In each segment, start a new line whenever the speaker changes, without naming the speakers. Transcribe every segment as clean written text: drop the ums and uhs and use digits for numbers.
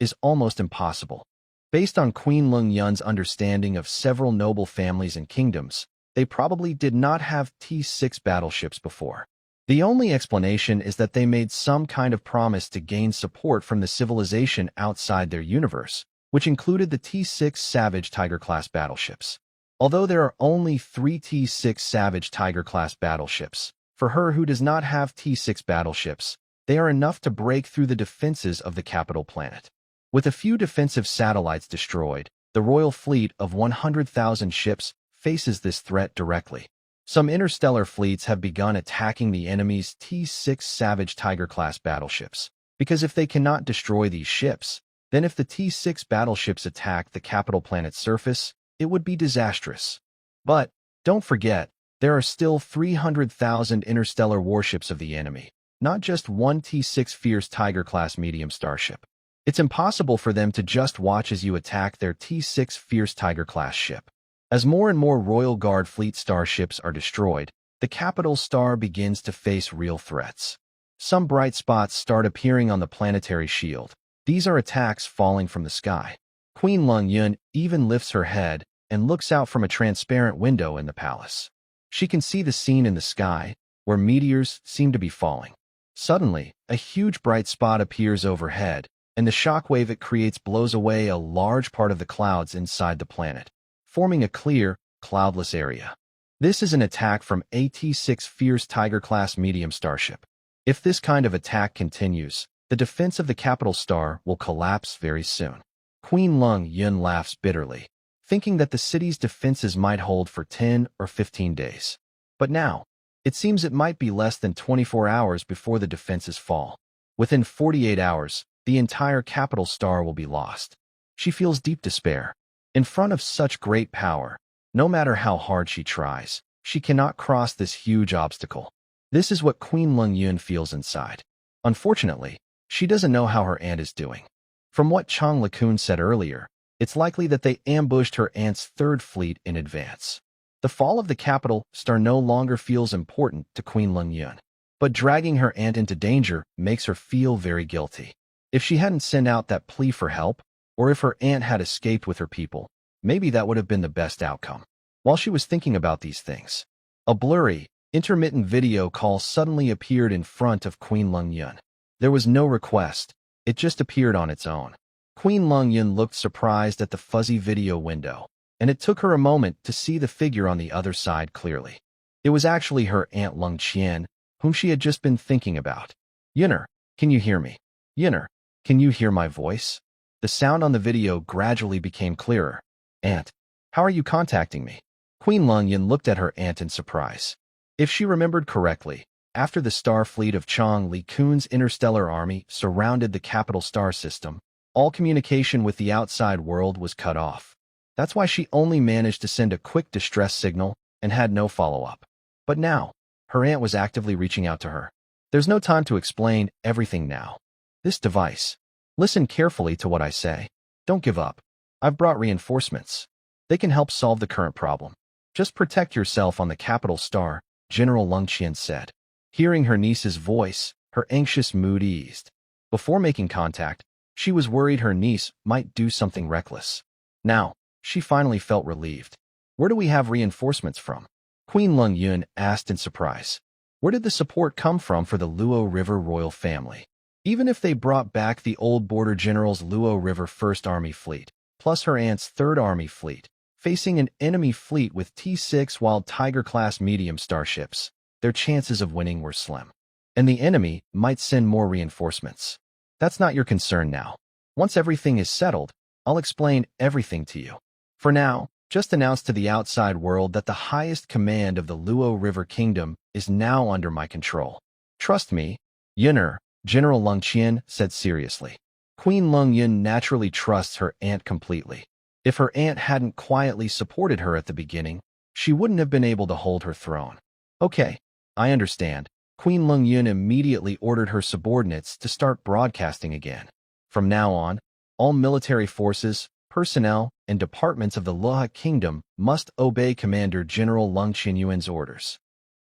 is almost impossible. Based on Queen Lung Yun's understanding of several noble families and kingdoms, they probably did not have T6 battleships before. The only explanation is that they made some kind of promise to gain support from the civilization outside their universe, which included the T6 Savage Tiger-class battleships. Although there are only 3 T6 Savage Tiger-class battleships, for her who does not have T6 battleships, they are enough to break through the defenses of the capital planet. With a few defensive satellites destroyed, the royal fleet of 100,000 ships faces this threat directly. Some interstellar fleets have begun attacking the enemy's T6 Savage Tiger-class battleships, because if they cannot destroy these ships, then if the T6 battleships attack the capital planet's surface, it would be disastrous. But, don't forget, there are still 300,000 interstellar warships of the enemy, not just one T6 Fierce Tiger-class medium starship. It's impossible for them to just watch as you attack their T6 Fierce Tiger-class ship. As more and more Royal Guard fleet starships are destroyed, the capital star begins to face real threats. Some bright spots start appearing on the planetary shield. These are attacks falling from the sky. Queen Lung Yun even lifts her head and looks out from a transparent window in the palace. She can see the scene in the sky, where meteors seem to be falling. Suddenly, a huge bright spot appears overhead, and the shockwave it creates blows away a large part of the clouds inside the planet, forming a clear, cloudless area. This is an attack from a T6 Fierce Tiger-class medium starship. If this kind of attack continues, the defense of the capital star will collapse very soon. Queen Lung Yun laughs bitterly, thinking that the city's defenses might hold for 10 or 15 days. But now, it seems it might be less than 24 hours before the defenses fall. Within 48 hours, the entire capital star will be lost. She feels deep despair. In front of such great power, no matter how hard she tries, she cannot cross this huge obstacle. This is what Queen Lung Yun feels inside. Unfortunately, she doesn't know how her aunt is doing. From what Chang LeCun said earlier, it's likely that they ambushed her aunt's third fleet in advance. The fall of the capital star no longer feels important to Queen Lung Yun, but dragging her aunt into danger makes her feel very guilty. If she hadn't sent out that plea for help, or if her aunt had escaped with her people, maybe that would have been the best outcome. While she was thinking about these things, a blurry, intermittent video call suddenly appeared in front of Queen Lung Yun. There was no request, it just appeared on its own. Queen Lung Yun looked surprised at the fuzzy video window, and it took her a moment to see the figure on the other side clearly. It was actually her Aunt Lung Qian, whom she had just been thinking about. "Yunner, can you hear me? Yunner, can you hear my voice?" The sound on the video gradually became clearer. "Aunt, how are you contacting me?" Queen Lung Yun looked at her aunt in surprise. If she remembered correctly, after the star fleet of Chang LeCun's interstellar army surrounded the capital star system, all communication with the outside world was cut off. That's why she only managed to send a quick distress signal and had no follow-up. But now, her aunt was actively reaching out to her. There's no time to explain everything now. This device. Listen carefully to what I say. Don't give up. I've brought reinforcements. They can help solve the current problem. Just protect yourself on the capital star, General Lung Qian said. Hearing her niece's voice, her anxious mood eased. Before making contact, she was worried her niece might do something reckless. Now, she finally felt relieved. Where do we have reinforcements from? Queen Lung Yun asked in surprise. Where did the support come from for the Luo River royal family? Even if they brought back the old border general's Luo River 1st Army fleet, plus her aunt's 3rd Army fleet, facing an enemy fleet with T6 Wild Tiger-class medium starships, their chances of winning were slim. And the enemy might send more reinforcements. That's not your concern now. Once everything is settled, I'll explain everything to you. For now, just announce to the outside world that the highest command of the Luo River Kingdom is now under my control. Trust me, Yunner, General Lung Qian said seriously. Queen Lung Yun naturally trusts her aunt completely. If her aunt hadn't quietly supported her at the beginning, she wouldn't have been able to hold her throne. Okay, I understand. Queen Lung Yun immediately ordered her subordinates to start broadcasting again. From now on, all military forces, personnel, and departments of the Luo Kingdom must obey Commander General Lung Qianyuan's orders.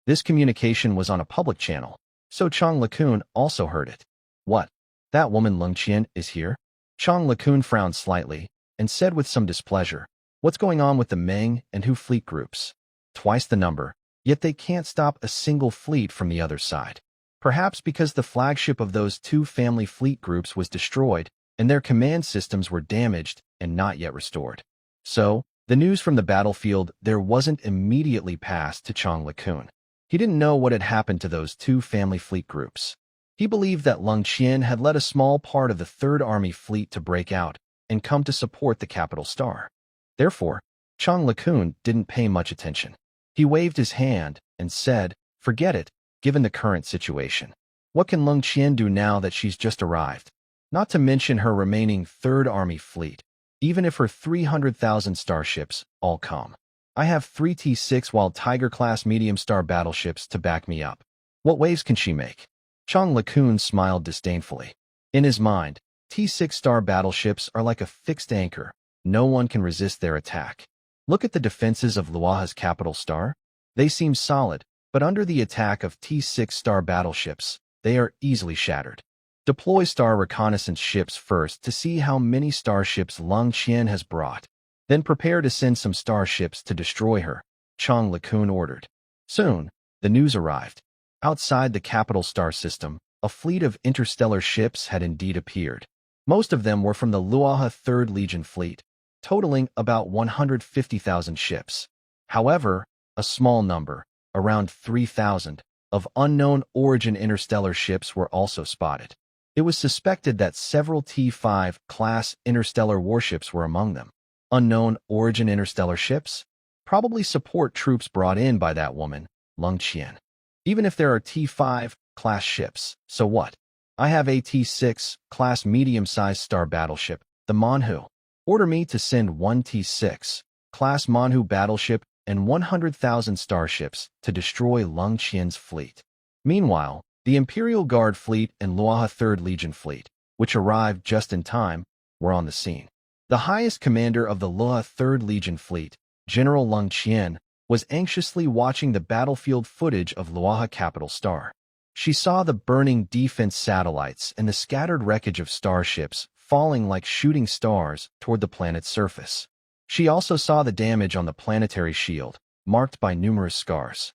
This communication was on a public channel, so Chang LeCun also heard it. What? That woman Lung Qian is here? Chang LeCun frowned slightly and said with some displeasure, "What's going on with the Meng and Hu fleet groups? Twice the number, yet they can't stop a single fleet from the other side. Perhaps because the flagship of those two family fleet groups was destroyed and their command systems were damaged and not yet restored." So, the news from the battlefield there wasn't immediately passed to Chang LeCun. He didn't know what had happened to those two family fleet groups. He believed that Leng Qian had led a small part of the Third Army fleet to break out and come to support the capital star. Therefore, Chang LeCun didn't pay much attention. He waved his hand and said, "Forget it, given the current situation. What can Leng Qian do now that she's just arrived? Not to mention her remaining Third Army fleet. Even if her 300,000 starships all come. I have 3 T6 Wild Tiger-class medium-star battleships to back me up. What waves can she make?" Chang LeCun smiled disdainfully. In his mind, T6 star battleships are like a fixed anchor. No one can resist their attack. Look at the defenses of Luaha's capital star. They seem solid, but under the attack of T6 star battleships, they are easily shattered. Deploy star reconnaissance ships first to see how many starships Leng Qian has brought. Then prepare to send some starships to destroy her, Chang LeCun ordered. Soon, the news arrived. Outside the capital star system, a fleet of interstellar ships had indeed appeared. Most of them were from the Luaha 3rd Legion fleet, totaling about 150,000 ships. However, a small number, around 3,000, of unknown origin interstellar ships were also spotted. It was suspected that several T5 class interstellar warships were among them. Unknown origin interstellar ships? Probably support troops brought in by that woman, Leng Qian. Even if there are T5 class ships, so what? I have a T6 class medium-sized star battleship, the Manhu. Order me to send 1 T6 class Manhu battleship and 100,000 starships to destroy Leng Qian's fleet. Meanwhile, the Imperial Guard fleet and Luaha 3rd Legion fleet, which arrived just in time, were on the scene. The highest commander of the Luaha 3rd Legion fleet, General Leng Qian, was anxiously watching the battlefield footage of Luaha capital star. She saw the burning defense satellites and the scattered wreckage of starships falling like shooting stars toward the planet's surface. She also saw the damage on the planetary shield, marked by numerous scars.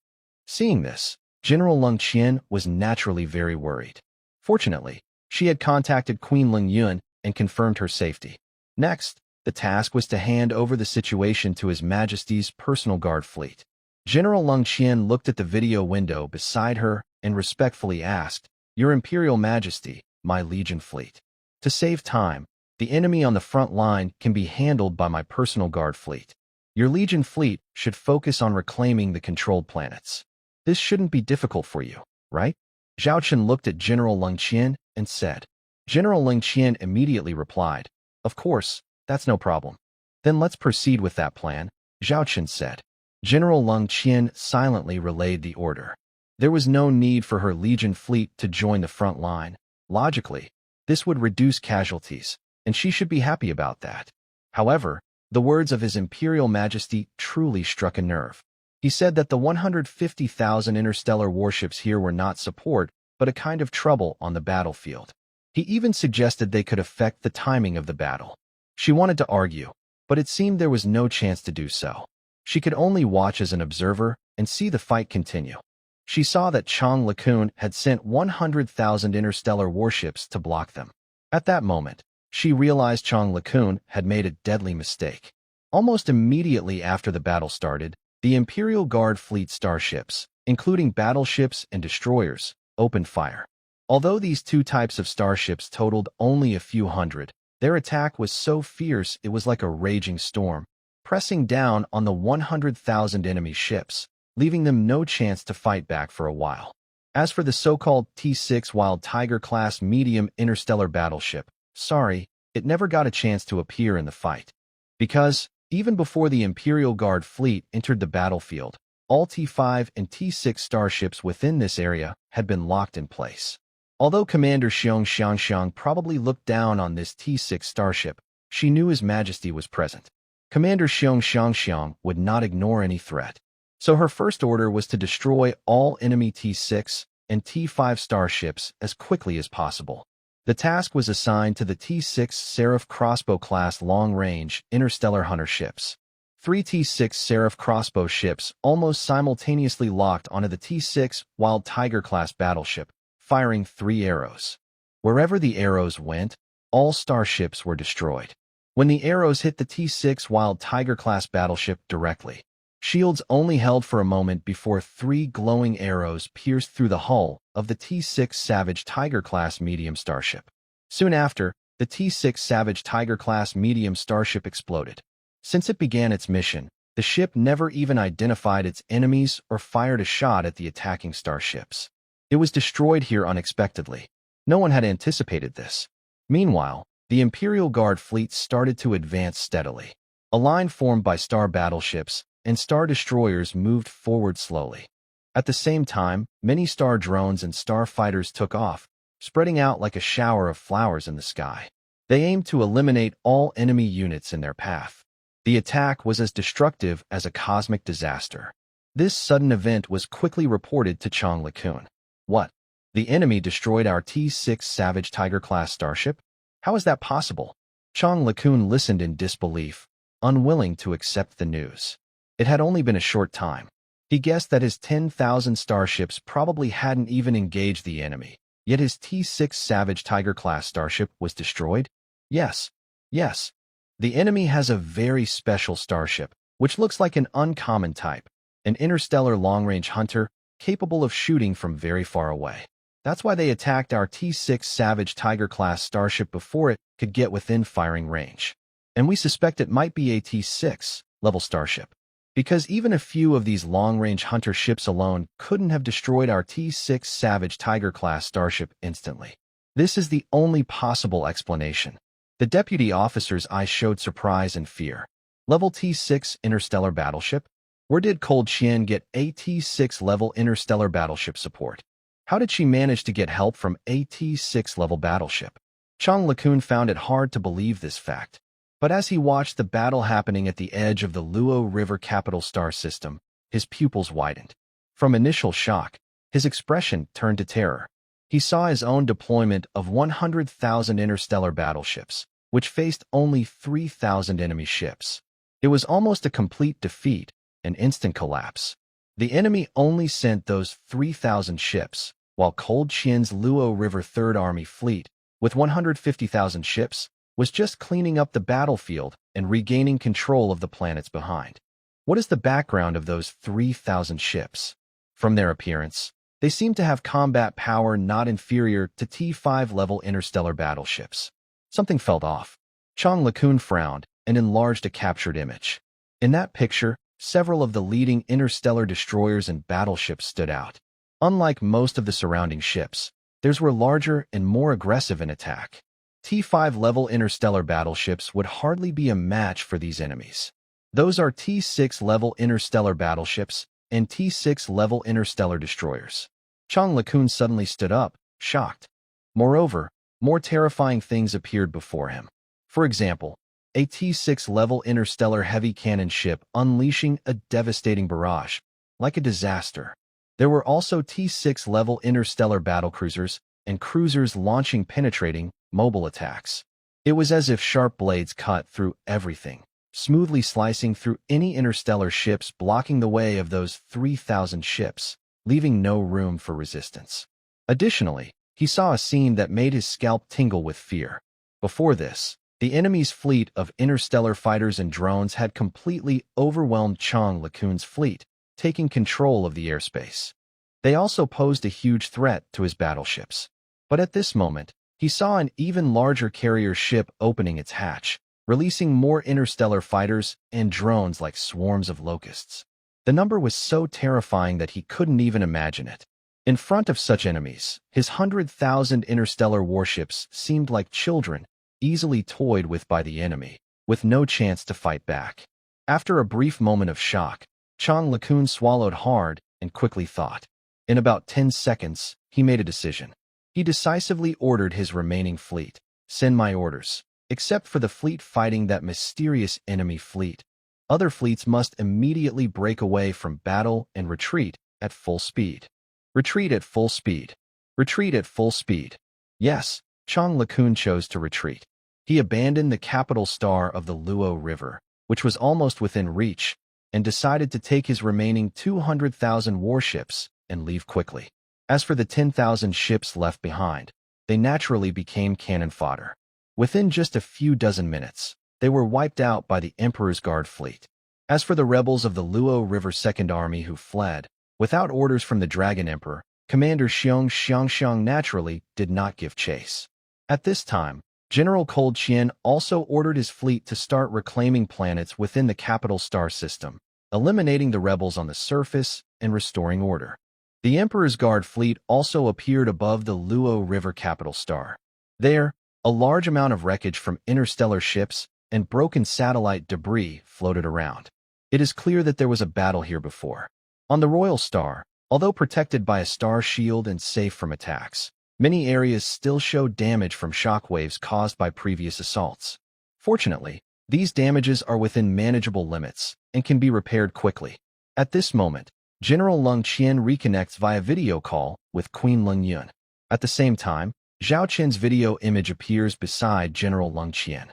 Seeing this, General Leng Qian was naturally very worried. Fortunately, she had contacted Queen Leng Yun and confirmed her safety. Next, the task was to hand over the situation to His Majesty's personal guard fleet. General Leng Qian looked at the video window beside her and respectfully asked, "Your Imperial Majesty, my Legion fleet. To save time, the enemy on the front line can be handled by my personal guard fleet. Your Legion fleet should focus on reclaiming the controlled planets. This shouldn't be difficult for you, right?" Zhao Chen looked at General Leng Qian and said. General Leng Qian immediately replied, "Of course, that's no problem." "Then let's proceed with that plan," Zhao Chen said. General Leng Qian silently relayed the order. There was no need for her Legion fleet to join the front line. Logically, this would reduce casualties, and she should be happy about that. However, the words of His Imperial Majesty truly struck a nerve. He said that the 150,000 interstellar warships here were not support, but a kind of trouble on the battlefield. He even suggested they could affect the timing of the battle. She wanted to argue, but it seemed there was no chance to do so. She could only watch as an observer and see the fight continue. She saw that Chang LeCun had sent 100,000 interstellar warships to block them. At that moment, she realized Chang LeCun had made a deadly mistake. Almost immediately after the battle started, the Imperial Guard fleet starships, including battleships and destroyers, opened fire. Although these two types of starships totaled only a few hundred, their attack was so fierce it was like a raging storm, pressing down on the 100,000 enemy ships, leaving them no chance to fight back for a while. As for the so-called T6 Wild Tiger-class medium interstellar battleship, sorry, it never got a chance to appear in the fight. Because, even before the Imperial Guard fleet entered the battlefield, all T5 and T6 starships within this area had been locked in place. Although Commander Xiong Xiangxiang probably looked down on this T6 starship, she knew His Majesty was present. Commander Xiong Xiangxiang would not ignore any threat. So her first order was to destroy all enemy T6 and T5 starships as quickly as possible. The task was assigned to the T-6 Seraph crossbow class long-range interstellar hunter ships. 3 T-6 Seraph crossbow ships almost simultaneously locked onto the T-6 Wild Tiger class battleship, firing 3 arrows. Wherever the arrows went, all starships were destroyed. When the arrows hit the T-6 Wild Tiger class battleship directly, shields only held for a moment before 3 glowing arrows pierced through the hull of the T-6 Savage Tiger class medium starship. Soon after, the T-6 Savage Tiger class medium starship exploded. Since it began its mission, the ship never even identified its enemies or fired a shot at the attacking starships. It was destroyed here unexpectedly. No one had anticipated this. Meanwhile, the Imperial Guard fleet started to advance steadily. A line formed by star battleships and star destroyers moved forward slowly. At the same time, many star drones and star fighters took off, spreading out like a shower of flowers in the sky. They aimed to eliminate all enemy units in their path. The attack was as destructive as a cosmic disaster. This sudden event was quickly reported to Chang LeCun. What? The enemy destroyed our T-6 Savage Tiger class starship? How is that possible? Chang LeCun listened in disbelief, unwilling to accept the news. It had only been a short time. He guessed that his 10,000 starships probably hadn't even engaged the enemy, yet his T-6 Savage Tiger class starship was destroyed? Yes. The enemy has a very special starship, which looks like an uncommon type, an interstellar long-range hunter capable of shooting from very far away. That's why they attacked our T-6 Savage Tiger class starship before it could get within firing range. And we suspect it might be a T-6 level starship, because even a few of these long-range hunter ships alone couldn't have destroyed our T-6 Savage Tiger class starship instantly. This is the only possible explanation. The deputy officer's eyes showed surprise and fear. Level T-6 interstellar battleship? Where did Cold Qian get a T-6 level interstellar battleship support? How did she manage to get help from a T-6 level battleship? Chang LeCun found it hard to believe this fact. But as he watched the battle happening at the edge of the Luo River capital star system, his pupils widened. From initial shock, his expression turned to terror. He saw his own deployment of 100,000 interstellar battleships, which faced only 3,000 enemy ships. It was almost a complete defeat, an instant collapse. The enemy only sent those 3,000 ships, while Cold Qian's Luo River Third Army fleet, with 150,000 ships, was just cleaning up the battlefield and regaining control of the planets behind. What is the background of those 3,000 ships? From their appearance, they seem to have combat power not inferior to T-5 level interstellar battleships. Something felt off. Chang LeCun frowned and enlarged a captured image. In that picture, several of the leading interstellar destroyers and battleships stood out. Unlike most of the surrounding ships, theirs were larger and more aggressive in attack. T-5 level interstellar battleships would hardly be a match for these enemies. Those are T-6 level interstellar battleships and T-6 level interstellar destroyers. Chang LeCun suddenly stood up, shocked. Moreover, more terrifying things appeared before him. For example, a T-6 level interstellar heavy cannon ship unleashing a devastating barrage, like a disaster. There were also T-6 level interstellar battlecruisers and cruisers launching penetrating, mobile attacks. It was as if sharp blades cut through everything, smoothly slicing through any interstellar ships, blocking the way of those 3,000 ships, leaving no room for resistance. Additionally, he saw a scene that made his scalp tingle with fear. Before this, the enemy's fleet of interstellar fighters and drones had completely overwhelmed Chang LeCun's fleet, taking control of the airspace. They also posed a huge threat to his battleships. But at this moment, he saw an even larger carrier ship opening its hatch, releasing more interstellar fighters and drones like swarms of locusts. The number was so terrifying that he couldn't even imagine it. In front of such enemies, his 100,000 interstellar warships seemed like children, easily toyed with by the enemy, with no chance to fight back. After a brief moment of shock, Chang LeCun swallowed hard and quickly thought. In about 10 seconds, he made a decision. He decisively ordered his remaining fleet, "Send my orders, except for the fleet fighting that mysterious enemy fleet. Other fleets must immediately break away from battle and retreat at full speed. Retreat at full speed. Retreat at full speed." Yes, Chang Lakun chose to retreat. He abandoned the capital star of the Luo River, which was almost within reach, and decided to take his remaining 200,000 warships and leave quickly. As for the 10,000 ships left behind, they naturally became cannon fodder. Within just a few dozen minutes, they were wiped out by the Emperor's Guard fleet. As for the rebels of the Luo River Second Army who fled, without orders from the Dragon Emperor, Commander Xiong naturally did not give chase. At this time, General Cold Qian also ordered his fleet to start reclaiming planets within the capital star system, eliminating the rebels on the surface and restoring order. The Emperor's Guard fleet also appeared above the Luo River capital star. There, a large amount of wreckage from interstellar ships and broken satellite debris floated around. It is clear that there was a battle here before. On the Royal Star, although protected by a star shield and safe from attacks, many areas still showed damage from shockwaves caused by previous assaults. Fortunately, these damages are within manageable limits and can be repaired quickly. At this moment, General Leng Qian reconnects via video call with Queen Leng Yun. At the same time, Zhao Qin's video image appears beside General Leng Qian.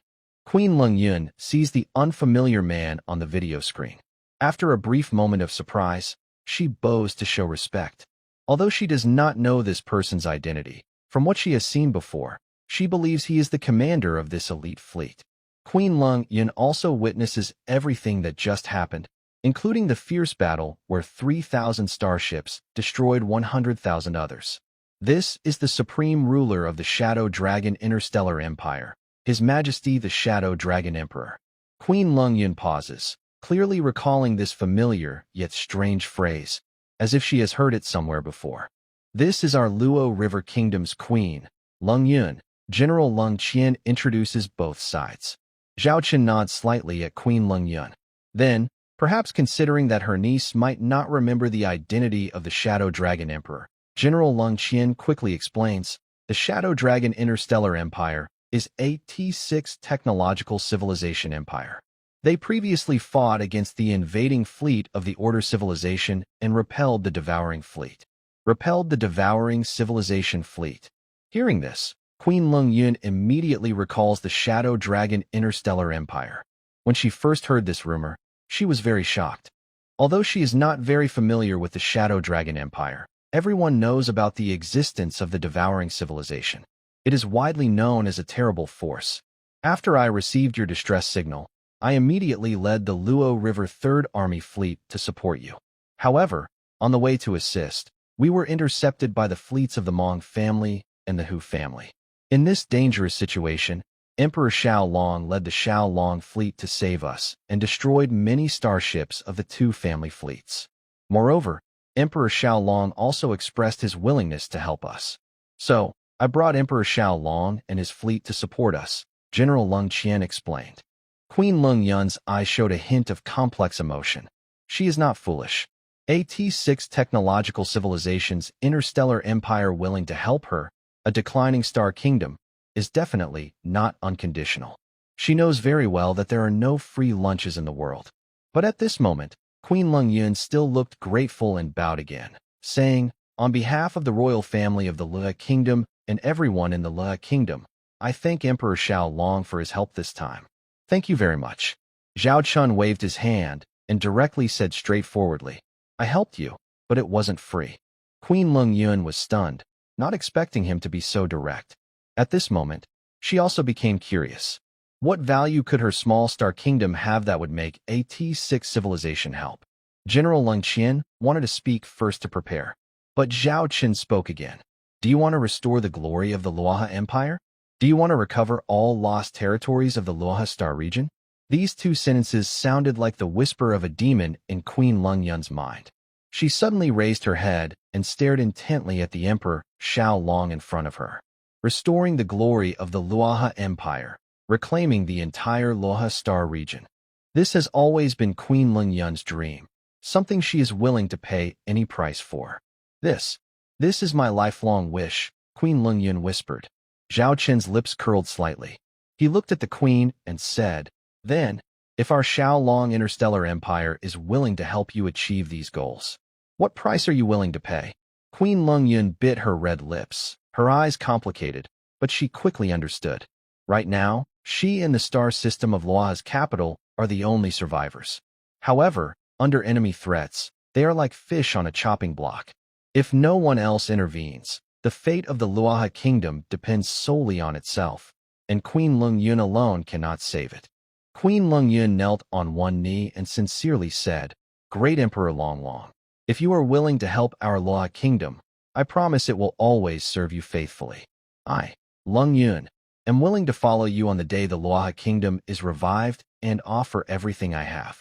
Queen Leng Yun sees the unfamiliar man on the video screen. After a brief moment of surprise, she bows to show respect. Although she does not know this person's identity, from what she has seen before, she believes he is the commander of this elite fleet. Queen Leng Yun also witnesses everything that just happened, including the fierce battle where 3,000 starships destroyed 100,000 others. This is the supreme ruler of the Shadow Dragon Interstellar Empire, His Majesty the Shadow Dragon Emperor. Queen Leng Yun pauses, clearly recalling this familiar yet strange phrase, as if she has heard it somewhere before. This is our Luo River Kingdom's queen, Leng Yun. General Leng Qian introduces both sides. Zhao Qin nods slightly at Queen Leng Yun. Then, perhaps considering that her niece might not remember the identity of the Shadow Dragon Emperor, General Leng Qian quickly explains, the Shadow Dragon Interstellar Empire is a T6 technological civilization empire. They previously fought against the invading fleet of the Order civilization and repelled the devouring fleet. Repelled the devouring civilization fleet. Hearing this, Queen Leng Yun immediately recalls the Shadow Dragon Interstellar Empire. When she first heard this rumor, she was very shocked. Although she is not very familiar with the Shadow Dragon Empire, everyone knows about the existence of the devouring civilization. It is widely known as a terrible force. After I received your distress signal, I immediately led the Luo River Third Army fleet to support you. However, on the way to assist, we were intercepted by the fleets of the Mong family and the Hu family. In this dangerous situation, Emperor Xiao Long led the Xiao Long fleet to save us and destroyed many starships of the two family fleets. Moreover, Emperor Xiao Long also expressed his willingness to help us. So, I brought Emperor Xiao Long and his fleet to support us, General Leng Qian explained. Queen Leng Yun's eyes showed a hint of complex emotion. She is not foolish. A T6 technological civilization's interstellar empire willing to help her, a declining star kingdom, is definitely not unconditional. She knows very well that there are no free lunches in the world. But at this moment, Queen Leng Yun still looked grateful and bowed again, saying, on behalf of the royal family of the Le Kingdom and everyone in the Le Kingdom, I thank Emperor Xiao Long for his help this time. Thank you very much. Zhao Chun waved his hand and directly said straightforwardly, I helped you, but it wasn't free. Queen Leng Yun was stunned, not expecting him to be so direct. At this moment, she also became curious. What value could her small star kingdom have that would make a T6 civilization help? General Leng Qian wanted to speak first to prepare, but Zhao Qin spoke again. Do you want to restore the glory of the Luoha Empire? Do you want to recover all lost territories of the Luoha Star region? These two sentences sounded like the whisper of a demon in Queen Leng Yun's mind. She suddenly raised her head and stared intently at the Emperor Xiao Long in front of her. Restoring the glory of the Luoha Empire, reclaiming the entire Luoha Star region. This has always been Queen Leng Yun's dream, something she is willing to pay any price for. This is my lifelong wish, Queen Leng Yun whispered. Zhao Qin's lips curled slightly. He looked at the queen and said, then, if our Xiao Long Interstellar Empire is willing to help you achieve these goals, what price are you willing to pay? Queen Leng Yun bit her red lips, her eyes complicated, but she quickly understood. Right now, she and the star system of Luaha's capital are the only survivors. However, under enemy threats, they are like fish on a chopping block. If no one else intervenes, the fate of the Luaha kingdom depends solely on itself, and Queen Lung Yun alone cannot save it. Queen Lung Yun knelt on one knee and sincerely said, "Great Emperor Long Long, if you are willing to help our Luaha kingdom, I promise it will always serve you faithfully. I, Lung Yun, am willing to follow you on the day the Luaha kingdom is revived and offer everything I have."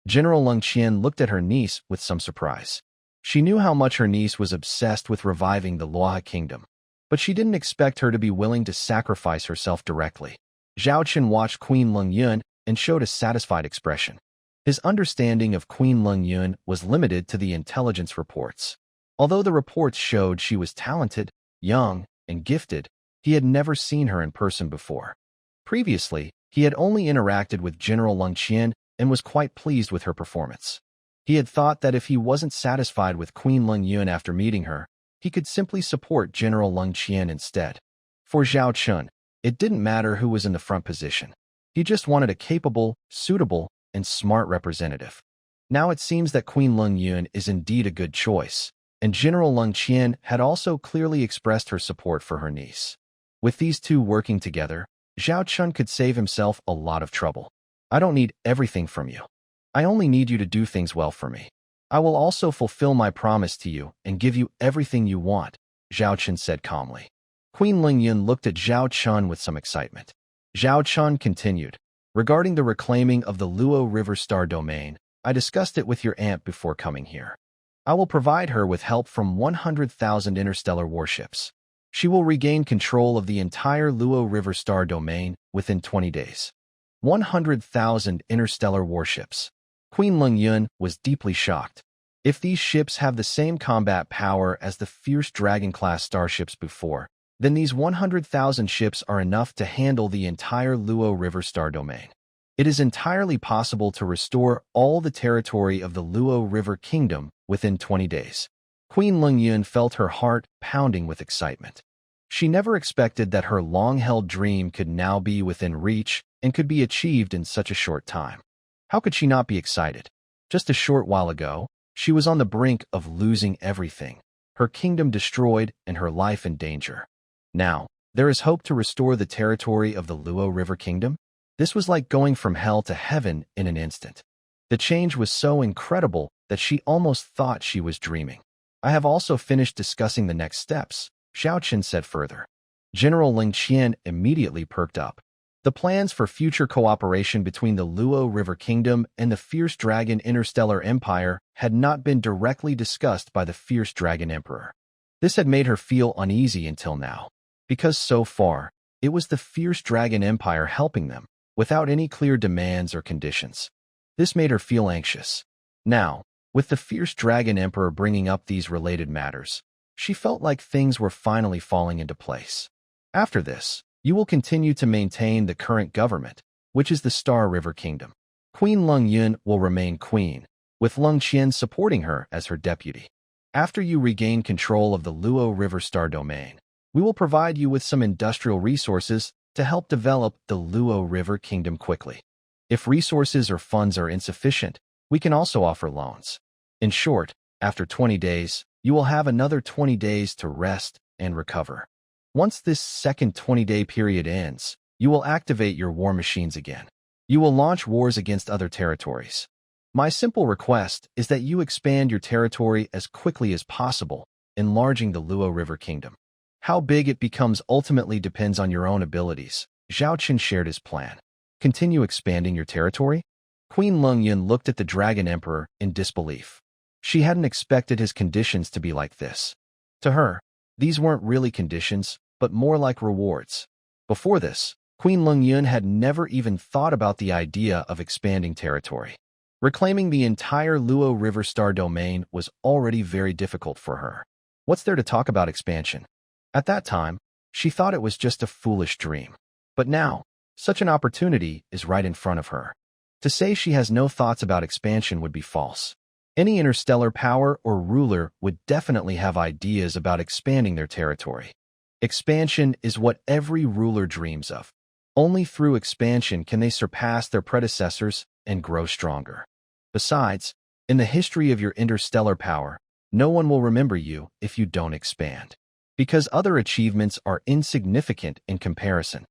General Lung Qian looked at her niece with some surprise. She knew how much her niece was obsessed with reviving the Luaha kingdom, but she didn't expect her to be willing to sacrifice herself directly. Zhao Qian watched Queen Lung Yun and showed a satisfied expression. His understanding of Queen Lung Yun was limited to the intelligence reports. Although the reports showed she was talented, young, and gifted, he had never seen her in person before. Previously, he had only interacted with General Lung Qian and was quite pleased with her performance. He had thought that if he wasn't satisfied with Queen Lung Yun after meeting her, he could simply support General Lung Qian instead. For Zhao Qian, it didn't matter who was in the front position. He just wanted a capable, suitable, and smart representative. Now it seems that Queen Lung Yun is indeed a good choice, and General Lung Qian had also clearly expressed her support for her niece. With these two working together, Zhao Qian could save himself a lot of trouble. "I don't need everything from you. I only need you to do things well for me. I will also fulfill my promise to you and give you everything you want," Zhao Qian said calmly. Queen Lung Yun looked at Zhao Qian with some excitement. Zhao Qian continued, "Regarding the reclaiming of the Luo River Star domain, I discussed it with your aunt before coming here. I will provide her with help from 100,000 interstellar warships. She will regain control of the entire Luo River Star domain within 20 days. 100,000 interstellar warships. Queen Lung Yun was deeply shocked. If these ships have the same combat power as the fierce Dragon-class starships before, then these 100,000 ships are enough to handle the entire Luo River Star domain. It is entirely possible to restore all the territory of the Luo River Kingdom within 20 days. Queen Lung Yun felt her heart pounding with excitement. She never expected that her long-held dream could now be within reach and could be achieved in such a short time. How could she not be excited? Just a short while ago, she was on the brink of losing everything, her kingdom destroyed and her life in danger. Now, there is hope to restore the territory of the Luo River Kingdom? This was like going from hell to heaven in an instant. The change was so incredible that she almost thought she was dreaming. "I have also finished discussing the next steps," Zhao Qian said further. General Lung Qian immediately perked up. The plans for future cooperation between the Luo River Kingdom and the Fierce Dragon Interstellar Empire had not been directly discussed by the Fierce Dragon Emperor. This had made her feel uneasy until now, because so far, it was the Fierce Dragon Empire helping them, without any clear demands or conditions. This made her feel anxious. Now, with the Fierce Dragon Emperor bringing up these related matters, she felt like things were finally falling into place. After this, you will continue to maintain the current government, which is the Star River Kingdom. Queen Lung Yun will remain queen, with Lung Qian supporting her as her deputy. After you regain control of the Luo River Star domain, we will provide you with some industrial resources to help develop the Luo River Kingdom quickly. If resources or funds are insufficient, we can also offer loans. In short, after 20 days, you will have another 20 days to rest and recover. Once this second 20-day period ends, you will activate your war machines again. You will launch wars against other territories. My simple request is that you expand your territory as quickly as possible, enlarging the Luo River Kingdom. How big it becomes ultimately depends on your own abilities. Zhao Qian shared his plan. Continue expanding your territory? Queen Lung Yun looked at the Dragon Emperor in disbelief. She hadn't expected his conditions to be like this. To her, these weren't really conditions, but more like rewards. Before this, Queen Lung Yun had never even thought about the idea of expanding territory. Reclaiming the entire Luo River Star domain was already very difficult for her. What's there to talk about expansion? At that time, she thought it was just a foolish dream. But now, such an opportunity is right in front of her. To say she has no thoughts about expansion would be false. Any interstellar power or ruler would definitely have ideas about expanding their territory. Expansion is what every ruler dreams of. Only through expansion can they surpass their predecessors and grow stronger. Besides, in the history of your interstellar power, no one will remember you if you don't expand, because other achievements are insignificant in comparison.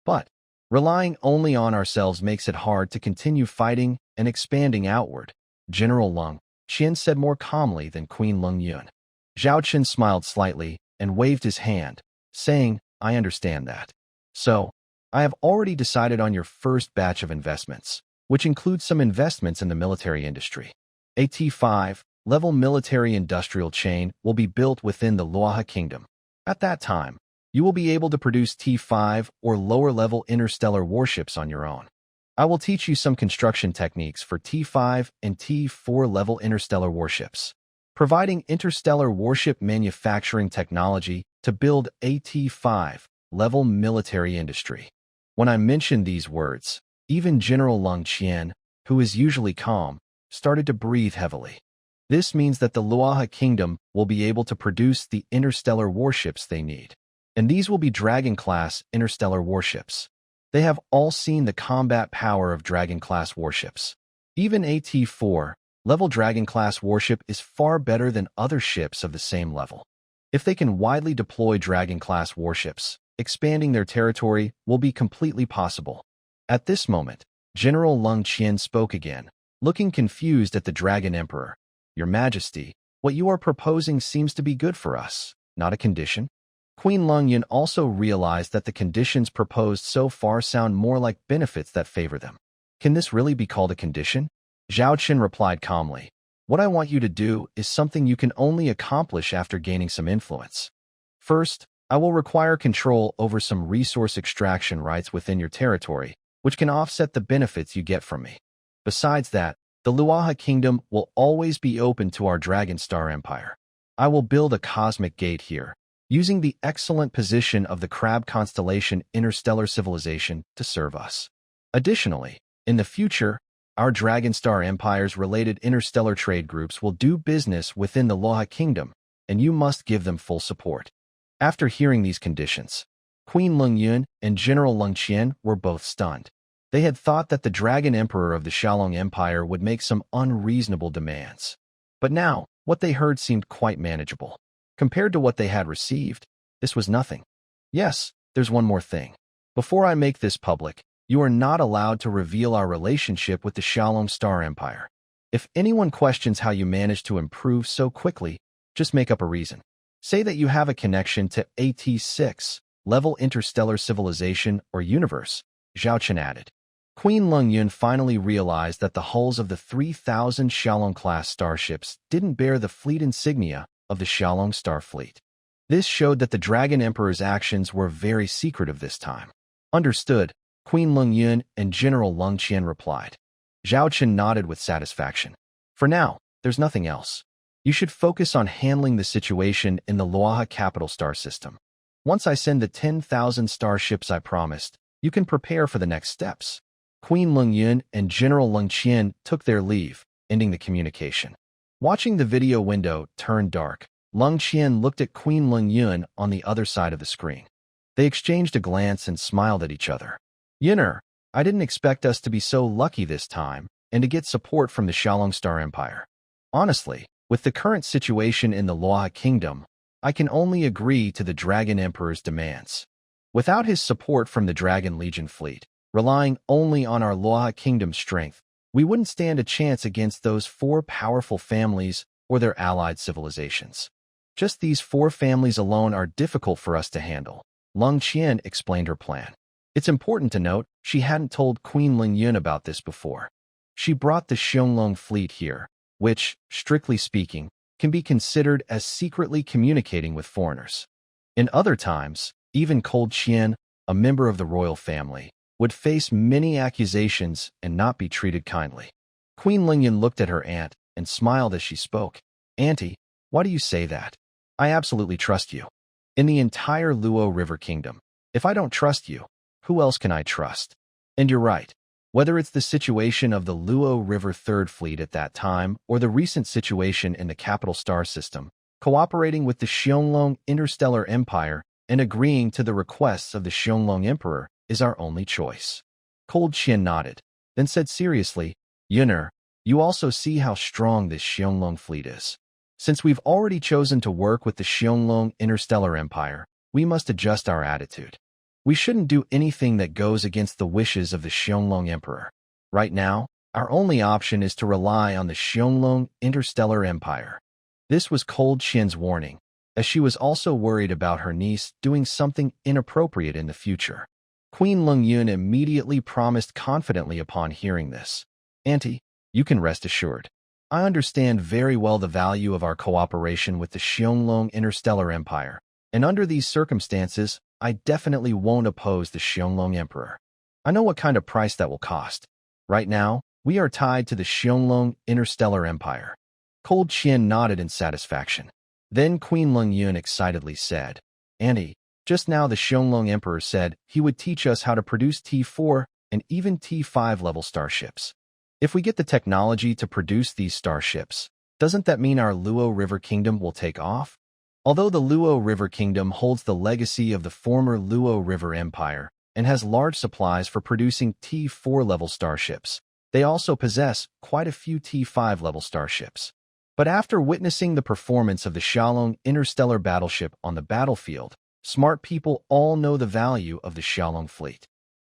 But relying only on ourselves makes it hard to continue fighting and expanding outward, General Lung Qian said more calmly than Queen Lung Yun. Zhao Chen smiled slightly and waved his hand, saying, I understand that. So, I have already decided on your first batch of investments, which includes some investments in the military industry. A T5 level military industrial chain will be built within the Luoha Kingdom. At that time, you will be able to produce T5 or lower-level interstellar warships on your own. I will teach you some construction techniques for T5 and T4 level interstellar warships, providing interstellar warship manufacturing technology to build a T5 level military industry. When I mentioned these words, even General Lung Qian, who is usually calm, started to breathe heavily. This means that the Luoha Kingdom will be able to produce the interstellar warships they need. And these will be Dragon-class interstellar warships. They have all seen the combat power of Dragon-class warships. Even a T4 level Dragon-class warship is far better than other ships of the same level. If they can widely deploy Dragon-class warships, expanding their territory will be completely possible. At this moment, General Lung Qian spoke again, looking confused at the Dragon Emperor. Your Majesty, what you are proposing seems to be good for us, not a condition. Queen Lung Yun also realized that the conditions proposed so far sound more like benefits that favor them. Can this really be called a condition? Zhao Chen replied calmly. What I want you to do is something you can only accomplish after gaining some influence. First, I will require control over some resource extraction rights within your territory, which can offset the benefits you get from me. Besides that, the Luoha Kingdom will always be open to our Dragon Star Empire. I will build a cosmic gate here, using the excellent position of the Crab Constellation interstellar civilization to serve us. Additionally, in the future, our Dragon Star Empire's related interstellar trade groups will do business within the Luoha Kingdom, and you must give them full support. After hearing these conditions, Queen Lung Yun and General Lung Qian were both stunned. They had thought that the Dragon Emperor of the Xiaolong Empire would make some unreasonable demands. But now, what they heard seemed quite manageable. Compared to what they had received, this was nothing. Yes, there's one more thing. Before I make this public, you are not allowed to reveal our relationship with the Xiaolong Star Empire. If anyone questions how you managed to improve so quickly, just make up a reason. Say that you have a connection to AT6, level interstellar civilization or universe, Zhao Chen added. Queen Lung Yun finally realized that the hulls of the 3,000 Xiaolong-class starships didn't bear the fleet insignia of the Xiaolong Star Fleet. This showed that the Dragon Emperor's actions were very secretive this time. Understood, Queen Lung Yun and General Lung Qian replied. Zhao Chen nodded with satisfaction. For now, there's nothing else. You should focus on handling the situation in the Luoha capital star system. Once I send the 10,000 starships I promised, you can prepare for the next steps. Queen Lung Yun and General Lung Qian took their leave, ending the communication. Watching the video window turn dark, Lung Qian looked at Queen Lung Yun on the other side of the screen. They exchanged a glance and smiled at each other. Yunner, I didn't expect us to be so lucky this time and to get support from the Xiaolong Star Empire. Honestly, with the current situation in the Luoha Kingdom, I can only agree to the Dragon Emperor's demands. Without his support from the Dragon Legion fleet, relying only on our Luoha Kingdom's strength, we wouldn't stand a chance against those 4 powerful families or their allied civilizations. Just these 4 families alone are difficult for us to handle. Lung Qian explained her plan. It's important to note, she hadn't told Queen Lung Yun about this before. She brought the Xiongling fleet here, which, strictly speaking, can be considered as secretly communicating with foreigners. In other times, even Cold Qian, a member of the royal family, would face many accusations and not be treated kindly. Queen Lung Yun looked at her aunt and smiled as she spoke. Auntie, why do you say that? I absolutely trust you. In the entire Luo River Kingdom, if I don't trust you, who else can I trust? And you're right. Whether it's the situation of the Luo River Third Fleet at that time or the recent situation in the capital star system, cooperating with the Xiongling Interstellar Empire and agreeing to the requests of the Xiongling Emperor is our only choice. Cold Qian nodded, then said seriously, Yuner, you also see how strong this Xiongling fleet is. Since we've already chosen to work with the Xiongling Interstellar Empire, we must adjust our attitude. We shouldn't do anything that goes against the wishes of the Xiongling Emperor. Right now, our only option is to rely on the Xiongling Interstellar Empire. This was Cold Qian's warning, as she was also worried about her niece doing something inappropriate in the future. Queen Lung Yun immediately promised confidently upon hearing this. Auntie, you can rest assured. I understand very well the value of our cooperation with the Xiongling Interstellar Empire, and under these circumstances, I definitely won't oppose the Xiongling Emperor. I know what kind of price that will cost. Right now, we are tied to the Xiongling Interstellar Empire. Cold Qian nodded in satisfaction. Then Queen Lung Yun excitedly said, Auntie, just now the Xiongling Emperor said he would teach us how to produce T4 and even T5 level starships. If we get the technology to produce these starships, doesn't that mean our Luo River Kingdom will take off? Although the Luo River Kingdom holds the legacy of the former Luo River Empire and has large supplies for producing T4 level starships, they also possess quite a few T5 level starships. But after witnessing the performance of the Xiaolong interstellar battleship on the battlefield, smart people all know the value of the Xiaolong fleet.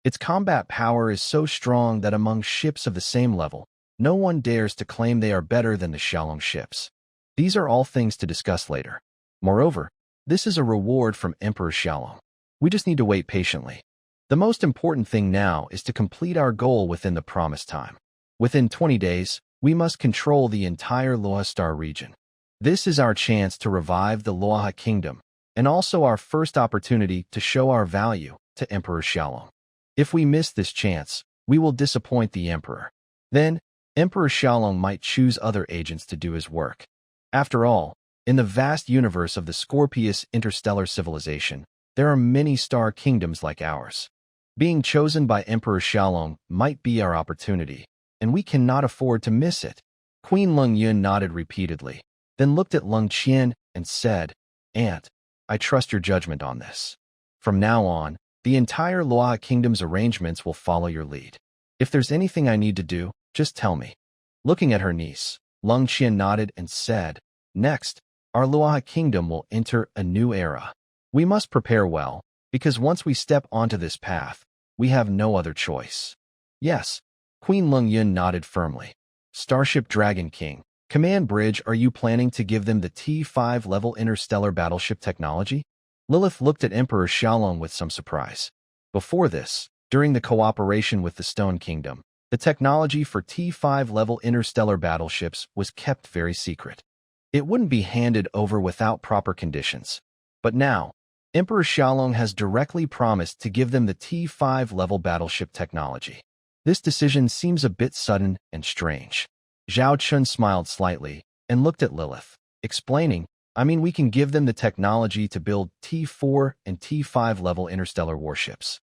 Its combat power is so strong that among ships of the same level, no one dares to claim they are better than the Xiaolong ships. These are all things to discuss later. Moreover, this is a reward from Emperor Xiaolong. We just need to wait patiently. The most important thing now is to complete our goal within the promised time. Within 20 days, we must control the entire Loa Star region. This is our chance to revive the Loa Kingdom, and also our first opportunity to show our value to Emperor Xiaolong. If we miss this chance, we will disappoint the Emperor. Then, Emperor Xiaolong might choose other agents to do his work. After all, in the vast universe of the Scorpius interstellar civilization, there are many star kingdoms like ours. Being chosen by Emperor Xiaolong might be our opportunity, and we cannot afford to miss it. Queen Lung Yun nodded repeatedly, then looked at Lung Qian and said, Aunt, I trust your judgment on this. From now on, the entire Loa Kingdom's arrangements will follow your lead. If there's anything I need to do, just tell me. Looking at her niece, Lung Qian nodded and said, Next, our Loa Kingdom will enter a new era. We must prepare well, because once we step onto this path, we have no other choice. Yes, Queen Lung Yun nodded firmly. Starship Dragon King, Command Bridge, are you planning to give them the T5 level interstellar battleship technology? Lilith looked at Emperor Xiaolong with some surprise. Before this, during the cooperation with the Stone Kingdom, the technology for T5 level interstellar battleships was kept very secret. It wouldn't be handed over without proper conditions. But now, Emperor Xiaolong has directly promised to give them the T5 level battleship technology. This decision seems a bit sudden and strange. Zhao Chun smiled slightly and looked at Lilith, explaining, I mean, we can give them the technology to build T4 and T5 level interstellar warships.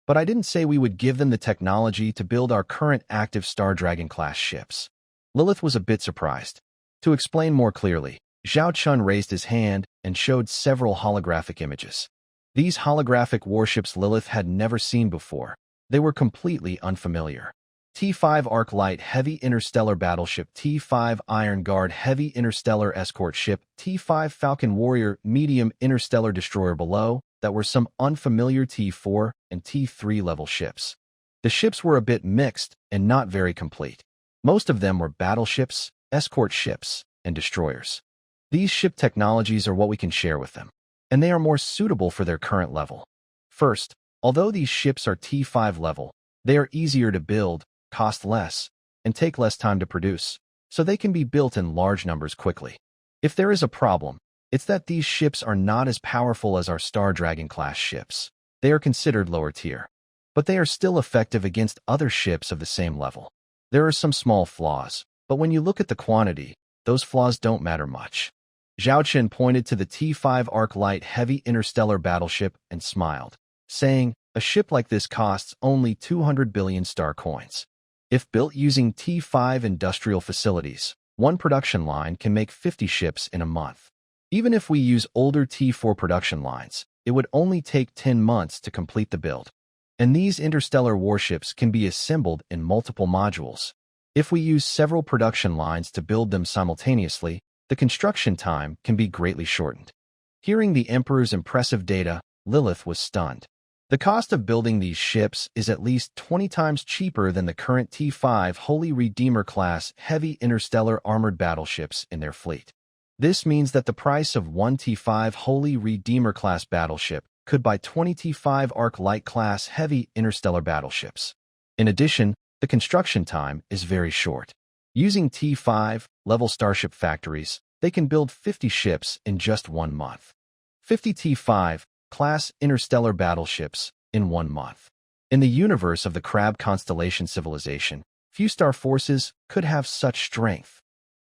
But I didn't say we would give them the technology to build our current active Star Dragon class ships. Lilith was a bit surprised. To explain more clearly, Zhao Chun raised his hand and showed several holographic images. These holographic warships Lilith had never seen before. They were completely unfamiliar. T5 Arc Light Heavy Interstellar Battleship, T5 Iron Guard Heavy Interstellar Escort Ship, T5 Falcon Warrior Medium Interstellar Destroyer. Below that were some unfamiliar T4 and T3 level ships. The ships were a bit mixed and not very complete. Most of them were battleships, escort ships, and destroyers. These ship technologies are what we can share with them, and they are more suitable for their current level. First, although these ships are T5 level, they are easier to build, cost less, and take less time to produce, so they can be built in large numbers quickly. If there is a problem, it's that these ships are not as powerful as our Star Dragon class ships. They are considered lower tier, but they are still effective against other ships of the same level. There are some small flaws, but when you look at the quantity, those flaws don't matter much. Zhao Chen pointed to the T5 Arc Light Heavy Interstellar Battleship and smiled, saying, a ship like this costs only 200 billion star coins. If built using T5 industrial facilities, one production line can make 50 ships in a month. Even if we use older T4 production lines, it would only take 10 months to complete the build. And these interstellar warships can be assembled in multiple modules. If we use several production lines to build them simultaneously, the construction time can be greatly shortened. Hearing the Emperor's impressive data, Lilith was stunned. The cost of building these ships is at least 20 times cheaper than the current T5 Holy Redeemer-class heavy interstellar armored battleships in their fleet. This means that the price of one T5 Holy Redeemer-class battleship could buy 20 T5 Arc-Light-class heavy interstellar battleships. In addition, the construction time is very short. Using T5 level starship factories, they can build 50 ships in just 1 month. 50 T5 class interstellar battleships in 1 month. In the universe of the Crab constellation civilization, few star forces could have such strength.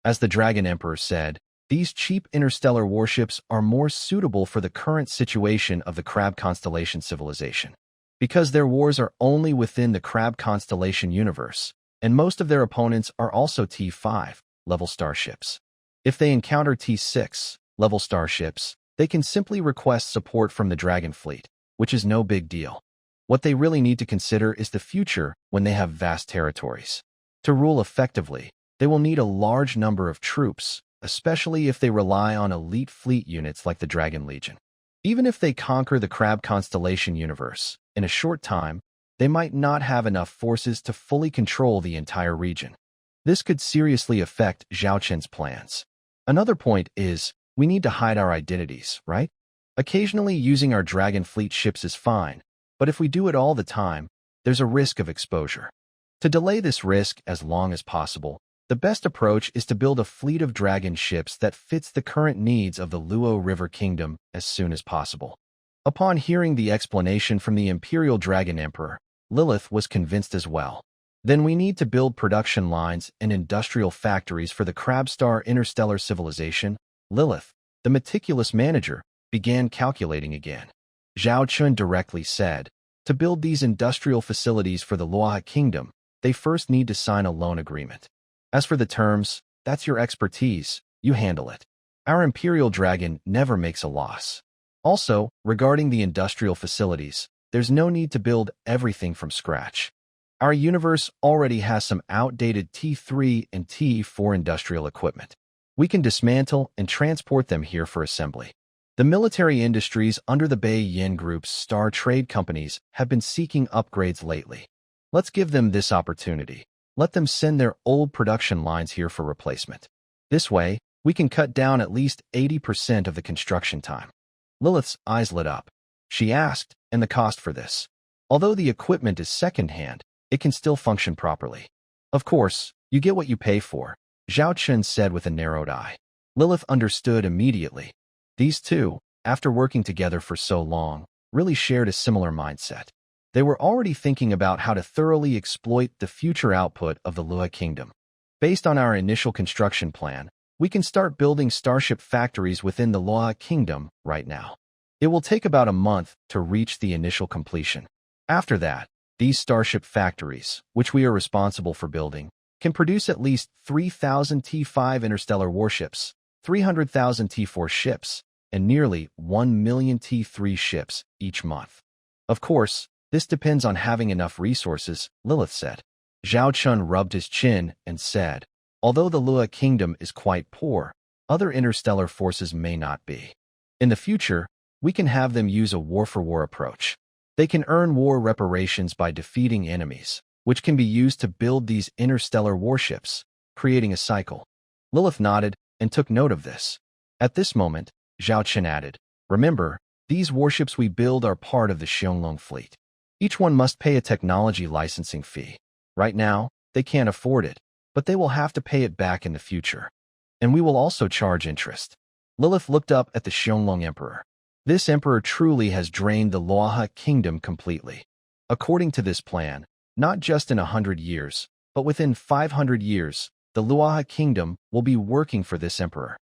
As the Dragon Emperor said, these cheap interstellar warships are more suitable for the current situation of the Crab constellation civilization. Because their wars are only within the Crab constellation universe, and most of their opponents are also T5 level starships. If they encounter T6 level starships, they can simply request support from the Dragon fleet, which is no big deal. What they really need to consider is the future when they have vast territories. To rule effectively, they will need a large number of troops, especially if they rely on elite fleet units like the Dragon Legion. Even if they conquer the Crab constellation universe, in a short time, they might not have enough forces to fully control the entire region. This could seriously affect Zhao Chen's plans. Another point is, we need to hide our identities, right? Occasionally using our Dragon fleet ships is fine, but if we do it all the time, there's a risk of exposure. To delay this risk as long as possible, the best approach is to build a fleet of Dragon ships that fits the current needs of the Luo River Kingdom as soon as possible. Upon hearing the explanation from the Imperial Dragon Emperor, Lilith was convinced as well. Then we need to build production lines and industrial factories for the Crabstar interstellar civilization. Lilith, the meticulous manager, began calculating again. Zhao Chun directly said, to build these industrial facilities for the Luoha Kingdom, they first need to sign a loan agreement. As for the terms, that's your expertise, you handle it. Our Imperial Dragon never makes a loss. Also, regarding the industrial facilities, there's no need to build everything from scratch. Our universe already has some outdated T3 and T4 industrial equipment. We can dismantle and transport them here for assembly. The military industries under the Bei Yin Group's star trade companies have been seeking upgrades lately. Let's give them this opportunity. Let them send their old production lines here for replacement. This way, we can cut down at least 80% of the construction time. Lilith's eyes lit up. She asked, and the cost for this? Although the equipment is second-hand, it can still function properly. Of course, you get what you pay for, Zhao Chun said with a narrowed eye. Lilith understood immediately. These two, after working together for so long, really shared a similar mindset. They were already thinking about how to thoroughly exploit the future output of the Luoha Kingdom. Based on our initial construction plan, we can start building starship factories within the Luoha Kingdom right now. It will take about a month to reach the initial completion. After that, these starship factories, which we are responsible for building, can produce at least 3,000 T5 interstellar warships, 300,000 T4 ships, and nearly 1 million T3 ships each month. Of course, this depends on having enough resources, Lilith said. Zhao Chun rubbed his chin and said, although the Luoha Kingdom is quite poor, other interstellar forces may not be. In the future, we can have them use a war-for-war approach. They can earn war reparations by defeating enemies, which can be used to build these interstellar warships, creating a cycle. Lilith nodded and took note of this. At this moment, Zhao Chun added, remember, these warships we build are part of the Xianglong fleet. Each one must pay a technology licensing fee. Right now, they can't afford it, but they will have to pay it back in the future. And we will also charge interest. Lilith looked up at the Xianglong Emperor. This emperor truly has drained the Luoha Kingdom completely. According to this plan, not just in 100 years, but within 500 years, the Luoha Kingdom will be working for this emperor.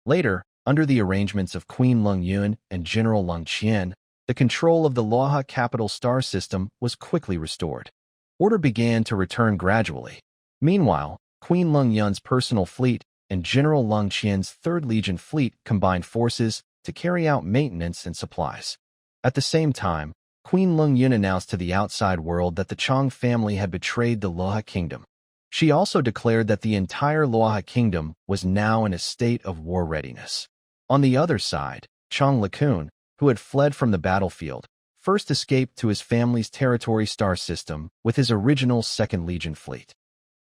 Later, under the arrangements of Queen Lung Yun and General Lung Qian, the control of the Luoha capital star system was quickly restored. Order began to return gradually. Meanwhile, Queen Lung Yun's personal fleet and General Lung Qian's 3rd Legion fleet combined forces to carry out maintenance and supplies. At the same time, Queen Lung Yun announced to the outside world that the Chang family had betrayed the Luoha kingdom. She also declared that the entire Luoha kingdom was now in a state of war readiness. On the other side, Chang Lakun, who had fled from the battlefield, first escaped to his family's territory star system with his original 2nd Legion fleet.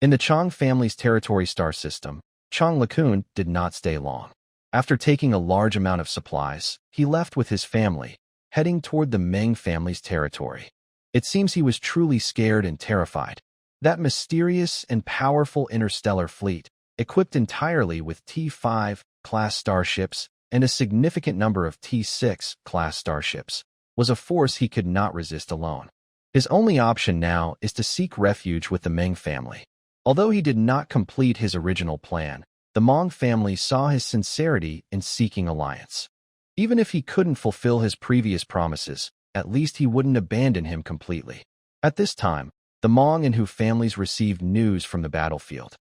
In the Chang family's territory star system, Chang Lakun did not stay long. After taking a large amount of supplies, he left with his family, heading toward the Meng family's territory. It seems he was truly scared and terrified. That mysterious and powerful interstellar fleet, equipped entirely with T5 class starships and a significant number of T6 class starships, was a force he could not resist alone. His only option now is to seek refuge with the Meng family. Although he did not complete his original plan, the Meng family saw his sincerity in seeking alliance. Even if he couldn't fulfill his previous promises, at least he wouldn't abandon him completely. At this time, the Meng and Hu families received news from the battlefield.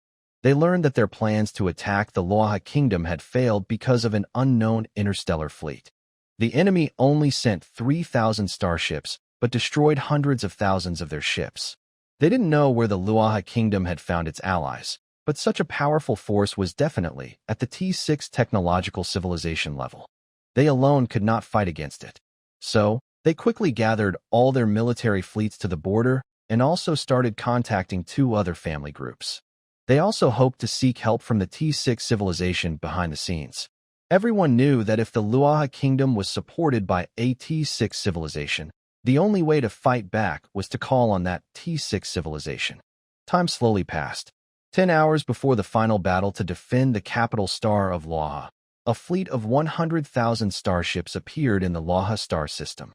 They learned that their plans to attack the Luoha kingdom had failed because of an unknown interstellar fleet. The enemy only sent 3,000 starships, but destroyed hundreds of thousands of their ships. They didn't know where the Luoha kingdom had found its allies, but such a powerful force was definitely at the T6 technological civilization level. They alone could not fight against it. So, they quickly gathered all their military fleets to the border and also started contacting 2 other family groups. They also hoped to seek help from the T6 civilization behind the scenes. Everyone knew that if the Luoha kingdom was supported by a T6 civilization, the only way to fight back was to call on that T6 civilization. Time slowly passed. 10 hours before the final battle to defend the capital star of Luoha, a fleet of 100,000 starships appeared in the Luoha star system.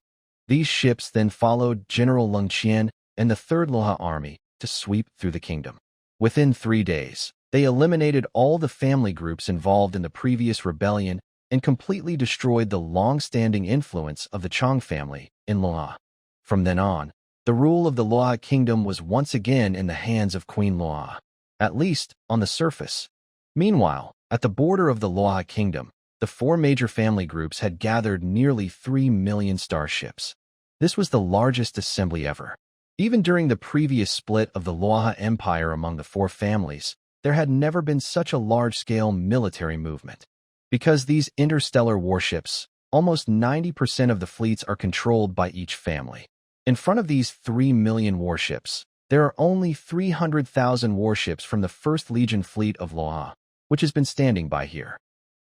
These ships then followed General Leng Qian and the 3rd Luoha army to sweep through the kingdom. Within 3 days, they eliminated all the family groups involved in the previous rebellion and completely destroyed the long-standing influence of the Chang family in Luoha. From then on, the rule of the Luoha kingdom was once again in the hands of Queen Luoha, at least on the surface. Meanwhile, at the border of the Luoha kingdom, the 4 major family groups had gathered nearly 3 million starships. This was the largest assembly ever. Even during the previous split of the Luoha Empire among the 4 families, there had never been such a large-scale military movement. Because these interstellar warships, almost 90% of the fleets are controlled by each family. In front of these 3 million warships, there are only 300,000 warships from the 1st Legion fleet of Luoha, which has been standing by here.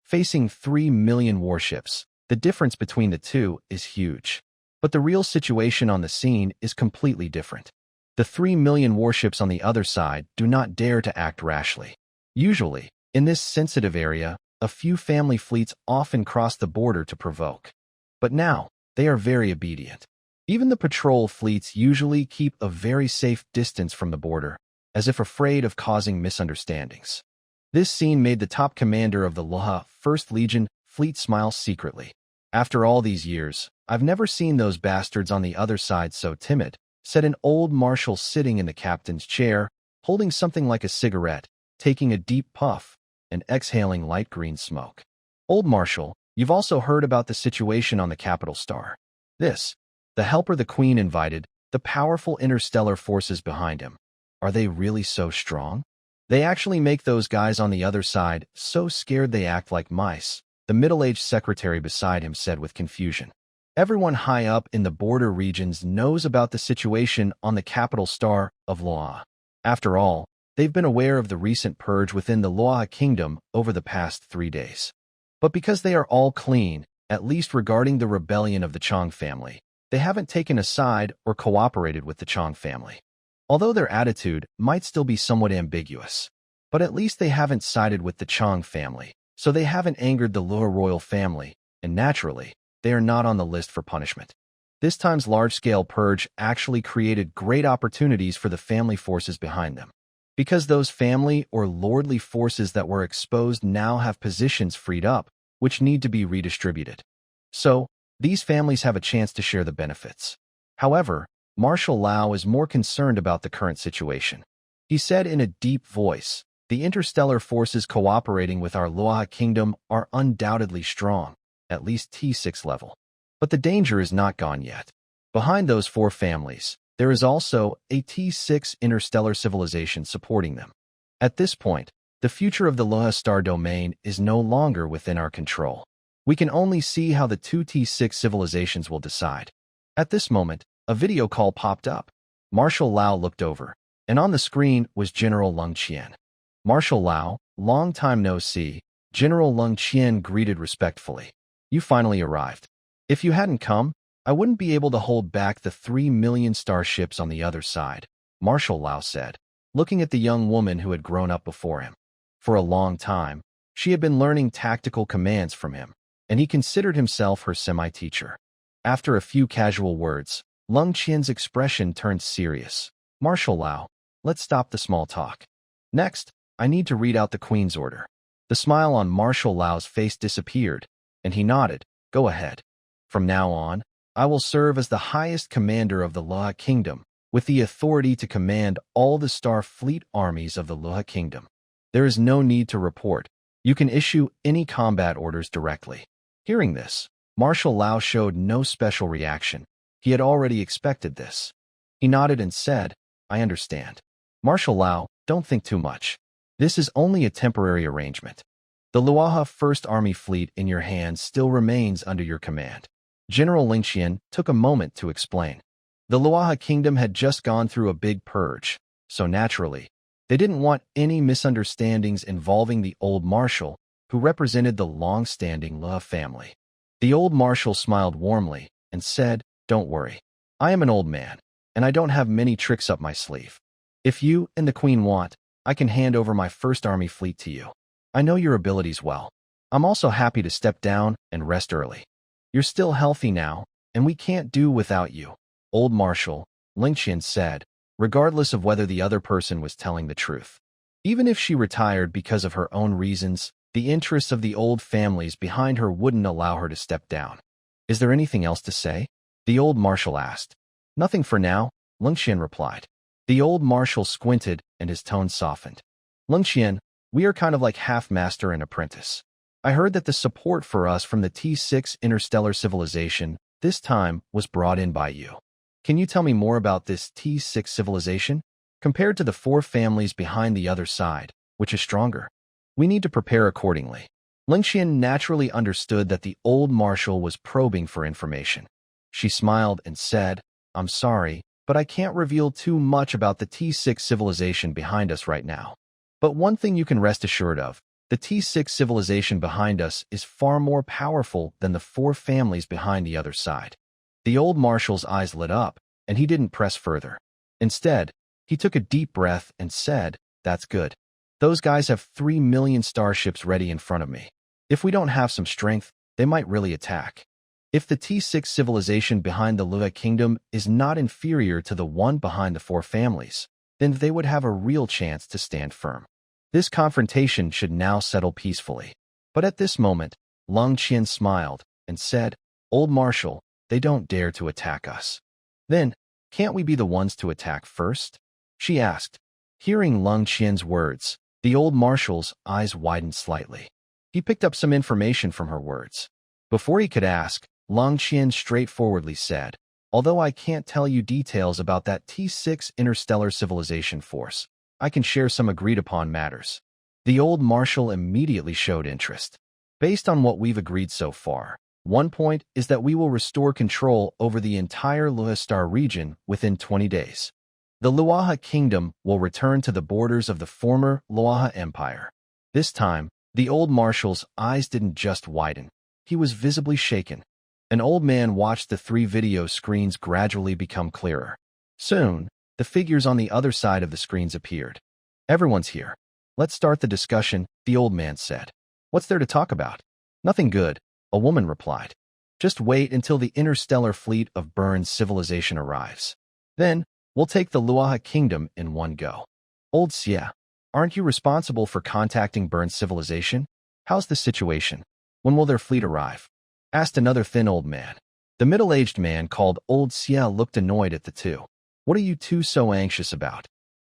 Facing 3 million warships, the difference between the two is huge. But the real situation on the scene is completely different. The 3 million warships on the other side do not dare to act rashly. Usually, in this sensitive area, a few family fleets often cross the border to provoke. But now, they are very obedient. Even the patrol fleets usually keep a very safe distance from the border, as if afraid of causing misunderstandings. This scene made the top commander of the Luoha 1st Legion fleet smile secretly. After all these years, I've never seen those bastards on the other side so timid, said an old marshal sitting in the captain's chair, holding something like a cigarette, taking a deep puff, and exhaling light green smoke. Old marshal, you've also heard about the situation on the capital star. The helper the queen invited, the powerful interstellar forces behind him. Are they really so strong? They actually make those guys on the other side so scared they act like mice, the middle-aged secretary beside him said with confusion. Everyone high up in the border regions knows about the situation on the capital star of Luoha. After all, they've been aware of the recent purge within the Luoha kingdom over the past 3 days. But because they are all clean, at least regarding the rebellion of the Chang family, they haven't taken a side or cooperated with the Chang family. Although their attitude might still be somewhat ambiguous, but at least they haven't sided with the Chang family, so they haven't angered the Luoha royal family, and naturally, they are not on the list for punishment. This time's large-scale purge actually created great opportunities for the family forces behind them. Because those family or lordly forces that were exposed now have positions freed up, which need to be redistributed. So, these families have a chance to share the benefits. However, Marshal Lao is more concerned about the current situation. He said in a deep voice, "The interstellar forces cooperating with our Luoha kingdom are undoubtedly strong, at least T6 level. But the danger is not gone yet. Behind those four families, there is also a T6 interstellar civilization supporting them. At this point, the future of the Loha star domain is no longer within our control. We can only see how the two T6 civilizations will decide. At this moment, a video call popped up. Marshal Lao looked over, and on the screen was General Lung Qian. Marshal Lao, long time no see, General Lung Qian greeted respectfully. You finally arrived. If you hadn't come, I wouldn't be able to hold back the 3 million starships on the other side, Marshal Lao said, looking at the young woman who had grown up before him. For a long time, she had been learning tactical commands from him, and he considered himself her semi-teacher. After a few casual words, Lung Qian's expression turned serious. Marshal Lao, let's stop the small talk. Next, I need to read out the Queen's order. The smile on Marshal Lao's face disappeared, and he nodded. Go ahead. From now on, I will serve as the highest commander of the Loha Kingdom, with the authority to command all the star fleet armies of the Loha Kingdom. There is no need to report. You can issue any combat orders directly. Hearing this, Marshal Lao showed no special reaction. He had already expected this. He nodded and said, I understand. Marshal Lao, don't think too much. This is only a temporary arrangement. The Luoha First Army fleet in your hands still remains under your command. General Lin Qian took a moment to explain. The Luoha Kingdom had just gone through a big purge, so naturally, they didn't want any misunderstandings involving the old marshal, who represented the long-standing Luoha family. The old marshal smiled warmly and said, Don't worry. I am an old man, and I don't have many tricks up my sleeve. If you and the Queen want, I can hand over my First Army fleet to you. I know your abilities well. I'm also happy to step down and rest early. You're still healthy now, and we can't do without you, Old Marshal, Lin Qian said, regardless of whether the other person was telling the truth. Even if she retired because of her own reasons, the interests of the old families behind her wouldn't allow her to step down. Is there anything else to say? The old marshal asked. Nothing for now, Lin Qian replied. The old marshal squinted and his tone softened. Lin Qian, we are kind of like half master and apprentice. I heard that the support for us from the T6 interstellar civilization this time was brought in by you. Can you tell me more about this T6 civilization? Compared to the four families behind the other side, which is stronger? We need to prepare accordingly. Lin Qian naturally understood that the old marshal was probing for information. She smiled and said, I'm sorry, but I can't reveal too much about the T6 civilization behind us right now. But one thing you can rest assured of, the T6 civilization behind us is far more powerful than the four families behind the other side. The old marshal's eyes lit up, and he didn't press further. Instead, he took a deep breath and said, That's good. Those guys have 3 million starships ready in front of me. If we don't have some strength, they might really attack. If the T6 civilization behind the Luoha Kingdom is not inferior to the one behind the four families, then they would have a real chance to stand firm. This confrontation should now settle peacefully. But at this moment, Lung Qian smiled and said, Old Marshal, they don't dare to attack us. Then, can't we be the ones to attack first? She asked. Hearing Lung Qian's words, the old marshal's eyes widened slightly. He picked up some information from her words. Before he could ask, Lung Qian straightforwardly said, Although I can't tell you details about that T6 interstellar civilization force, I can share some agreed-upon matters. The old marshal immediately showed interest. Based on what we've agreed so far, one point is that we will restore control over the entire Luoha Star region within 20 days. The Luoha Kingdom will return to the borders of the former Luoha Empire. This time, the old marshal's eyes didn't just widen. He was visibly shaken. An old man watched the 3 video screens gradually become clearer. Soon, the figures on the other side of the screens appeared. Everyone's here. Let's start the discussion, the old man said. What's there to talk about? Nothing good, a woman replied. Just wait until the interstellar fleet of Burn's civilization arrives. Then, we'll take the Luoha Kingdom in one go. Old Xia, aren't you responsible for contacting Burn's civilization? How's the situation? When will their fleet arrive? Asked another thin old man. The middle-aged man called Old Xia looked annoyed at the two. What are you two so anxious about?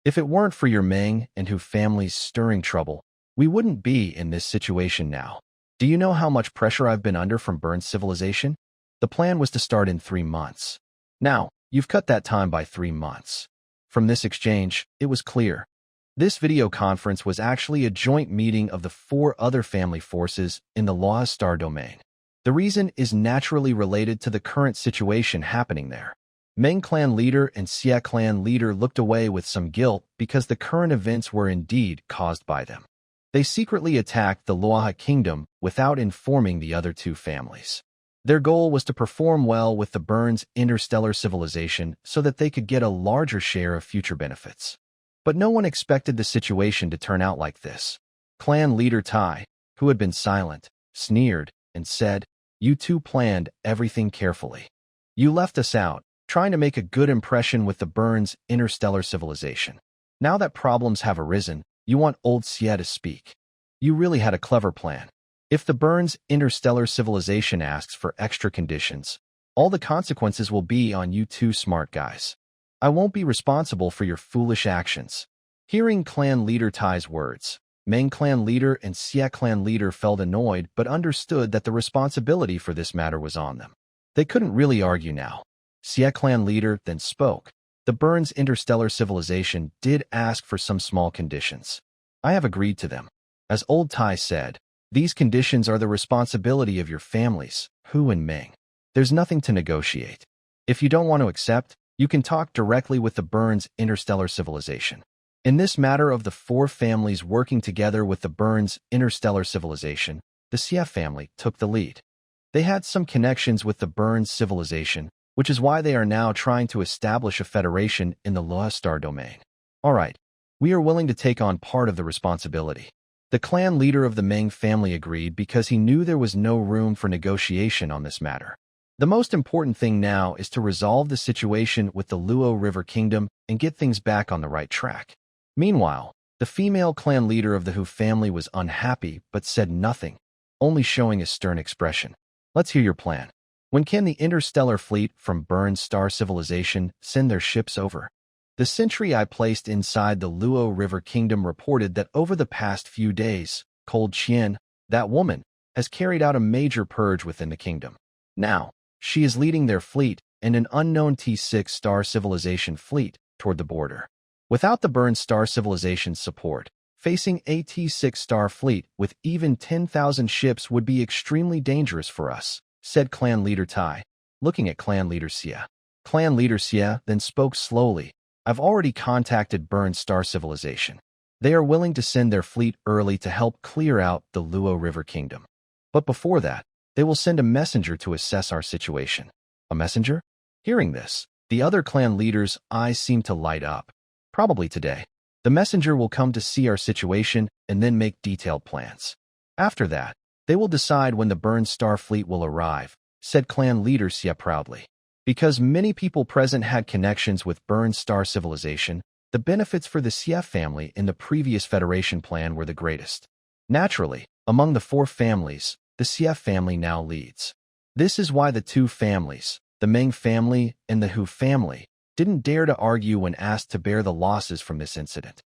If it weren't for your Meng and Hu families stirring trouble, we wouldn't be in this situation now. Do you know how much pressure I've been under from Burn's civilization? The plan was to start in 3 months. Now, you've cut that time by 3 months. From this exchange, it was clear. This video conference was actually a joint meeting of the 4 other family forces in the Loa star domain. The reason is naturally related to the current situation happening there. Meng clan leader and Xia clan leader looked away with some guilt because the current events were indeed caused by them. They secretly attacked the Loa kingdom without informing the other 2 families. Their goal was to perform well with the Burns interstellar civilization so that they could get a larger share of future benefits. But no one expected the situation to turn out like this. Clan leader Tai, who had been silent, sneered and said, "You 2 planned everything carefully. You left us out, trying to make a good impression with the Burns interstellar civilization. Now that problems have arisen, you want old Xia to speak. You really had a clever plan. If the Burns interstellar civilization asks for extra conditions, all the consequences will be on you 2 smart guys. I won't be responsible for your foolish actions." Hearing clan leader Tai's words, Meng clan leader and Xia clan leader felt annoyed but understood that the responsibility for this matter was on them. They couldn't really argue now. Xia clan leader then spoke. "The Burns interstellar civilization did ask for some small conditions. I have agreed to them. As old Tai said, these conditions are the responsibility of your families, Hu and Ming. There's nothing to negotiate. If you don't want to accept, you can talk directly with the Burns interstellar civilization." In this matter of the 4 families working together with the Burns interstellar civilization, the Xia family took the lead. They had some connections with the Burns civilization, which is why they are now trying to establish a federation in the Loa star domain. All right, we are willing to take on part of the responsibility. The clan leader of the Meng family agreed because he knew there was no room for negotiation on this matter. The most important thing now is to resolve the situation with the Luo River Kingdom and get things back on the right track. Meanwhile, the female clan leader of the Hu family was unhappy but said nothing, only showing a stern expression. "Let's hear your plan. When can the interstellar fleet from Burns star civilization send their ships over?" The sentry I placed inside the Luo River Kingdom reported that over the past few days, Cold Qian, that woman, has carried out a major purge within the kingdom. Now, she is leading their fleet and an unknown T6 star civilization fleet toward the border. Without the Burns star civilization's support, facing a T6 star fleet with even 10,000 ships would be extremely dangerous for us, said clan leader Tai, looking at clan leader Xia. Clan leader Xia then spoke slowly. "I've already contacted Burns star civilization. They are willing to send their fleet early to help clear out the Luo River Kingdom. But before that, they will send a messenger to assess our situation." "A messenger?" Hearing this, the other clan leaders' eyes seemed to light up. "Probably today. The messenger will come to see our situation and then make detailed plans. After that, they will decide when the Burns star fleet will arrive," said clan leader Xia proudly. Because many people present had connections with Burns star civilization, the benefits for the Xia family in the previous Federation plan were the greatest. Naturally, among the 4 families, the Xia family now leads. This is why the 2 families, the Meng family and the Hu family, didn't dare to argue when asked to bear the losses from this incident.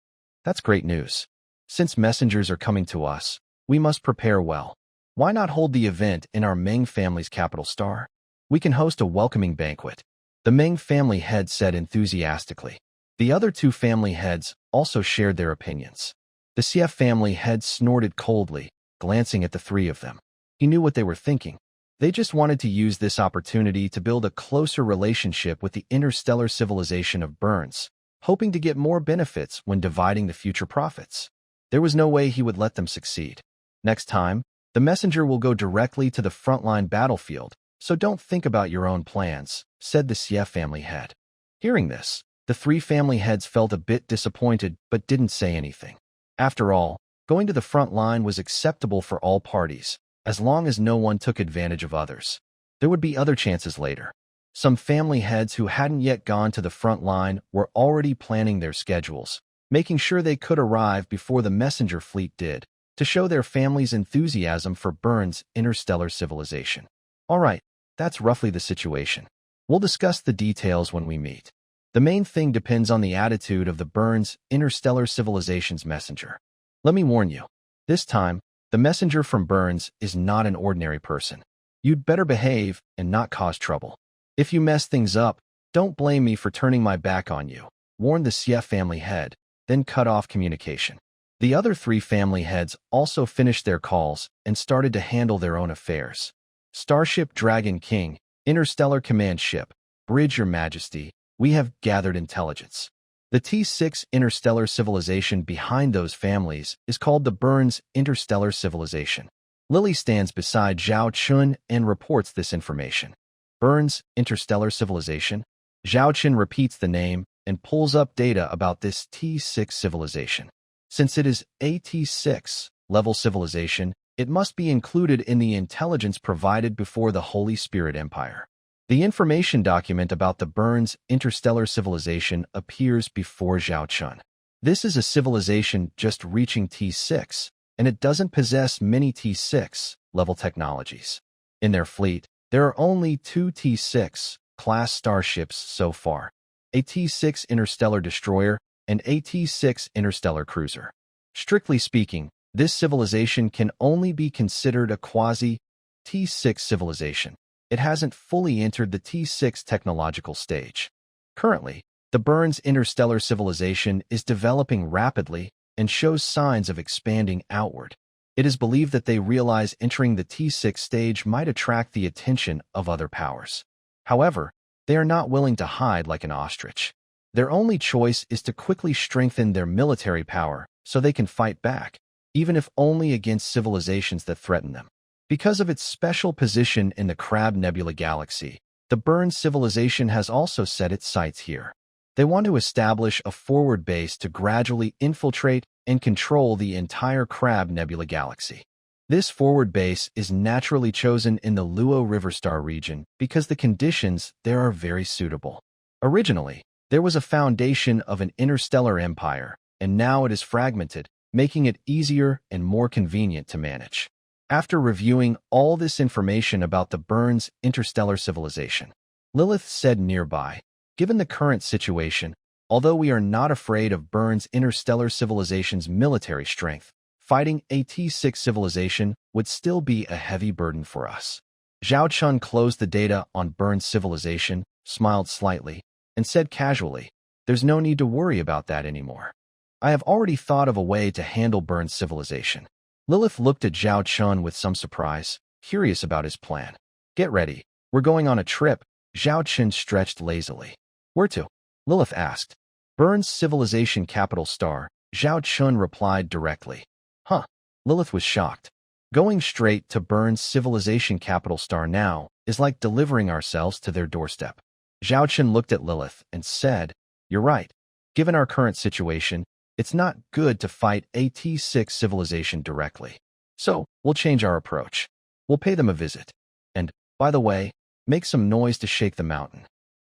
That's great news. Since messengers are coming to us, we must prepare well. Why not hold the event in our Meng family's capital star? We can host a welcoming banquet. The Meng family head said enthusiastically. The other 2 family heads also shared their opinions. The Xia family head snorted coldly, glancing at the 3 of them. He knew what they were thinking. They just wanted to use this opportunity to build a closer relationship with the interstellar civilization of Burns, hoping to get more benefits when dividing the future profits. There was no way he would let them succeed. Next time, the messenger will go directly to the frontline battlefield, so don't think about your own plans, said the Xia family head. Hearing this, the 3 family heads felt a bit disappointed but didn't say anything. After all, going to the front line was acceptable for all parties, as long as no one took advantage of others. There would be other chances later. Some family heads who hadn't yet gone to the front line were already planning their schedules, making sure they could arrive before the messenger fleet did, to show their family's enthusiasm for Burns' interstellar civilization. All right, that's roughly the situation. We'll discuss the details when we meet. The main thing depends on the attitude of the Burns interstellar civilization's messenger. Let me warn you, this time, the messenger from Burns is not an ordinary person. You'd better behave and not cause trouble. If you mess things up, don't blame me for turning my back on you, warned the Xie family head, then cut off communication. The other 3 family heads also finished their calls and started to handle their own affairs. Starship Dragon King, Interstellar Command Ship, Bridge Your Majesty, we have gathered intelligence. The T6 interstellar civilization behind those families is called the Burns Interstellar Civilization. Lily stands beside Zhao Chun and reports this information. Burns Interstellar Civilization? Zhao Chun repeats the name and pulls up data about this T6 civilization. Since it is a T6 level civilization, it must be included in the intelligence provided before the Holy Spirit Empire. The information document about the Burns Interstellar Civilization appears before Zhao Chun. This is a civilization just reaching T6, and it doesn't possess many T6 level technologies. In their fleet, there are only 2 T6 class starships so far, a T6 interstellar destroyer and a T6 interstellar cruiser. Strictly speaking, this civilization can only be considered a quasi-T6 civilization. It hasn't fully entered the T6 technological stage. Currently, the Burns Interstellar Civilization is developing rapidly and shows signs of expanding outward. It is believed that they realize entering the T6 stage might attract the attention of other powers. However, they are not willing to hide like an ostrich. Their only choice is to quickly strengthen their military power so they can fight back, even if only against civilizations that threaten them. Because of its special position in the Crab Nebula galaxy, the Burns civilization has also set its sights here. They want to establish a forward base to gradually infiltrate and control the entire Crab Nebula galaxy. This forward base is naturally chosen in the Luo River Star region because the conditions there are very suitable. Originally, there was a foundation of an interstellar empire, and now it is fragmented, making it easier and more convenient to manage. After reviewing all this information about the Burns Interstellar Civilization, Lilith said nearby, given the current situation, although we are not afraid of Burns Interstellar Civilization's military strength, fighting a T6 civilization would still be a heavy burden for us. Zhao Chun closed the data on Burns Civilization, smiled slightly, and said casually, "There's no need to worry about that anymore. I have already thought of a way to handle Burns Civilization." Lilith looked at Zhao Chun with some surprise, curious about his plan. "Get ready. We're going on a trip." Zhao Chun stretched lazily. "Where to?" Lilith asked. "Burns Civilization Capital Star," Zhao Chun replied directly. "Huh." Lilith was shocked. Going straight to Burns Civilization Capital Star now is like delivering ourselves to their doorstep. Zhao Chun looked at Lilith and said, "You're right. Given our current situation, it's not good to fight a T6 civilization directly. So, we'll change our approach. We'll pay them a visit. And, by the way, make some noise to shake the mountain."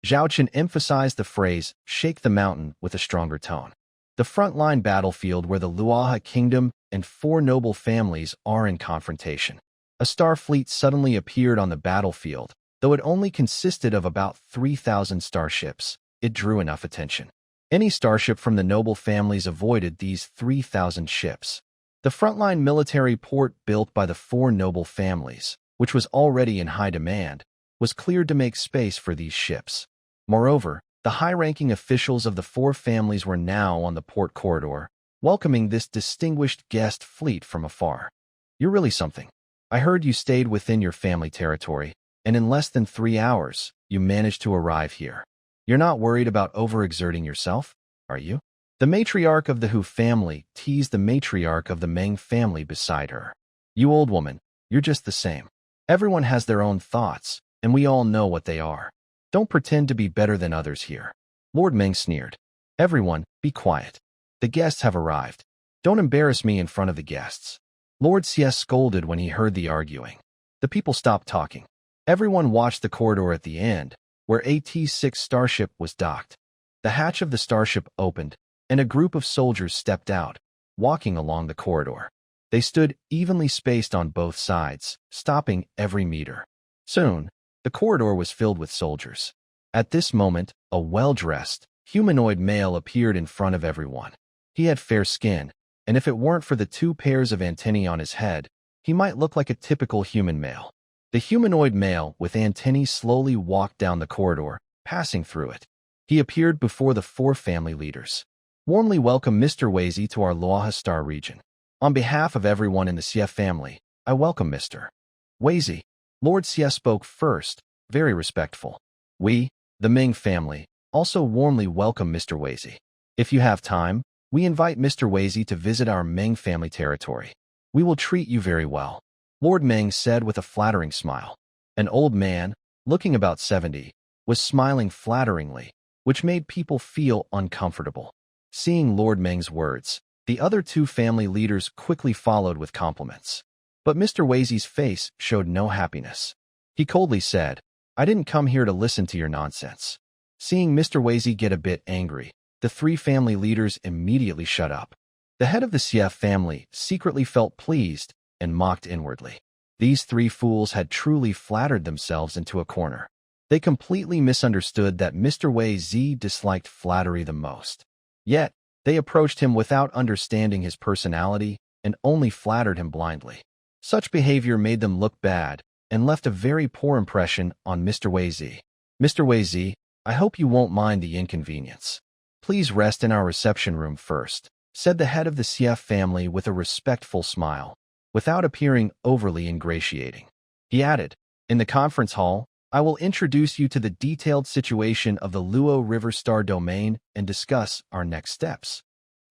Zhao Chun emphasized the phrase, "shake the mountain," with a stronger tone. The frontline battlefield where the Luaha Kingdom and 4 noble families are in confrontation. A star fleet suddenly appeared on the battlefield. Though it only consisted of about 3,000 starships, it drew enough attention. Any starship from the noble families avoided these 3,000 ships. The frontline military port built by the 4 noble families, which was already in high demand, was cleared to make space for these ships. Moreover, the high-ranking officials of the 4 families were now on the port corridor, welcoming this distinguished guest fleet from afar. "You're really something. I heard you stayed within your family territory, and in less than 3 hours, you managed to arrive here. You're not worried about overexerting yourself, are you?" The matriarch of the Hu family teased the matriarch of the Meng family beside her. "You old woman, you're just the same. Everyone has their own thoughts, and we all know what they are. Don't pretend to be better than others here." Lord Meng sneered. "Everyone, be quiet. The guests have arrived. Don't embarrass me in front of the guests." Lord Xie scolded when he heard the arguing. The people stopped talking. Everyone watched the corridor at the end, where a T6 starship was docked. The hatch of the starship opened, and a group of soldiers stepped out, walking along the corridor. They stood evenly spaced on both sides, stopping every meter. Soon, the corridor was filled with soldiers. At this moment, a well-dressed, humanoid male appeared in front of everyone. He had fair skin, and if it weren't for the 2 pairs of antennae on his head, he might look like a typical human male. The humanoid male with antennae slowly walked down the corridor, passing through it. He appeared before the 4 family leaders. Warmly welcome Mr. Wazy to our Loaha Star region. On behalf of everyone in the Xie family, I welcome Mr. Wazy. Lord Xie spoke first, very respectful. We, the Ming family, also warmly welcome Mr. Wazy. If you have time, we invite Mr. Wazy to visit our Ming family territory. We will treat you very well, Lord Ming said with a flattering smile. An old man, looking about 70, was smiling flatteringly, which made people feel uncomfortable. Seeing Lord Ming's words, the other 2 family leaders quickly followed with compliments. But Mr. Wazy's face showed no happiness. He coldly said, I didn't come here to listen to your nonsense. Seeing Mr. Wazy get a bit angry, the 3 family leaders immediately shut up. The head of the Xie family secretly felt pleased and mocked inwardly. These 3 fools had truly flattered themselves into a corner. They completely misunderstood that Mr. Wazy disliked flattery the most. Yet, they approached him without understanding his personality and only flattered him blindly. Such behavior made them look bad and left a very poor impression on Mr. Wazy. Mr. Wazy, I hope you won't mind the inconvenience. Please rest in our reception room first, said the head of the Xie family with a respectful smile, without appearing overly ingratiating. He added, in the conference hall, I will introduce you to the detailed situation of the Luo River Star domain and discuss our next steps.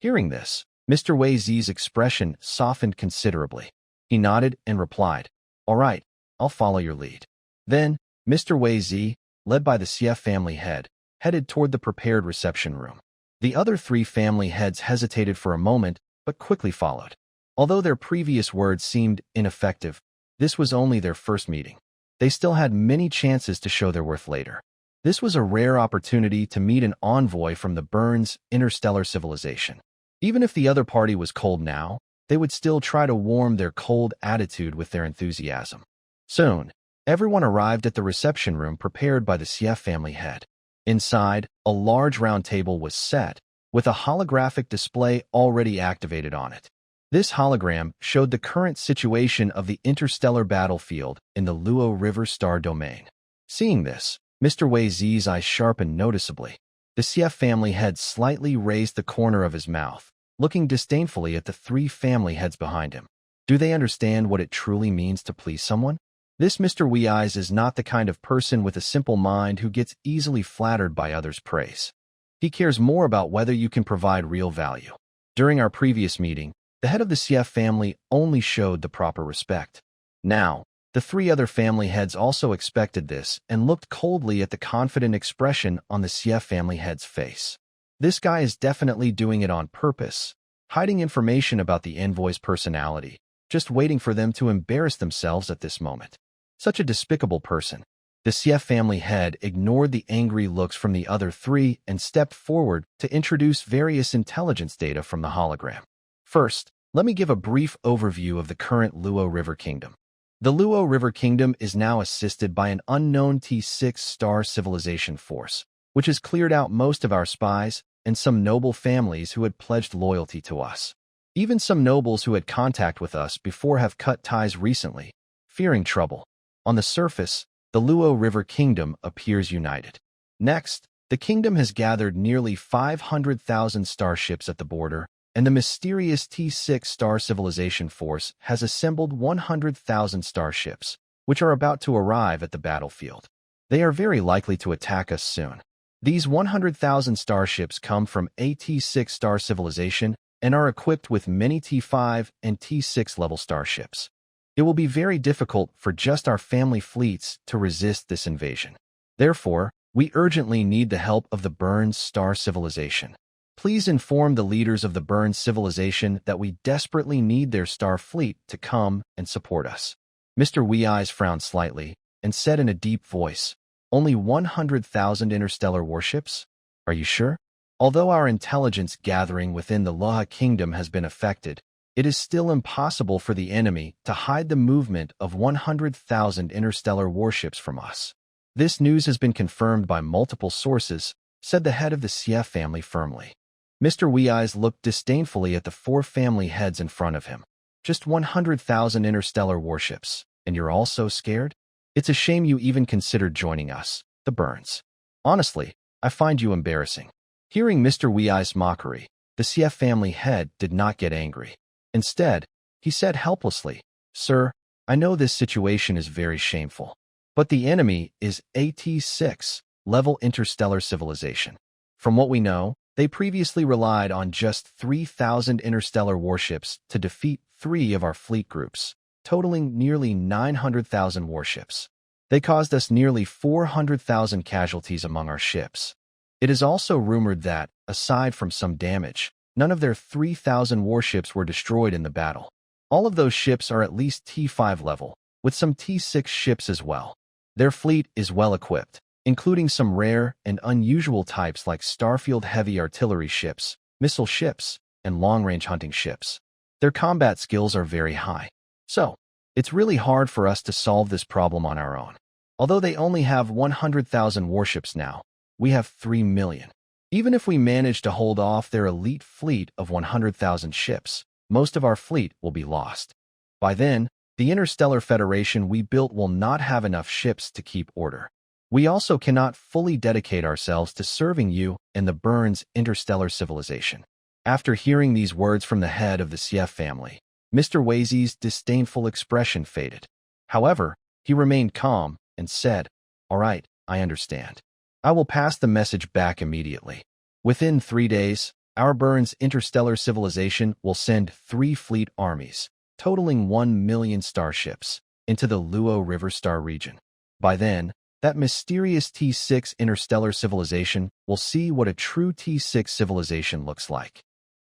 Hearing this, Mr. Wazy's expression softened considerably. He nodded and replied, all right, I'll follow your lead. Then, Mr. Wazy, led by the Xie family head, headed toward the prepared reception room. The other 3 family heads hesitated for a moment, but quickly followed. Although their previous words seemed ineffective, this was only their first meeting. They still had many chances to show their worth later. This was a rare opportunity to meet an envoy from the Burns interstellar civilization. Even if the other party was cold now, they would still try to warm their cold attitude with their enthusiasm. Soon, everyone arrived at the reception room prepared by the Xie family head. Inside, a large round table was set, with a holographic display already activated on it. This hologram showed the current situation of the interstellar battlefield in the Luo River Star domain. Seeing this, Mr. Wazy's eyes sharpened noticeably. The Xie family head slightly raised the corner of his mouth, looking disdainfully at the 3 family heads behind him. Do they understand what it truly means to please someone? This Mr. Wee-Eyes is not the kind of person with a simple mind who gets easily flattered by others' praise. He cares more about whether you can provide real value. During our previous meeting, the head of the Xie family only showed the proper respect. Now, the 3 other family heads also expected this and looked coldly at the confident expression on the Xie family head's face. This guy is definitely doing it on purpose, hiding information about the envoy's personality, just waiting for them to embarrass themselves at this moment. Such a despicable person. The Xie family head ignored the angry looks from the other 3 and stepped forward to introduce various intelligence data from the hologram. First, let me give a brief overview of the current Luo River Kingdom. The Luo River Kingdom is now assisted by an unknown T6 star civilization force, which has cleared out most of our spies and some noble families who had pledged loyalty to us. Even some nobles who had contact with us before have cut ties recently, fearing trouble. On the surface, the Luo River Kingdom appears united. Next, the kingdom has gathered nearly 500,000 starships at the border, and the mysterious T6 star civilization force has assembled 100,000 starships, which are about to arrive at the battlefield. They are very likely to attack us soon. These 100,000 starships come from a T6 star civilization and are equipped with many T5 and T6 level starships. It will be very difficult for just our family fleets to resist this invasion. Therefore, we urgently need the help of the Burns star civilization. Please inform the leaders of the Burns civilization that we desperately need their star fleet to come and support us. Mr. Wee-Eyes frowned slightly and said in a deep voice, only 100,000 interstellar warships? Are you sure? Although our intelligence gathering within the Loaha Kingdom has been affected, it is still impossible for the enemy to hide the movement of 100,000 interstellar warships from us. This news has been confirmed by multiple sources, said the head of the Xie family firmly. Mr. Wee-Eyes looked disdainfully at the 4 family heads in front of him. Just 100,000 interstellar warships, and you're all so scared? It's a shame you even considered joining us, the Burns. Honestly, I find you embarrassing." Hearing Mr. Wei's mockery, the CF family head did not get angry. Instead, he said helplessly, "Sir, I know this situation is very shameful, but the enemy is a T6 level interstellar civilization. From what we know, they previously relied on just 3,000 interstellar warships to defeat 3 of our fleet groups, totaling nearly 900,000 warships. They caused us nearly 400,000 casualties among our ships. It is also rumored that, aside from some damage, none of their 3,000 warships were destroyed in the battle. All of those ships are at least T5 level, with some T6 ships as well. Their fleet is well equipped, including some rare and unusual types like Starfield heavy artillery ships, missile ships, and long-range hunting ships. Their combat skills are very high. So, it's really hard for us to solve this problem on our own. Although they only have 100,000 warships now, we have 3 million. Even if we manage to hold off their elite fleet of 100,000 ships, most of our fleet will be lost. By then, the Interstellar Federation we built will not have enough ships to keep order. We also cannot fully dedicate ourselves to serving you and the Burns interstellar civilization." After hearing these words from the head of the CF family, Mr. Wei's disdainful expression faded. However, he remained calm and said, "All right, I understand. I will pass the message back immediately. Within 3 days, our Burns interstellar civilization will send 3 fleet armies, totaling 1 million starships, into the Luo River Star region. By then, that mysterious T6 interstellar civilization will see what a true T6 civilization looks like."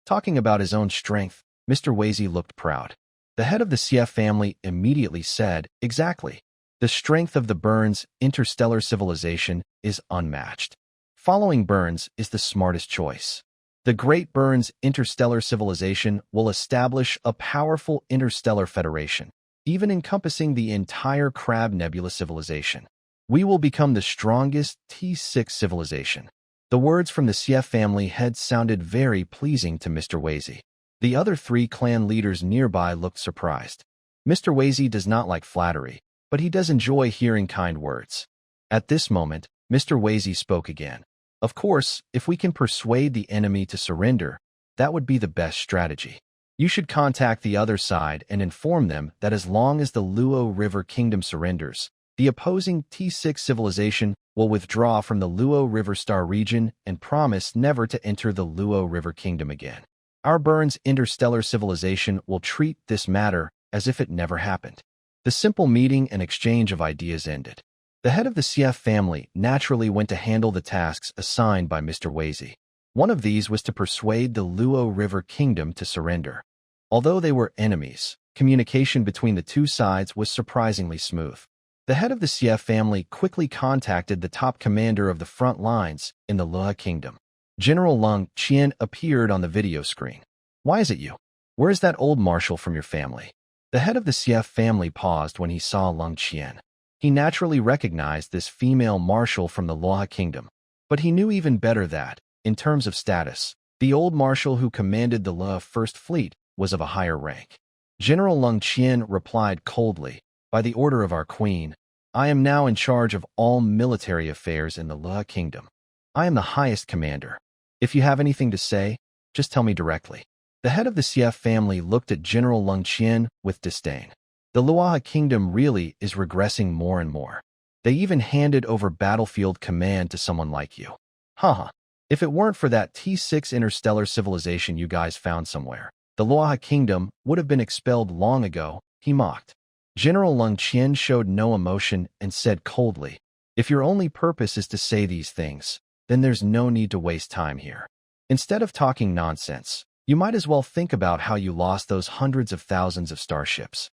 Talking about his own strength, Mr. Wei's looked proud. The head of the CF family immediately said, "Exactly. The strength of the Burns interstellar civilization is unmatched. Following Burns is the smartest choice. The Great Burns interstellar civilization will establish a powerful interstellar federation, even encompassing the entire Crab Nebula civilization. We will become the strongest T6 civilization." The words from the CF family head sounded very pleasing to Mr. Wei's. The other 3 clan leaders nearby looked surprised. Mr. Wei's does not like flattery, but he does enjoy hearing kind words. At this moment, Mr. Wei's spoke again. "Of course, if we can persuade the enemy to surrender, that would be the best strategy. You should contact the other side and inform them that as long as the Luo River Kingdom surrenders, the opposing T6 civilization will withdraw from the Luo River Star region and promise never to enter the Luo River Kingdom again. Our Burns interstellar civilization will treat this matter as if it never happened." The simple meeting and exchange of ideas ended. The head of the CF family naturally went to handle the tasks assigned by Mr. Wei's. One of these was to persuade the Luo River Kingdom to surrender. Although they were enemies, communication between the 2 sides was surprisingly smooth. The head of the CF family quickly contacted the top commander of the front lines in the Luo Kingdom. General Lung Qian appeared on the video screen. "Why is it you? Where is that old marshal from your family?" The head of the CF family paused when he saw Lung Qian. He naturally recognized this female marshal from the Luo Kingdom, but he knew even better that, in terms of status, the old marshal who commanded the Luo First Fleet was of a higher rank. General Lung Qian replied coldly, "By the order of our queen, I am now in charge of all military affairs in the Luo Kingdom. I am the highest commander. If you have anything to say, just tell me directly." The head of the CF family looked at General Lung Qian with disdain. The Luo Kingdom really is regressing more and more. They even handed over battlefield command to someone like you. Haha. If it weren't for that T6 interstellar civilization you guys found somewhere, the Luo Kingdom would have been expelled long ago, he mocked. General Lung Qian showed no emotion and said coldly, "If your only purpose is to say these things, then there's no need to waste time here. Instead of talking nonsense, you might as well think about how you lost those hundreds of thousands of starships."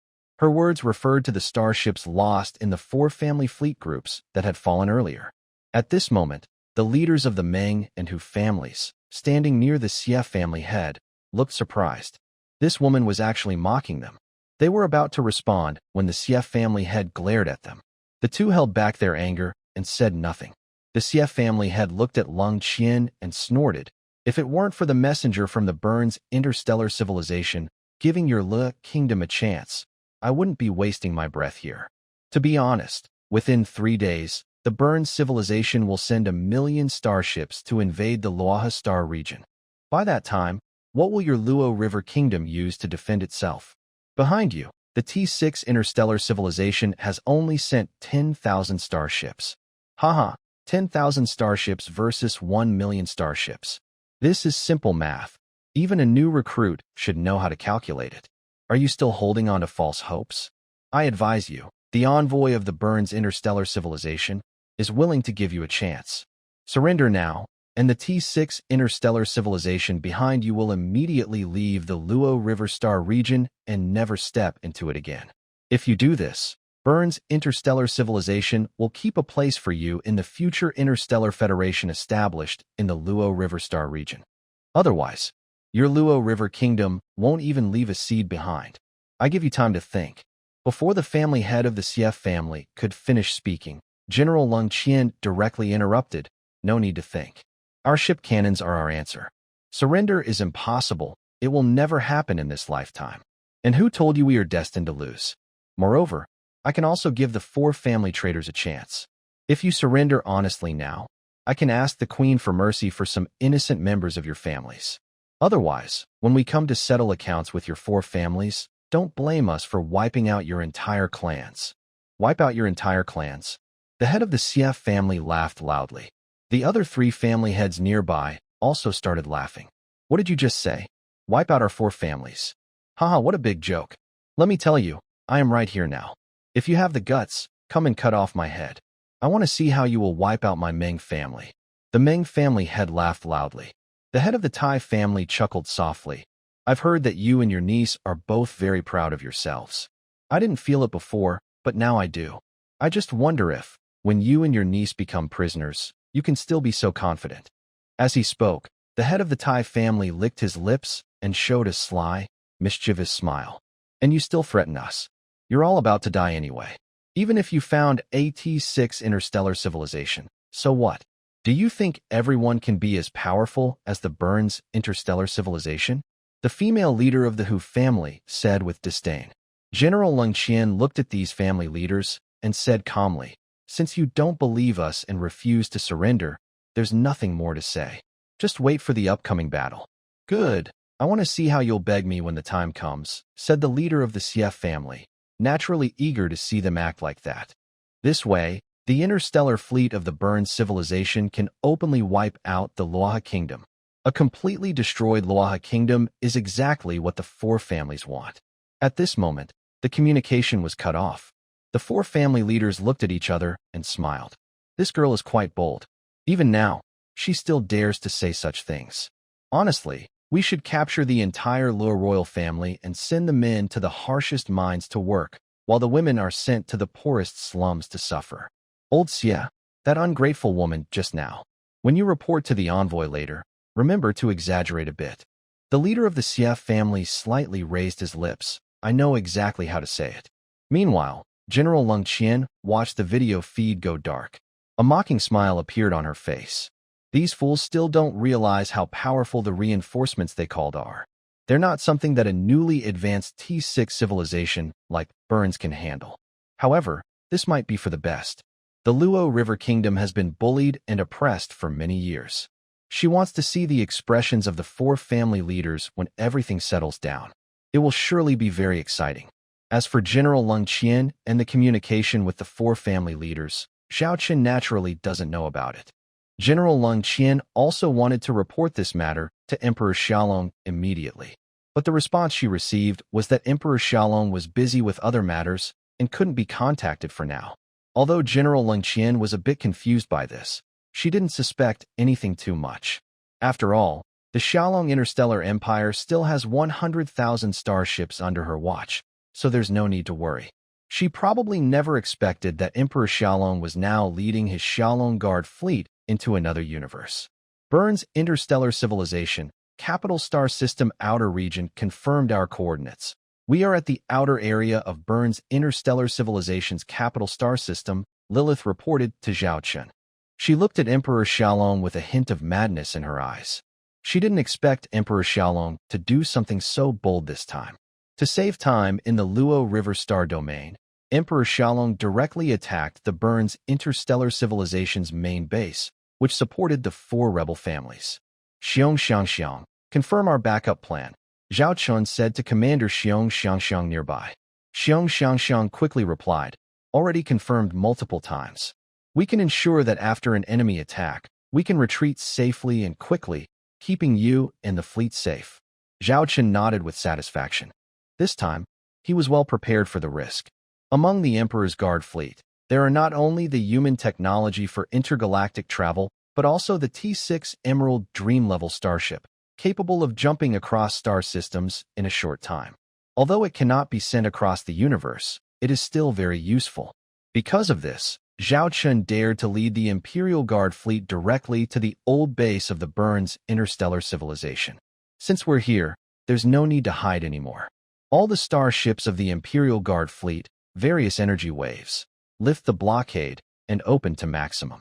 Her words referred to the starships lost in the 4 family fleet groups that had fallen earlier. At this moment, the leaders of the Meng and Hu families, standing near the CF family head, looked surprised. This woman was actually mocking them. They were about to respond when the CF family head glared at them. The 2 held back their anger and said nothing. The CF family head looked at Lung Qian and snorted. "If it weren't for the messenger from the Burns interstellar civilization giving your Luo Kingdom a chance, I wouldn't be wasting my breath here. To be honest, Within 3 days, the Burns civilization will send 1,000,000 starships to invade the Loaha star region. By that time, what will your Luo River Kingdom use to defend itself? Behind you, the T6 interstellar civilization has only sent 10,000 starships. Haha, 10,000 starships versus 1,000,000 starships. This is simple math. Even a new recruit should know how to calculate it. Are you still holding on to false hopes? I advise you, the envoy of the Burns interstellar civilization is willing to give you a chance. Surrender now, and the T6 interstellar civilization behind you will immediately leave the Luo River Star region and never step into it again. If you do this, Burns interstellar civilization will keep a place for you in the future interstellar federation established in the Luo River Star region. Otherwise, your Luo River Kingdom won't even leave a seed behind. I give you time to think. Before the family head of the CF family could finish speaking, General Lung Qian directly interrupted. No need to think. Our ship cannons are our answer. Surrender is impossible. It will never happen in this lifetime. And who told you we are destined to lose? Moreover, I can also give the 4 family traitors a chance. If you surrender honestly now, I can ask the Queen for mercy for some innocent members of your families. Otherwise, when we come to settle accounts with your 4 families, don't blame us for wiping out your entire clans. Wipe out your entire clans? The head of the CF family laughed loudly. The other 3 family heads nearby also started laughing. What did you just say? Wipe out our 4 families. Haha, what a big joke. Let me tell you, I am right here now. If you have the guts, come and cut off my head. I want to see how you will wipe out my Meng family. The Meng family head laughed loudly. The head of the Tai family chuckled softly. I've heard that you and your niece are both very proud of yourselves. I didn't feel it before, but now I do. I just wonder if, when you and your niece become prisoners, you can still be so confident. As he spoke, the head of the Tai family licked his lips and showed a sly, mischievous smile. And you still threaten us. You're all about to die anyway. Even if you found a T6 interstellar civilization, so what? Do you think everyone can be as powerful as the Burns interstellar civilization? The female leader of the Hu family said with disdain. General Lung Qian looked at these family leaders and said calmly, since you don't believe us and refuse to surrender, there's nothing more to say. Just wait for the upcoming battle. Good. I want to see how you'll beg me when the time comes, said the leader of the CF family, naturally eager to see them act like that. This way, the interstellar fleet of the Burns civilization can openly wipe out the Loaha Kingdom. A completely destroyed Loaha Kingdom is exactly what the 4 families want. At this moment, the communication was cut off. The 4 family leaders looked at each other and smiled. This girl is quite bold. Even now, she still dares to say such things. Honestly, we should capture the entire Luo royal family and send the men to the harshest mines to work, while the women are sent to the poorest slums to suffer. Old Xia, that ungrateful woman just now. When you report to the envoy later, remember to exaggerate a bit. The leader of the Xia family slightly raised his lips. I know exactly how to say it. Meanwhile, General Lung Qian watched the video feed go dark. A mocking smile appeared on her face. These fools still don't realize how powerful the reinforcements they called are. They're not something that a newly advanced T6 civilization like Burns can handle. However, this might be for the best. The Luo River Kingdom has been bullied and oppressed for many years. She wants to see the expressions of the 4 family leaders when everything settles down. It will surely be very exciting. As for General Lung Qian and the communication with the 4 family leaders, Zhao Qin naturally doesn't know about it. General Lung Qian also wanted to report this matter to Emperor Xiaolong immediately. But the response she received was that Emperor Xiaolong was busy with other matters and couldn't be contacted for now. Although General Lung Qian was a bit confused by this, she didn't suspect anything too much. After all, the Xiaolong Interstellar Empire still has 100,000 starships under her watch, so there's no need to worry. She probably never expected that Emperor Xiaolong was now leading his Xiaolong Guard fleet into another universe. Burns Interstellar Civilization, Capital Star System Outer Region confirmed our coordinates. We are at the outer area of Burns Interstellar Civilization's Capital Star System, Lilith reported to Zhao Qin. She looked at Emperor Xiaolong with a hint of madness in her eyes. She didn't expect Emperor Xiaolong to do something so bold this time. To save time in the Luo River Star domain, Emperor Xiaolong directly attacked the Burns interstellar civilization's main base, which supported the 4 rebel families. Xiong, confirm our backup plan, Zhao Chun said to Commander Xiong nearby. Xiong quickly replied, already confirmed multiple times. We can ensure that after an enemy attack, we can retreat safely and quickly, keeping you and the fleet safe. Zhao Chun nodded with satisfaction. This time, he was well prepared for the risk. Among the Emperor's Guard fleet, there are not only the human technology for intergalactic travel, but also the T6 Emerald Dream-level starship, capable of jumping across star systems in a short time. Although it cannot be sent across the universe, it is still very useful. Because of this, Zhao Chun dared to lead the Imperial Guard fleet directly to the old base of the Burns interstellar civilization. Since we're here, there's no need to hide anymore. All the starships of the Imperial Guard fleet, various energy waves, lift the blockade and open to maximum.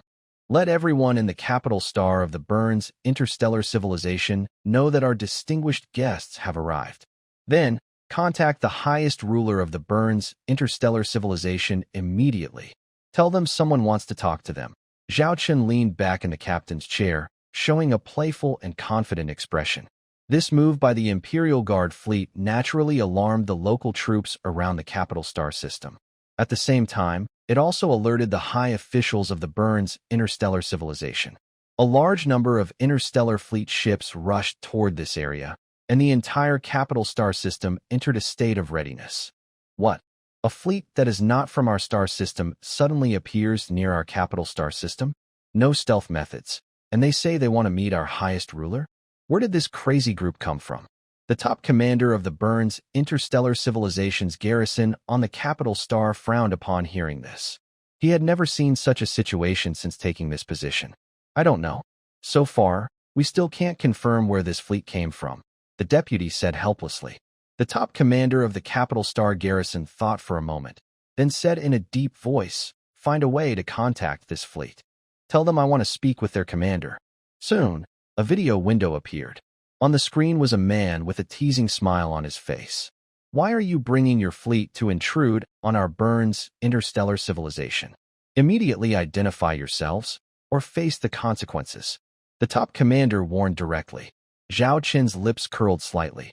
Let everyone in the capital star of the Burns interstellar civilization know that our distinguished guests have arrived. Then, contact the highest ruler of the Burns interstellar civilization immediately. Tell them someone wants to talk to them. Zhao Chun leaned back in the captain's chair, showing a playful and confident expression. This move by the Imperial Guard fleet naturally alarmed the local troops around the capital star system. At the same time, it also alerted the high officials of the Burns interstellar civilization. A large number of interstellar fleet ships rushed toward this area, and the entire capital star system entered a state of readiness. What? A fleet that is not from our star system suddenly appears near our capital star system? No stealth methods, and they say they want to meet our highest ruler? Where did this crazy group come from? The top commander of the Burns interstellar civilization's garrison on the capital star frowned upon hearing this. He had never seen such a situation since taking this position. I don't know. So far, we still can't confirm where this fleet came from, the deputy said helplessly. The top commander of the capital star garrison thought for a moment, then said in a deep voice, find a way to contact this fleet. Tell them I want to speak with their commander. Soon, a video window appeared. On the screen was a man with a teasing smile on his face. Why are you bringing your fleet to intrude on our Burns interstellar civilization? Immediately identify yourselves, or face the consequences. The top commander warned directly. Zhao Chun's lips curled slightly.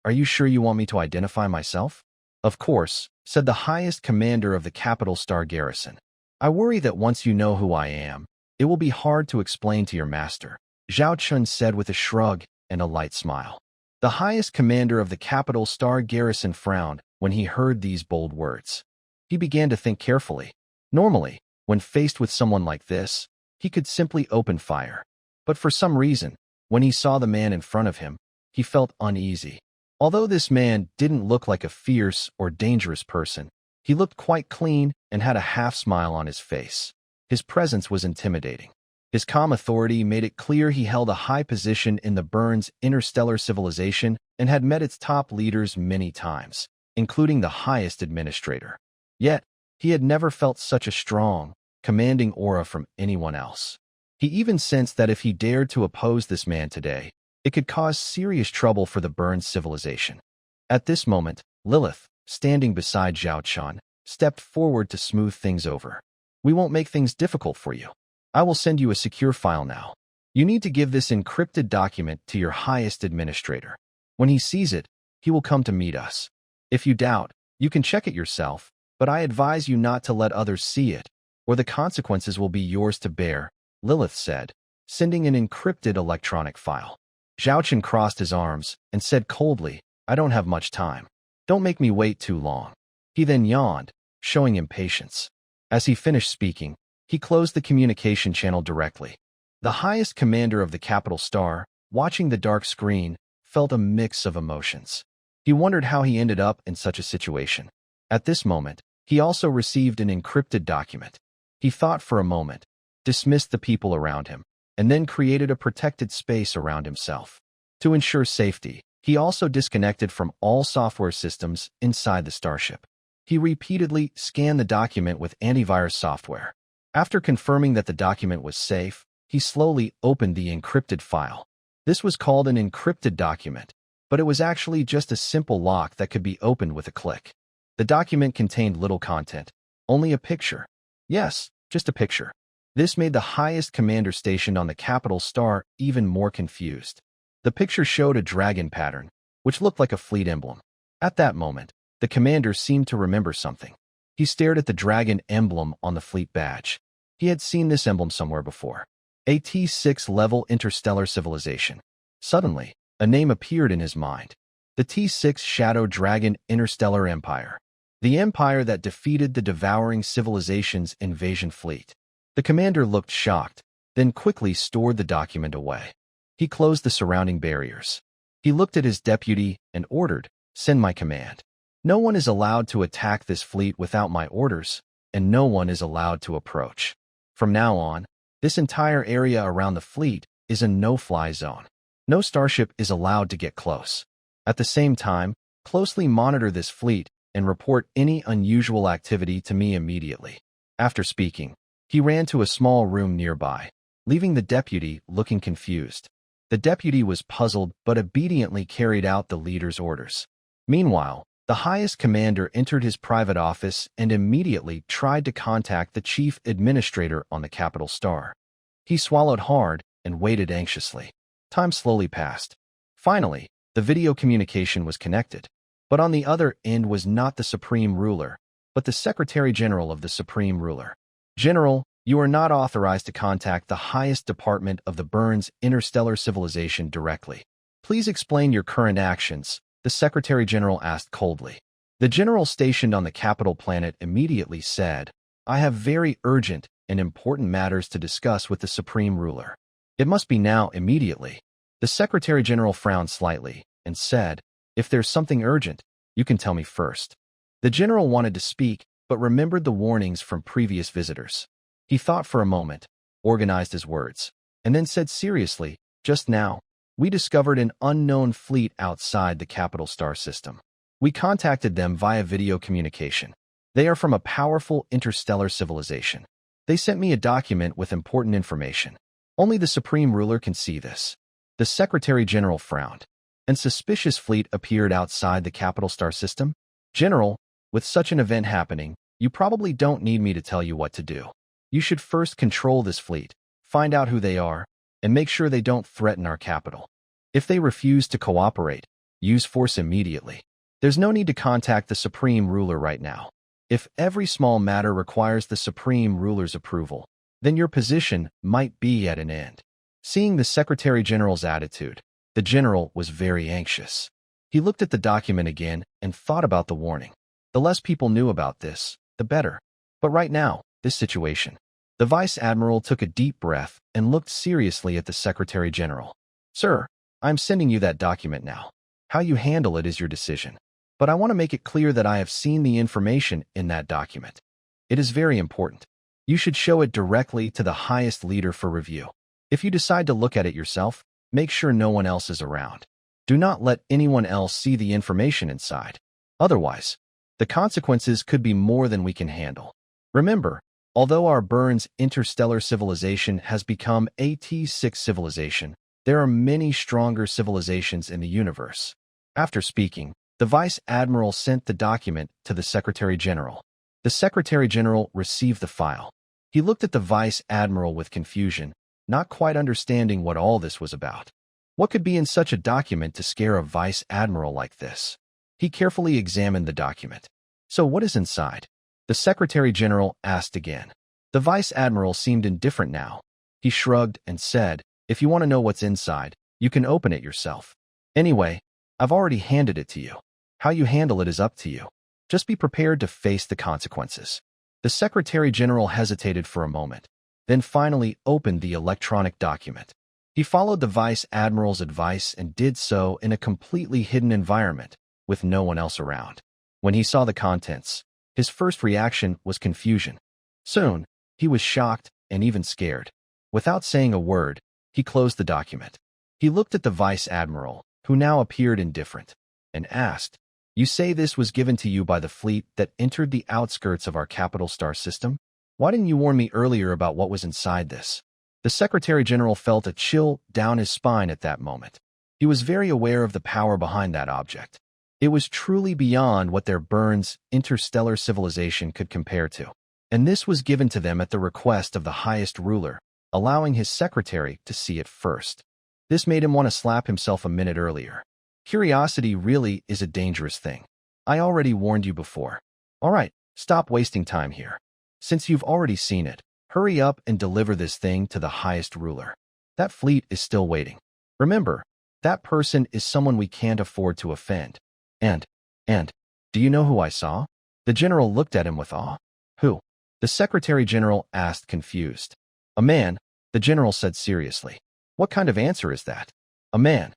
Are you sure you want me to identify myself? Of course, said the highest commander of the capital star garrison. I worry that once you know who I am, it will be hard to explain to your master, Zhao Chun said with a shrug and a light smile. The highest commander of the capital star garrison frowned when he heard these bold words. He began to think carefully. Normally, when faced with someone like this, he could simply open fire. But for some reason, when he saw the man in front of him, he felt uneasy. Although this man didn't look like a fierce or dangerous person, he looked quite clean and had a half smile on his face. His presence was intimidating. His calm authority made it clear he held a high position in the Burns interstellar civilization and had met its top leaders many times, including the highest administrator. Yet, he had never felt such a strong, commanding aura from anyone else. He even sensed that if he dared to oppose this man today, it could cause serious trouble for the Burns civilization. At this moment, Lilith, standing beside Zhao Chun, stepped forward to smooth things over. We won't make things difficult for you. I will send you a secure file now. You need to give this encrypted document to your highest administrator. When he sees it, he will come to meet us. If you doubt, you can check it yourself, but I advise you not to let others see it, or the consequences will be yours to bear, Lilith said, sending an encrypted electronic file. Zhao Chun crossed his arms and said coldly, I don't have much time. Don't make me wait too long. He then yawned, showing impatience. As he finished speaking, he closed the communication channel directly. The highest commander of the capital star, watching the dark screen, felt a mix of emotions. He wondered how he ended up in such a situation. At this moment, he also received an encrypted document. He thought for a moment, dismissed the people around him, and then created a protected space around himself. To ensure safety, he also disconnected from all software systems inside the starship. He repeatedly scanned the document with antivirus software. After confirming that the document was safe, he slowly opened the encrypted file. This was called an encrypted document, but it was actually just a simple lock that could be opened with a click. The document contained little content, only a picture. Yes, just a picture. This made the highest commander stationed on the capital star even more confused. The picture showed a dragon pattern, which looked like a fleet emblem. At that moment, the commander seemed to remember something. He stared at the dragon emblem on the fleet badge. He had seen this emblem somewhere before. A T6 level interstellar civilization. Suddenly, a name appeared in his mind. The T6 Shadow Dragon Interstellar Empire. The empire that defeated the devouring civilization's invasion fleet. The commander looked shocked, then quickly stored the document away. He closed the surrounding barriers. He looked at his deputy and ordered, "Send my command. No one is allowed to attack this fleet without my orders, and no one is allowed to approach. From now on, this entire area around the fleet is a no-fly zone. No starship is allowed to get close. At the same time, closely monitor this fleet and report any unusual activity to me immediately." After speaking, he ran to a small room nearby, leaving the deputy looking confused. The deputy was puzzled but obediently carried out the leader's orders. Meanwhile, the highest commander entered his private office and immediately tried to contact the chief administrator on the capital star. He swallowed hard and waited anxiously. Time slowly passed. Finally, the video communication was connected. But on the other end was not the Supreme Ruler, but the Secretary General of the Supreme Ruler. "General, you are not authorized to contact the highest department of the Burns Interstellar Civilization directly. Please explain your current actions," the Secretary General asked coldly. The general stationed on the capital planet immediately said, "I have very urgent and important matters to discuss with the Supreme Ruler. It must be now, immediately." The Secretary General frowned slightly and said, "If there's something urgent, you can tell me first." The general wanted to speak, but remembered the warnings from previous visitors. He thought for a moment, organized his words, and then said seriously, "Just now, we discovered an unknown fleet outside the capital star system. We contacted them via video communication. They are from a powerful interstellar civilization. They sent me a document with important information. Only the Supreme Ruler can see this." The Secretary General frowned. "An suspicious fleet appeared outside the capital star system? General, with such an event happening, you probably don't need me to tell you what to do. You should first control this fleet, find out who they are, and make sure they don't threaten our capital. If they refuse to cooperate, use force immediately. There's no need to contact the Supreme Ruler right now. If every small matter requires the Supreme Ruler's approval, then your position might be at an end." Seeing the Secretary General's attitude, the general was very anxious. He looked at the document again and thought about the warning. The less people knew about this, the better. But right now, this situation. The Vice Admiral took a deep breath and looked seriously at the Secretary General. "Sir, I'm sending you that document now. How you handle it is your decision. But I want to make it clear that I have seen the information in that document. It is very important. You should show it directly to the highest leader for review. If you decide to look at it yourself, make sure no one else is around. Do not let anyone else see the information inside. Otherwise, the consequences could be more than we can handle. Remember, although our Burns interstellar civilization has become a T6 civilization, there are many stronger civilizations in the universe." After speaking, the Vice Admiral sent the document to the Secretary General. The Secretary General received the file. He looked at the Vice Admiral with confusion, not quite understanding what all this was about. What could be in such a document to scare a Vice Admiral like this? He carefully examined the document. "So what is inside?" the Secretary General asked again. The Vice Admiral seemed indifferent now. He shrugged and said, "If you want to know what's inside, you can open it yourself. Anyway, I've already handed it to you. How you handle it is up to you. Just be prepared to face the consequences." The Secretary General hesitated for a moment, then finally opened the electronic document. He followed the Vice Admiral's advice and did so in a completely hidden environment, with no one else around. When he saw the contents, his first reaction was confusion. Soon, he was shocked and even scared. Without saying a word, he closed the document. He looked at the Vice Admiral, who now appeared indifferent, and asked, "You say this was given to you by the fleet that entered the outskirts of our capital star system? Why didn't you warn me earlier about what was inside this?" The Secretary General felt a chill down his spine at that moment. He was very aware of the power behind that object. It was truly beyond what their Burns interstellar civilization could compare to. And this was given to them at the request of the highest ruler, allowing his secretary to see it first. This made him want to slap himself a minute earlier. Curiosity really is a dangerous thing. I already warned you before. All right, stop wasting time here. Since you've already seen it, hurry up and deliver this thing to the highest ruler. That fleet is still waiting. Remember, that person is someone we can't afford to offend. And, do you know who I saw? The general looked at him with awe. Who? The Secretary General asked, confused. A man, the general said seriously. What kind of answer is that? A man.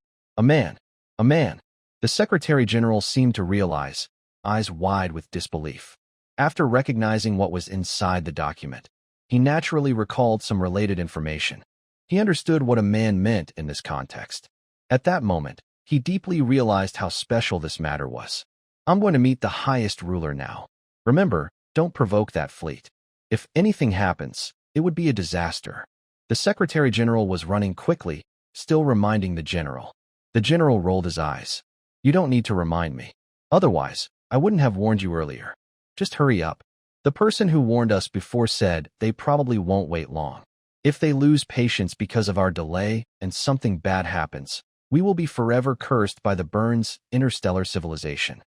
The Secretary General seemed to realize, eyes wide with disbelief. After recognizing what was inside the document, he naturally recalled some related information. He understood what a man meant in this context. At that moment, he deeply realized how special this matter was. I'm going to meet the highest ruler now. Remember, don't provoke that fleet. If anything happens, it would be a disaster. The Secretary General was running quickly, still reminding the general. The general rolled his eyes. You don't need to remind me. Otherwise, I wouldn't have warned you earlier. Just hurry up. The person who warned us before said they probably won't wait long. If they lose patience because of our delay and something bad happens, we will be forever cursed by the Burns interstellar civilization.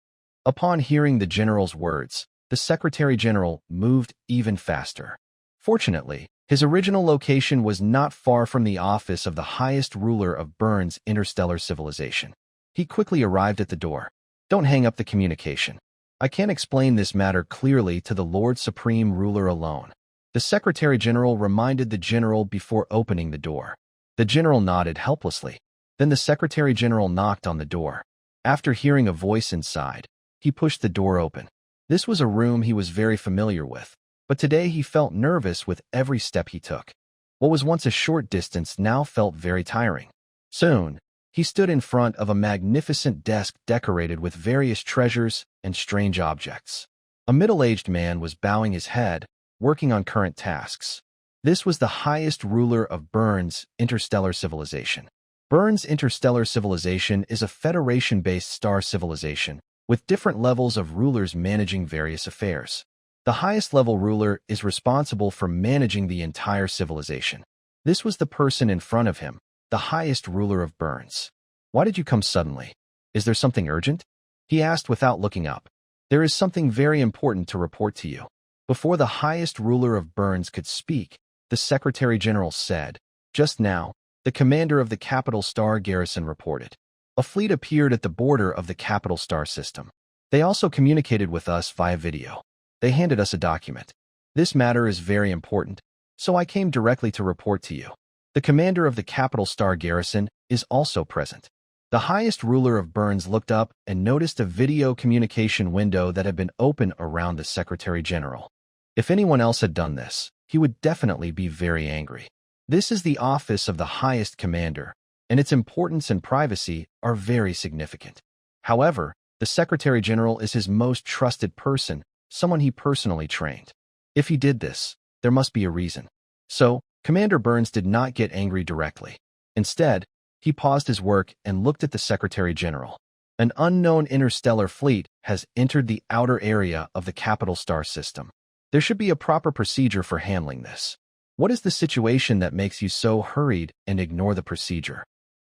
Upon hearing the general's words, the Secretary General moved even faster. Fortunately, his original location was not far from the office of the highest ruler of Burns interstellar civilization. He quickly arrived at the door. Don't hang up the communication. I can't explain this matter clearly to the Lord Supreme Ruler alone. The Secretary General reminded the general before opening the door. The general nodded helplessly. Then the Secretary General knocked on the door. After hearing a voice inside, he pushed the door open. This was a room he was very familiar with, but today he felt nervous with every step he took. What was once a short distance now felt very tiring. Soon, he stood in front of a magnificent desk decorated with various treasures and strange objects. A middle-aged man was bowing his head, working on current tasks. This was the highest ruler of Burns interstellar civilization. Burns interstellar civilization is a Federation-based star civilization, with different levels of rulers managing various affairs. The highest level ruler is responsible for managing the entire civilization. This was the person in front of him, the highest ruler of Burns. Why did you come suddenly? Is there something urgent? He asked without looking up. There is something very important to report to you. Before the highest ruler of Burns could speak, the Secretary General said, just now, the commander of the capital star garrison reported. A fleet appeared at the border of the capital star system. They also communicated with us via video. They handed us a document. This matter is very important, so I came directly to report to you. The commander of the capital star garrison is also present. The highest ruler of Burns looked up and noticed a video communication window that had been open around the Secretary General. If anyone else had done this, he would definitely be very angry. This is the office of the highest commander, and its importance and privacy are very significant. However, the Secretary General is his most trusted person, someone he personally trained. If he did this, there must be a reason. So, Commander Burns did not get angry directly. Instead, he paused his work and looked at the Secretary General. An unknown interstellar fleet has entered the outer area of the capital star system. There should be a proper procedure for handling this. What is the situation that makes you so hurried and ignore the procedure?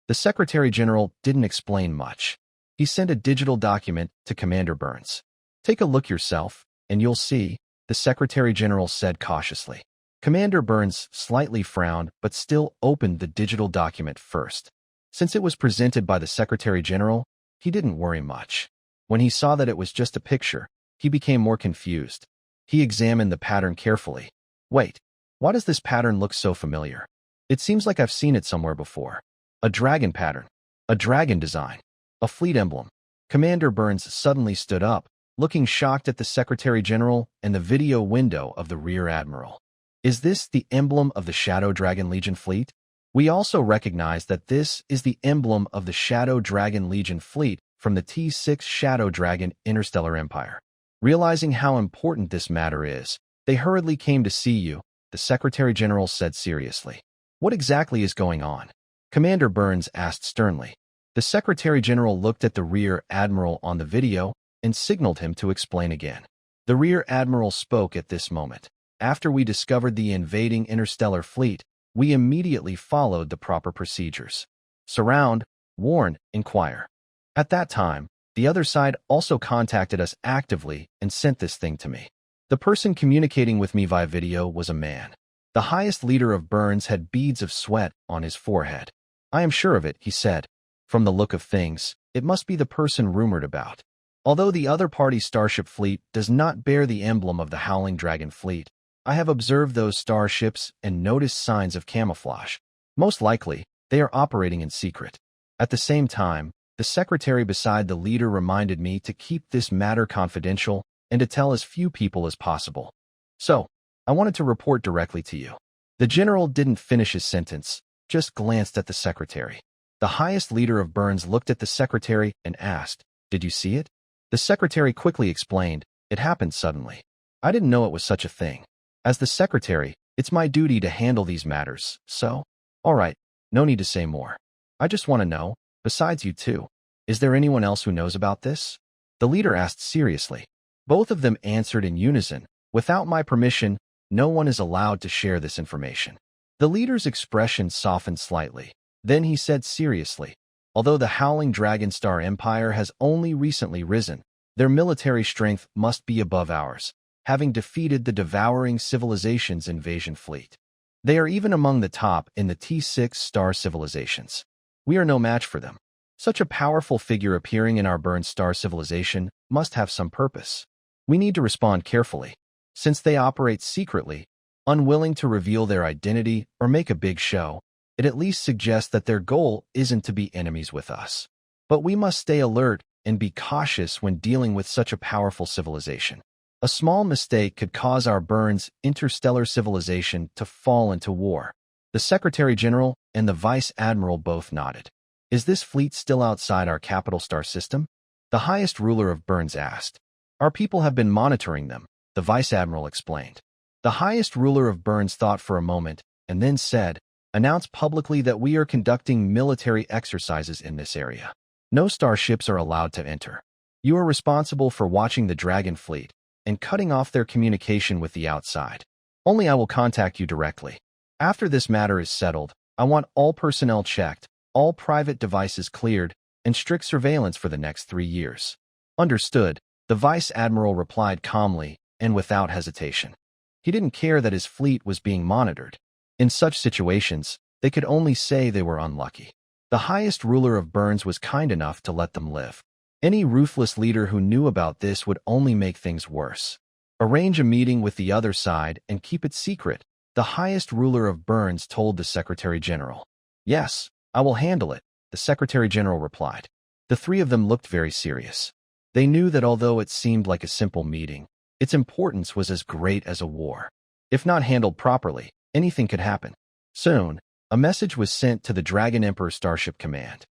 The Secretary General didn't explain much. He sent a digital document to Commander Burns. Take a look yourself, and you'll see, the Secretary General said cautiously. Commander Burns slightly frowned but still opened the digital document first. Since it was presented by the Secretary General, he didn't worry much. When he saw that it was just a picture, he became more confused. He examined the pattern carefully. Wait, why does this pattern look so familiar? It seems like I've seen it somewhere before. A dragon pattern. A dragon design. A fleet emblem. Commander Burns suddenly stood up, looking shocked at the Secretary General and the video window of the Rear Admiral. Is this the emblem of the Shadow Dragon Legion fleet? We also recognize that this is the emblem of the Shadow Dragon Legion fleet from the T6 Shadow Dragon Interstellar Empire. Realizing how important this matter is, they hurriedly came to see you, the Secretary General said seriously. What exactly is going on? Commander Burns asked sternly. The Secretary General looked at the Rear Admiral on the video and signaled him to explain again. The Rear Admiral spoke at this moment. After we discovered the invading interstellar fleet, we immediately followed the proper procedures. Surround, warn, inquire. At that time, the other side also contacted us actively and sent this thing to me. The person communicating with me via video was a man. The highest leader of Burns had beads of sweat on his forehead. I am sure of it, he said. From the look of things, it must be the person rumored about. Although the other party's starship fleet does not bear the emblem of the Howling Dragon fleet, I have observed those starships and noticed signs of camouflage. Most likely, they are operating in secret. At the same time, the secretary beside the leader reminded me to keep this matter confidential and to tell as few people as possible. So, I wanted to report directly to you. The general didn't finish his sentence, just glanced at the secretary. The highest leader of Burns looked at the secretary and asked, "Did you see it?" The secretary quickly explained, "It happened suddenly. I didn't know it was such a thing. As the secretary, it's my duty to handle these matters, so, all right, no need to say more. I just want to know, besides you two, is there anyone else who knows about this?" The leader asked seriously. Both of them answered in unison, "Without my permission, no one is allowed to share this information." The leader's expression softened slightly. Then he said seriously, "Although the Howling Dragon Star Empire has only recently risen, their military strength must be above ours, having defeated the devouring civilization's invasion fleet. They are even among the top in the T6 star civilizations. We are no match for them. Such a powerful figure appearing in our Burns star civilization must have some purpose. We need to respond carefully. Since they operate secretly, unwilling to reveal their identity or make a big show, it at least suggests that their goal isn't to be enemies with us. But we must stay alert and be cautious when dealing with such a powerful civilization. A small mistake could cause our Burns interstellar civilization to fall into war." The Secretary General and the Vice Admiral both nodded. "Is this fleet still outside our capital star system?" the highest ruler of Burns asked. "Our people have been monitoring them," the Vice Admiral explained. The highest ruler of Burns thought for a moment and then said, "Announce publicly that we are conducting military exercises in this area. No starships are allowed to enter. You are responsible for watching the Dragon fleet and cutting off their communication with the outside. Only I will contact you directly. After this matter is settled, I want all personnel checked, all private devices cleared, and strict surveillance for the next 3 years." "Understood," the Vice Admiral replied calmly and without hesitation. He didn't care that his fleet was being monitored. In such situations, they could only say they were unlucky. The highest ruler of Burns was kind enough to let them live. Any ruthless leader who knew about this would only make things worse. "Arrange a meeting with the other side and keep it secret," the highest ruler of Burns told the Secretary General. "Yes, I will handle it," the Secretary General replied. The three of them looked very serious. They knew that although it seemed like a simple meeting, its importance was as great as a war. If not handled properly, anything could happen. Soon, a message was sent to the Dragon Emperor Starship Command.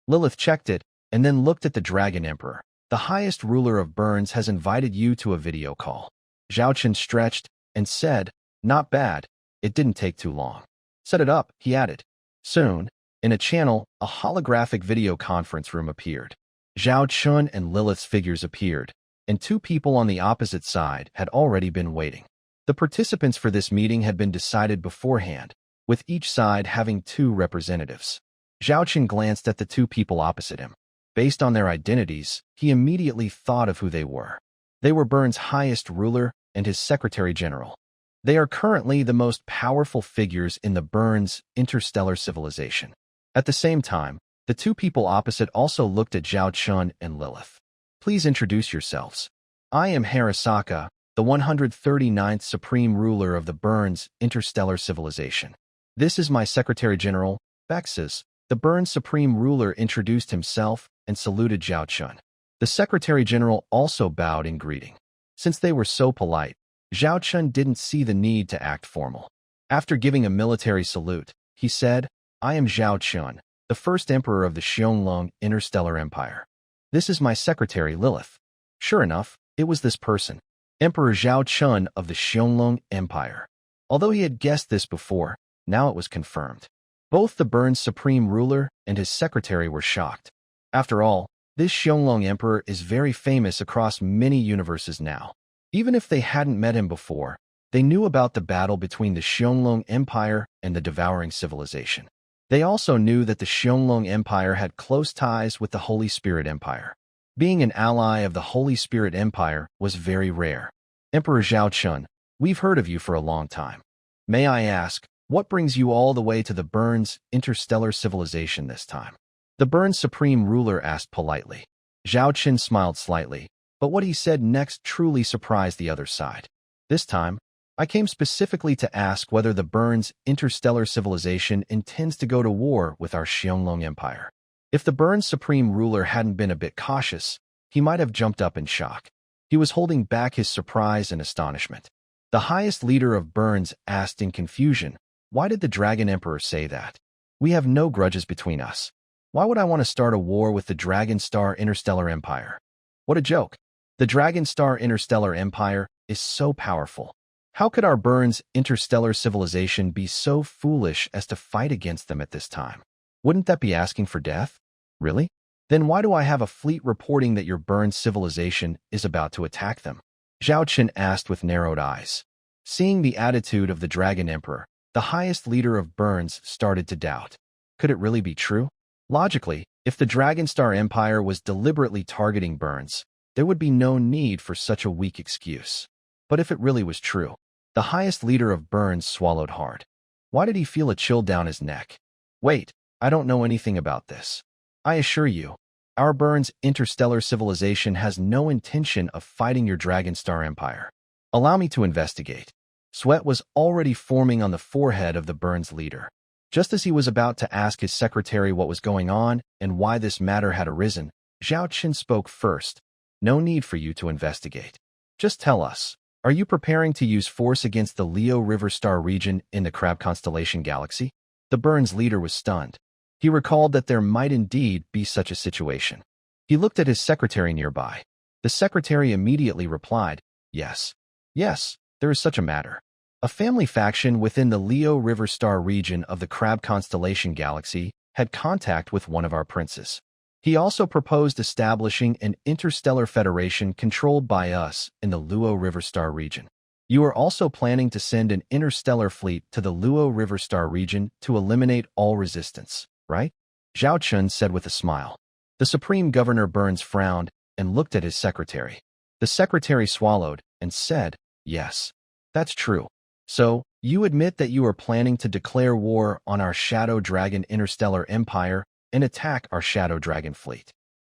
Lilith checked it and then looked at the Dragon Emperor. "The highest ruler of Burns has invited you to a video call." Zhao Chen stretched and said, "Not bad. It didn't take too long." "Set it up," he added. Soon, in a channel, a holographic video conference room appeared. Zhao Chen and Lilith's figures appeared, and 2 people on the opposite side had already been waiting. The participants for this meeting had been decided beforehand, with each side having 2 representatives. Zhao Chen glanced at the 2 people opposite him. Based on their identities, he immediately thought of who they were. They were Burns' highest ruler and his Secretary General. They are currently the most powerful figures in the Burns interstellar civilization. At the same time, the 2 people opposite also looked at Zhao Chen and Lilith. "Please introduce yourselves. I am Harasaka, the 139th Supreme Ruler of the Burns interstellar civilization. This is my Secretary General, Bexes." The Burns Supreme Ruler introduced himself and saluted Zhao Chen. The Secretary General also bowed in greeting. Since they were so polite, Zhao Chen didn't see the need to act formal. After giving a military salute, he said, "I am Zhao Chen, the first emperor of the Xiongling Interstellar Empire. This is my secretary Lilith." Sure enough, it was this person, Emperor Zhao Chen of the Xiongling Empire. Although he had guessed this before, now it was confirmed. Both the Burns Supreme Ruler and his secretary were shocked. After all, this Xiongling Emperor is very famous across many universes now. Even if they hadn't met him before, they knew about the battle between the Xiongling Empire and the Devouring Civilization. They also knew that the Xiongling Empire had close ties with the Holy Spirit Empire. Being an ally of the Holy Spirit Empire was very rare. Emperor Zhao Chun, we've heard of you for a long time. May I ask, what brings you all the way to the Burns interstellar civilization this time? The Burns supreme ruler asked politely. Zhao Chun smiled slightly, but what he said next truly surprised the other side. This time, I came specifically to ask whether the Burns interstellar civilization intends to go to war with our Xiongling Empire. If the Burns supreme ruler hadn't been a bit cautious, he might have jumped up in shock. He was holding back his surprise and astonishment. The highest leader of Burns asked in confusion, "Why did the Dragon Emperor say that? We have no grudges between us. Why would I want to start a war with the Dragon Star Interstellar Empire? What a joke. The Dragon Star Interstellar Empire is so powerful. How could our Burns interstellar civilization be so foolish as to fight against them at this time? Wouldn't that be asking for death? Really? Then why do I have a fleet reporting that your Burns civilization is about to attack them?" Zhao Qin asked with narrowed eyes. Seeing the attitude of the Dragon Emperor, the highest leader of Burns started to doubt. Could it really be true? Logically, if the Dragon Star Empire was deliberately targeting Burns, there would be no need for such a weak excuse. But if it really was true, the highest leader of Burns swallowed hard. Why did he feel a chill down his neck? Wait, I don't know anything about this. I assure you, our Burns interstellar civilization has no intention of fighting your Dragon Star Empire. Allow me to investigate. Sweat was already forming on the forehead of the Burns leader. Just as he was about to ask his secretary what was going on and why this matter had arisen, Zhao Qin spoke first. No need for you to investigate. Just tell us, are you preparing to use force against the Leo River Star region in the Crab Constellation Galaxy? The Burns leader was stunned. He recalled that there might indeed be such a situation. He looked at his secretary nearby. The secretary immediately replied, "Yes. Yes, there is such a matter." A family faction within the Leo River Star region of the Crab Constellation Galaxy had contact with one of our princes. He also proposed establishing an interstellar federation controlled by us in the Luo River Star region. You are also planning to send an interstellar fleet to the Luo River Star region to eliminate all resistance, right? Zhao Chun said with a smile. The Supreme Governor Burns frowned and looked at his secretary. The secretary swallowed and said, "Yes, that's true. So, you admit that you are planning to declare war on our Shadow Dragon Interstellar Empire and attack our Shadow Dragon fleet?"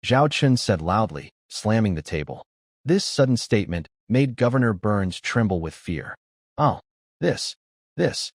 Zhao Chun said loudly, slamming the table. This sudden statement made Governor Burns tremble with fear. "Oh, this has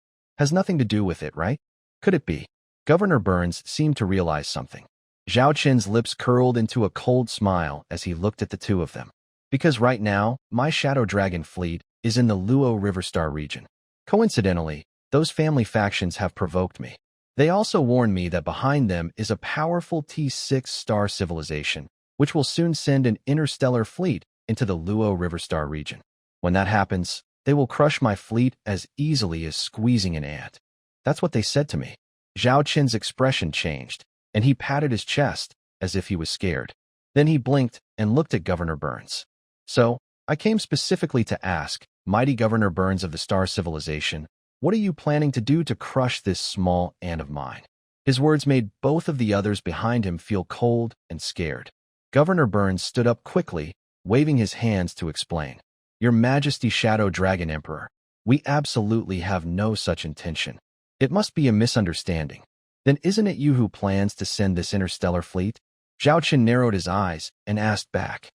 nothing to do with it, right? Could it be?" Governor Burns seemed to realize something. Zhao Qin's lips curled into a cold smile as he looked at the two of them. "Because right now, my Shadow Dragon fleet is in the Luo River Star region. Coincidentally, those family factions have provoked me. They also warned me that behind them is a powerful T6 star civilization, which will soon send an interstellar fleet into the Luo River Star region. When that happens, they will crush my fleet as easily as squeezing an ant. That's what they said to me." Zhao Qin's expression changed, and he patted his chest as if he was scared. Then he blinked and looked at Governor Burns. "So, I came specifically to ask, mighty Governor Burns of the Star Civilization, what are you planning to do to crush this small ant of mine?" His words made both of the others behind him feel cold and scared. Governor Burns stood up quickly, waving his hands to explain. "Your Majesty Shadow Dragon Emperor, we absolutely have no such intention. It must be a misunderstanding. Then isn't it you who plans to send this interstellar fleet?" Zhao Qin narrowed his eyes and asked back.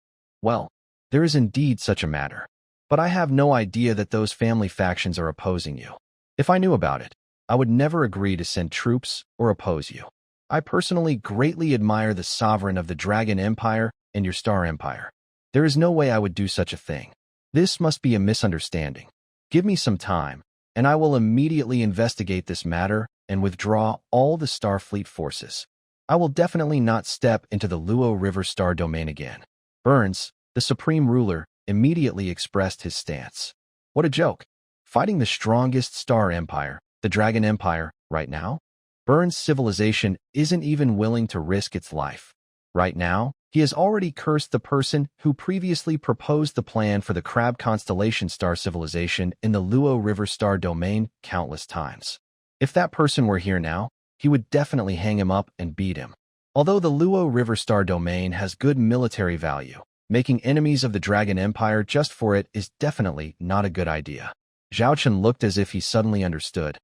"Well, there is indeed such a matter. But I have no idea that those family factions are opposing you. If I knew about it, I would never agree to send troops or oppose you. I personally greatly admire the sovereign of the Dragon Empire and your Star Empire. There is no way I would do such a thing. This must be a misunderstanding. Give me some time, and I will immediately investigate this matter and withdraw all the Starfleet forces. I will definitely not step into the Luo River Star domain again." Burns, the supreme ruler, immediately expressed his stance. What a joke. Fighting the strongest star empire, the Dragon Empire, right now? Burns' civilization isn't even willing to risk its life. Right now, he has already cursed the person who previously proposed the plan for the Crab constellation star civilization in the Luo River star domain countless times. If that person were here now, he would definitely hang him up and beat him. Although the Luo River star domain has good military value, making enemies of the Dragon Empire just for it is definitely not a good idea. Zhao Chen looked as if he suddenly understood.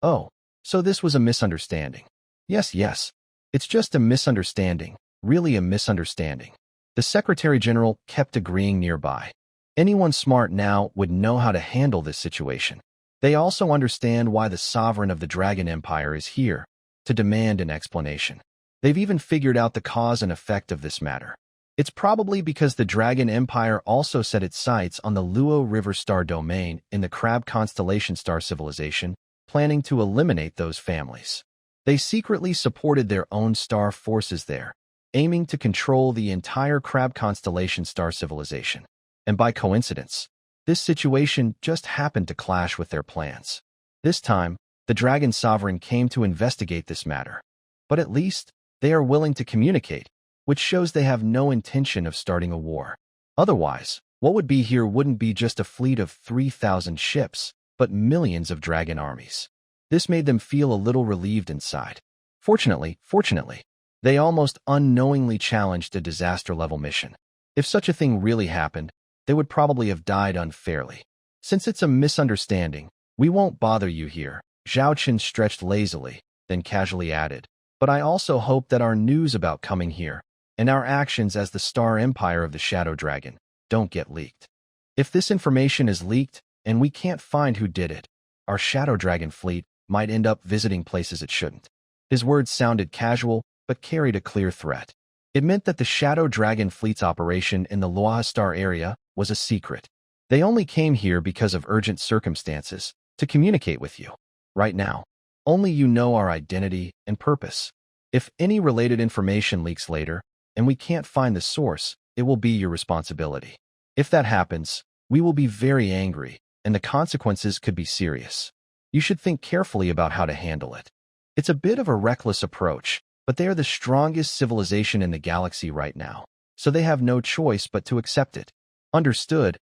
Oh, so this was a misunderstanding. Yes, it's just a misunderstanding, really a misunderstanding. The Secretary General kept agreeing nearby. Anyone smart now would know how to handle this situation. They also understand why the sovereign of the Dragon Empire is here, to demand an explanation. They've even figured out the cause and effect of this matter. It's probably because the Dragon Empire also set its sights on the Luo River star domain in the Crab constellation star civilization, planning to eliminate those families. They secretly supported their own star forces there, aiming to control the entire Crab constellation star civilization. And by coincidence, this situation just happened to clash with their plans. This time, the Dragon Sovereign came to investigate this matter. But at least, they are willing to communicate, which shows they have no intention of starting a war. Otherwise, what would be here wouldn't be just a fleet of 3,000 ships, but millions of dragon armies. This made them feel a little relieved inside. Fortunately, they almost unknowingly challenged a disaster-level mission. If such a thing really happened, they would probably have died unfairly. Since it's a misunderstanding, we won't bother you here. Zhao Chen stretched lazily, then casually added, but I also hope that our news about coming here, and our actions as the Star Empire of the Shadow Dragon, don't get leaked. If this information is leaked, and we can't find who did it, our Shadow Dragon fleet might end up visiting places it shouldn't. His words sounded casual, but carried a clear threat. It meant that the Shadow Dragon fleet's operation in the Luoha Star area was a secret. They only came here because of urgent circumstances, to communicate with you. Right now, only you know our identity and purpose. If any related information leaks later, and we can't find the source, it will be your responsibility. If that happens, we will be very angry, and the consequences could be serious. You should think carefully about how to handle it. It's a bit of a reckless approach, but they are the strongest civilization in the galaxy right now, so they have no choice but to accept it. Understood.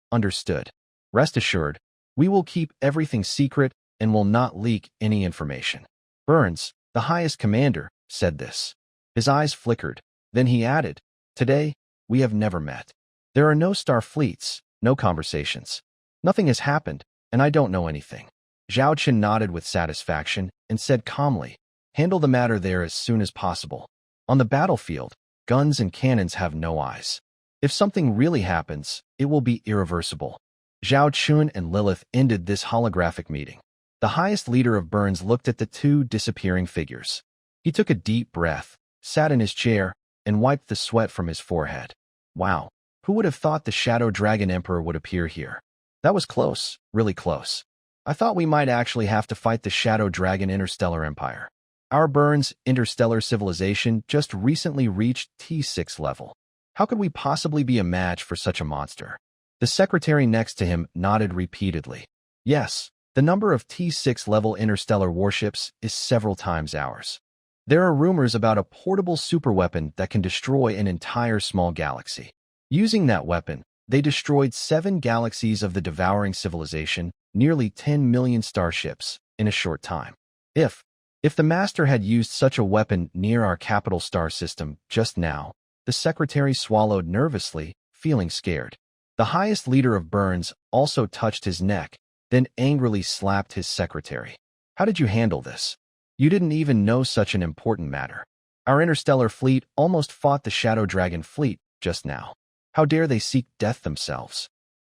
Rest assured, we will keep everything secret and will not leak any information. Burns, the highest commander, said this. His eyes flickered. Then he added, today, we have never met. There are no star fleets, no conversations. Nothing has happened, and I don't know anything. Zhao Chen nodded with satisfaction and said calmly, handle the matter there as soon as possible. On the battlefield, guns and cannons have no eyes. If something really happens, it will be irreversible. Zhao Chun and Lilith ended this holographic meeting. The highest leader of Burns looked at the two disappearing figures. He took a deep breath, sat in his chair, and wiped the sweat from his forehead. Wow, who would have thought the Shadow Dragon Emperor would appear here? That was close, really close. I thought we might actually have to fight the Shadow Dragon Interstellar Empire. Our Burns interstellar civilization just recently reached T6 level. How could we possibly be a match for such a monster? The secretary next to him nodded repeatedly. Yes, the number of T6 level interstellar warships is several times ours. There are rumors about a portable superweapon that can destroy an entire small galaxy. Using that weapon, they destroyed 7 galaxies of the devouring civilization, nearly 10 million starships, in a short time. If the Master had used such a weapon near our capital star system just now, the secretary swallowed nervously, feeling scared. The highest leader of Burns also touched his neck, then angrily slapped his secretary. How did you handle this? You didn't even know such an important matter. Our interstellar fleet almost fought the Shadow Dragon fleet just now. How dare they seek death themselves?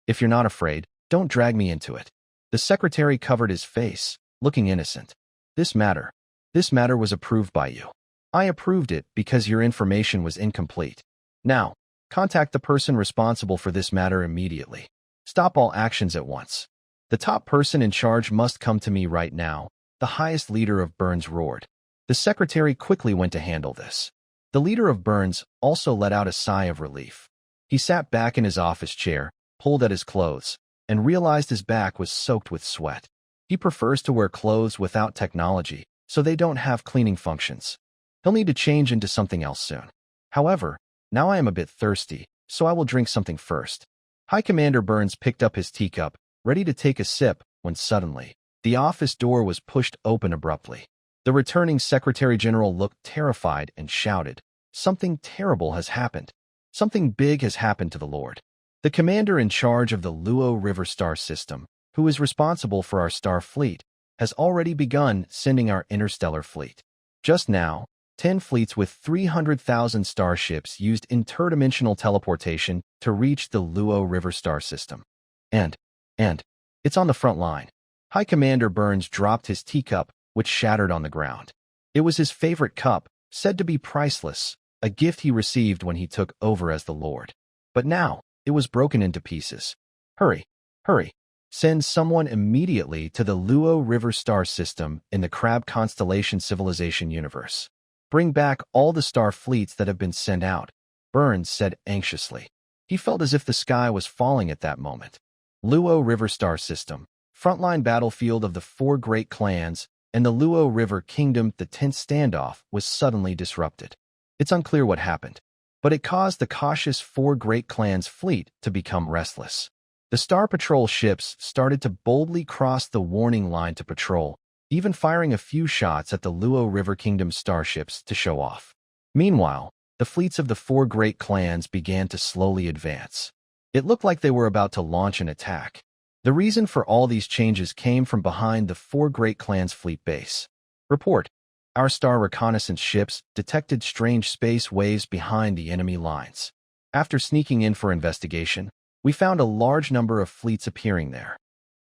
If you're not afraid, don't drag me into it. The secretary covered his face, looking innocent. This matter was approved by you. I approved it because your information was incomplete. Now, contact the person responsible for this matter immediately. Stop all actions at once. The top person in charge must come to me right now, the highest leader of Burns roared. The secretary quickly went to handle this. The leader of Burns also let out a sigh of relief. He sat back in his office chair, pulled at his clothes, and realized his back was soaked with sweat. He prefers to wear clothes without technology, so they don't have cleaning functions. He'll need to change into something else soon. However, now I am a bit thirsty, so I will drink something first. High Commander Burns picked up his teacup, ready to take a sip, when suddenly, the office door was pushed open abruptly. The returning Secretary General looked terrified and shouted, "Something terrible has happened. Something big has happened to the Lord." The commander in charge of the Luo River Star System, who is responsible for our star fleet, has already begun sending our interstellar fleet. Just now, 10 fleets with 300,000 starships used interdimensional teleportation to reach the Luo River Star System. And, it's on the front line. High Commander Burns dropped his teacup, which shattered on the ground. It was his favorite cup, said to be priceless, a gift he received when he took over as the Lord. But now, it was broken into pieces. Hurry, hurry. Send someone immediately to the Luo River Star System in the Crab Constellation Civilization universe. Bring back all the star fleets that have been sent out, Burns said anxiously. He felt as if the sky was falling at that moment. Luo River Star System, frontline battlefield of the 4 great clans, and the Luo River Kingdom. The tense standoff was suddenly disrupted. It's unclear what happened, but it caused the cautious 4 great clans' fleet to become restless. The Star Patrol ships started to boldly cross the warning line to patrol, even firing a few shots at the Luo River Kingdom starships to show off. Meanwhile, the fleets of the 4 great clans began to slowly advance. It looked like they were about to launch an attack. The reason for all these changes came from behind the 4 great clans' fleet base. Report. Our star reconnaissance ships detected strange space waves behind the enemy lines. After sneaking in for investigation, we found a large number of fleets appearing there.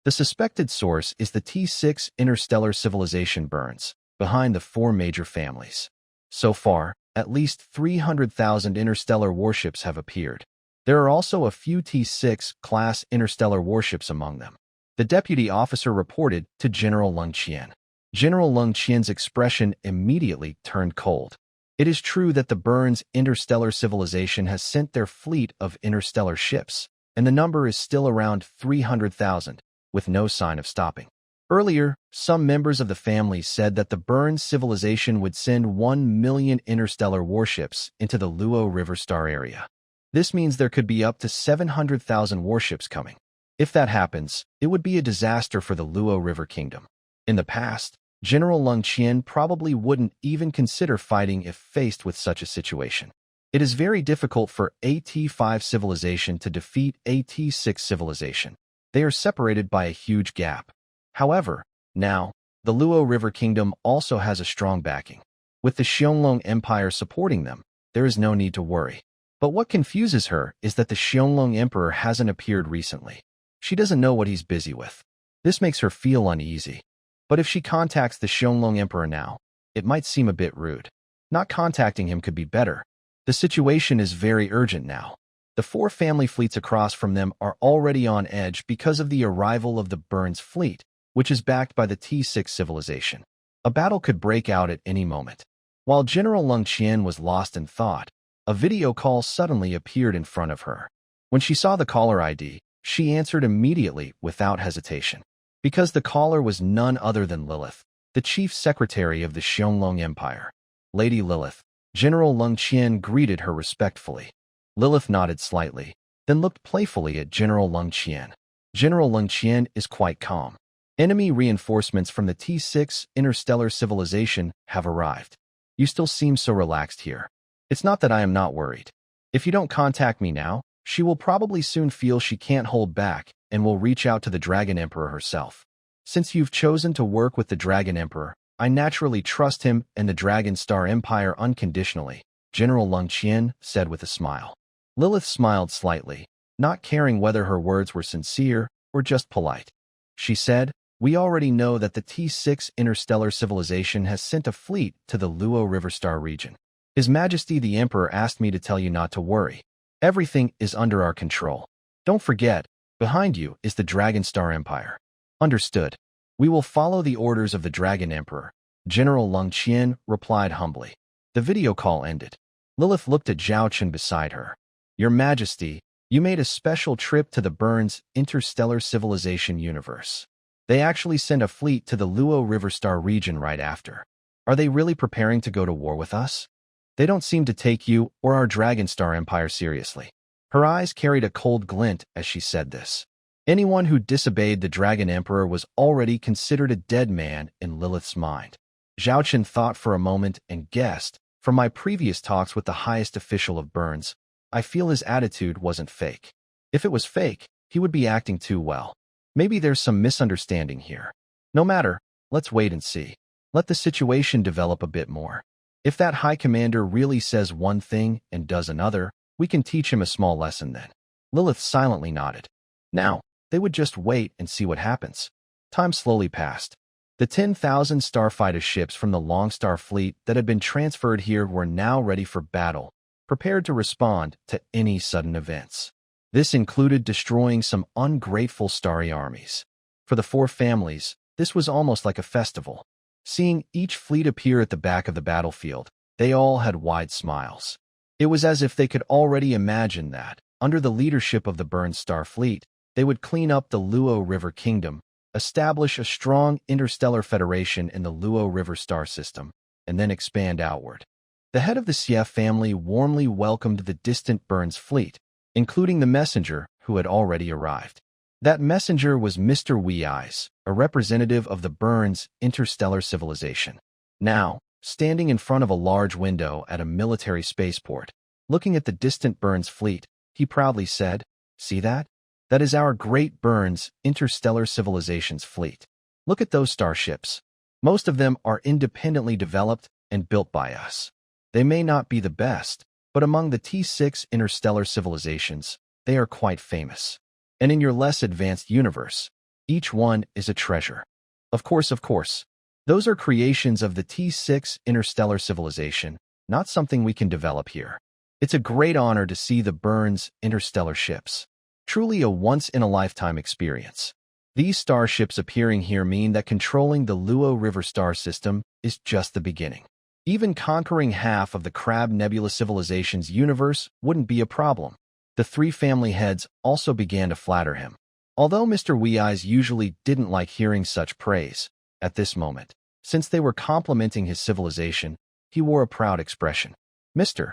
The suspected source is the T6 interstellar civilization Burns, behind the 4 major families. So far, at least 300,000 interstellar warships have appeared. There are also a few T6-class interstellar warships among them. The deputy officer reported to General Lung Qian. General Lung Qian's expression immediately turned cold. It is true that the Burns interstellar civilization has sent their fleet of interstellar ships, and the number is still around 300,000, with no sign of stopping. Earlier, some members of the family said that the Burns civilization would send 1 million interstellar warships into the Luo River Star area. This means there could be up to 700,000 warships coming. If that happens, it would be a disaster for the Luo River Kingdom. In the past, General Lung Qian probably wouldn't even consider fighting if faced with such a situation. It is very difficult for AT5 civilization to defeat AT6 civilization. They are separated by a huge gap. However, now, the Luo River Kingdom also has a strong backing. With the Xiongling Empire supporting them, there is no need to worry. But what confuses her is that the Xiongling Emperor hasn't appeared recently. She doesn't know what he's busy with. This makes her feel uneasy. But if she contacts the Xiongling Emperor now, it might seem a bit rude. Not contacting him could be better. The situation is very urgent now. The 4 family fleets across from them are already on edge because of the arrival of the Burns fleet, which is backed by the T6 civilization. A battle could break out at any moment. While General Lung Qian was lost in thought, a video call suddenly appeared in front of her. When she saw the caller ID, she answered immediately without hesitation. Because the caller was none other than Lilith, the chief secretary of the Xiongling Empire. Lady Lilith, General Lung Qian greeted her respectfully. Lilith nodded slightly, then looked playfully at General Lung Qian. General Lung Qian is quite calm. Enemy reinforcements from the T6 interstellar civilization have arrived. You still seem so relaxed here. It's not that I am not worried. If you don't contact me now, she will probably soon feel she can't hold back and will reach out to the Dragon Emperor herself. Since you've chosen to work with the Dragon Emperor, I naturally trust him and the Dragon Star Empire unconditionally, General Lung Qian said with a smile. Lilith smiled slightly, not caring whether her words were sincere or just polite. She said, "We already know that the T6 interstellar civilization has sent a fleet to the Luo River Star region. His Majesty the Emperor asked me to tell you not to worry. Everything is under our control. Don't forget, behind you is the Dragon Star Empire." Understood. We will follow the orders of the Dragon Emperor, General Lung Qian replied humbly. The video call ended. Lilith looked at Zhao Chen beside her. Your Majesty, you made a special trip to the Burns interstellar civilization universe. They actually sent a fleet to the Luo River Star region right after. Are they really preparing to go to war with us? They don't seem to take you or our Dragon Star Empire seriously. Her eyes carried a cold glint as she said this. Anyone who disobeyed the Dragon Emperor was already considered a dead man in Lilith's mind. Zhao Chen thought for a moment and guessed, from my previous talks with the highest official of Burns, I feel his attitude wasn't fake. If it was fake, he would be acting too well. Maybe there's some misunderstanding here. No matter, let's wait and see. Let the situation develop a bit more. If that High Commander really says one thing and does another, we can teach him a small lesson then. Lilith silently nodded. Now, they would just wait and see what happens. Time slowly passed. The 10,000 starfighter ships from the Long Star fleet that had been transferred here were now ready for battle, prepared to respond to any sudden events. This included destroying some ungrateful starry armies. For the four families, this was almost like a festival. Seeing each fleet appear at the back of the battlefield, they all had wide smiles. It was as if they could already imagine that, under the leadership of the Burns Star Fleet, they would clean up the Luo River Kingdom, establish a strong interstellar federation in the Luo River star system, and then expand outward. The head of the Xie family warmly welcomed the distant Burns fleet, including the messenger who had already arrived. That messenger was Mr. Wee Eyes, a representative of the Burns interstellar civilization. Now, standing in front of a large window at a military spaceport, looking at the distant Burns fleet, he proudly said, "See that? That is our great Burns interstellar civilization's fleet. Look at those starships. Most of them are independently developed and built by us. They may not be the best, but among the T6 interstellar civilizations, they are quite famous. And in your less advanced universe, each one is a treasure." Of course. Those are creations of the T6 interstellar civilization, not something we can develop here. It's a great honor to see the Burns interstellar ships. Truly a once-in-a-lifetime experience. These starships appearing here mean that controlling the Luo River star system is just the beginning. Even conquering half of the Crab Nebula civilization's universe wouldn't be a problem. The three family heads also began to flatter him. Although Mr. Wee Eyes usually didn't like hearing such praise, at this moment, since they were complimenting his civilization, he wore a proud expression. "Mr.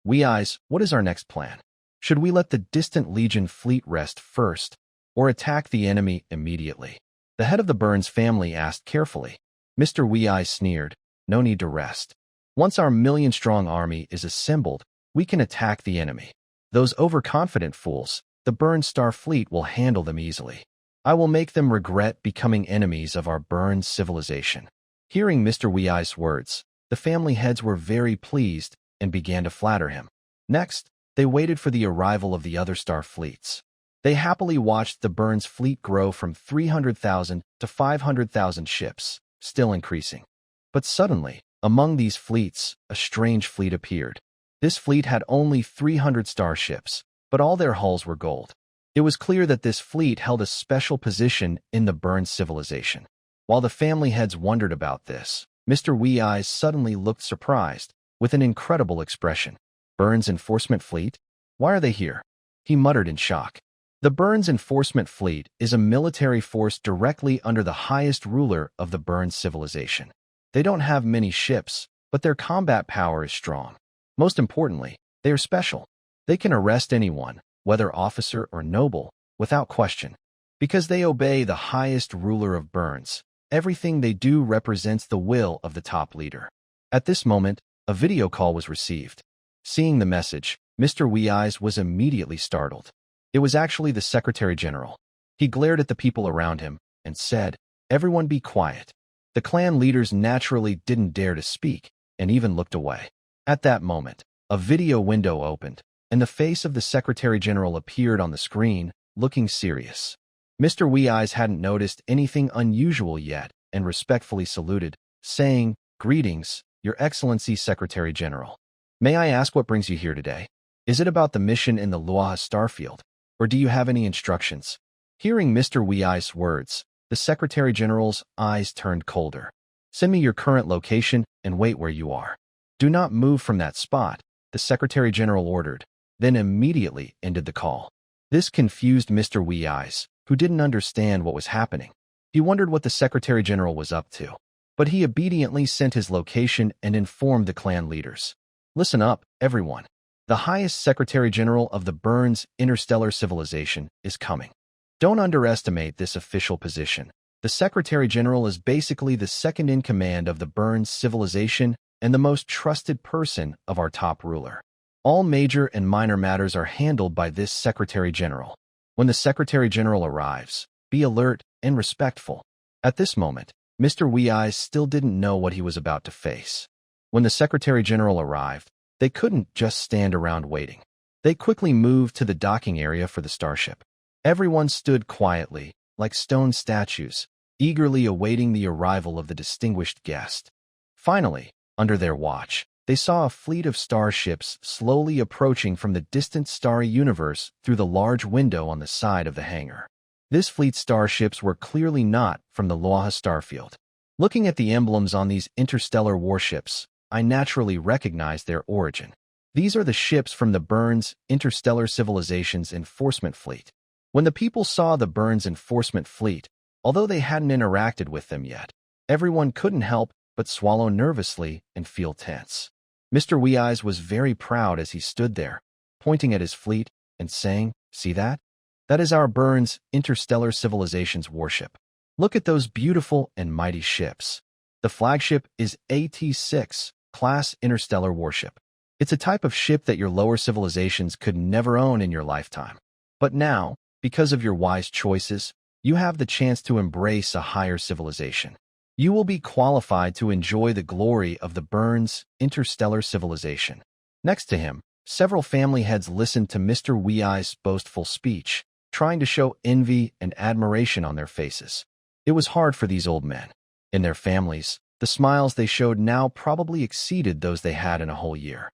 Wee Eyes, what is our next plan? Should we let the distant Legion fleet rest first, or attack the enemy immediately?" The head of the Burns family asked carefully. Mr. Wee Eyes sneered, "No need to rest. Once our million-strong army is assembled, we can attack the enemy. Those overconfident fools, the Burns Star Fleet will handle them easily. I will make them regret becoming enemies of our Burns civilization." Hearing Mr. Wee Eyes' words, the family heads were very pleased and began to flatter him. Next, they waited for the arrival of the other star fleets. They happily watched the Burns fleet grow from 300,000 to 500,000 ships, still increasing. But suddenly, among these fleets, a strange fleet appeared. This fleet had only 300 starships, but all their hulls were gold. It was clear that this fleet held a special position in the Burns civilization. While the family heads wondered about this, Mr. Wee Eyes suddenly looked surprised, with an incredible expression. "Burns Enforcement Fleet? Why are they here?" he muttered in shock. The Burns Enforcement Fleet is a military force directly under the highest ruler of the Burns civilization. They don't have many ships, but their combat power is strong. Most importantly, they are special. They can arrest anyone, whether officer or noble, without question. Because they obey the highest ruler of Burns, everything they do represents the will of the top leader. At this moment, a video call was received. Seeing the message, Mr. Wee Eyes was immediately startled. It was actually the Secretary General. He glared at the people around him and said, "Everyone be quiet." The clan leaders naturally didn't dare to speak and even looked away. At that moment, a video window opened, and the face of the Secretary General appeared on the screen, looking serious. Mr. Wee Eyes hadn't noticed anything unusual yet and respectfully saluted, saying, "Greetings, Your Excellency Secretary General. May I ask what brings you here today? Is it about the mission in the Luoha starfield, or do you have any instructions?" Hearing Mr. Wee Eyes' words, the Secretary General's eyes turned colder. "Send me your current location and wait where you are. Do not move from that spot," the Secretary General ordered, then immediately ended the call. This confused Mr. Wee Eyes, who didn't understand what was happening. He wondered what the Secretary General was up to, but he obediently sent his location and informed the clan leaders. Listen up, everyone. The highest Secretary General of the Burns Interstellar Civilization is coming. Don't underestimate this official position. The Secretary General is basically the second in command of the Burns civilization and the most trusted person of our top ruler. All major and minor matters are handled by this Secretary General. When the Secretary General arrives, be alert and respectful. At this moment, Mr. Wee Eyes still didn't know what he was about to face. When the Secretary General arrived, they couldn't just stand around waiting. They quickly moved to the docking area for the starship. Everyone stood quietly, like stone statues, eagerly awaiting the arrival of the distinguished guest. Finally, under their watch, they saw a fleet of starships slowly approaching from the distant starry universe through the large window on the side of the hangar. This fleet's starships were clearly not from the Loaha starfield. Looking at the emblems on these interstellar warships, I naturally recognized their origin. These are the ships from the Burns Interstellar Civilization's enforcement fleet. When the people saw the Burns enforcement fleet, although they hadn't interacted with them yet, everyone couldn't help but swallow nervously and feel tense. Mr. Wee Eyes was very proud as he stood there, pointing at his fleet and saying, "See that? That is our Burns Interstellar Civilization's warship. Look at those beautiful and mighty ships. The flagship is AT-6 class interstellar warship. It's a type of ship that your lower civilizations could never own in your lifetime. But now, because of your wise choices, you have the chance to embrace a higher civilization. You will be qualified to enjoy the glory of the Burns Interstellar Civilization." Next to him, several family heads listened to Mr. Wee Eye's boastful speech, trying to show envy and admiration on their faces. It was hard for these old men. In their families, the smiles they showed now probably exceeded those they had in a whole year.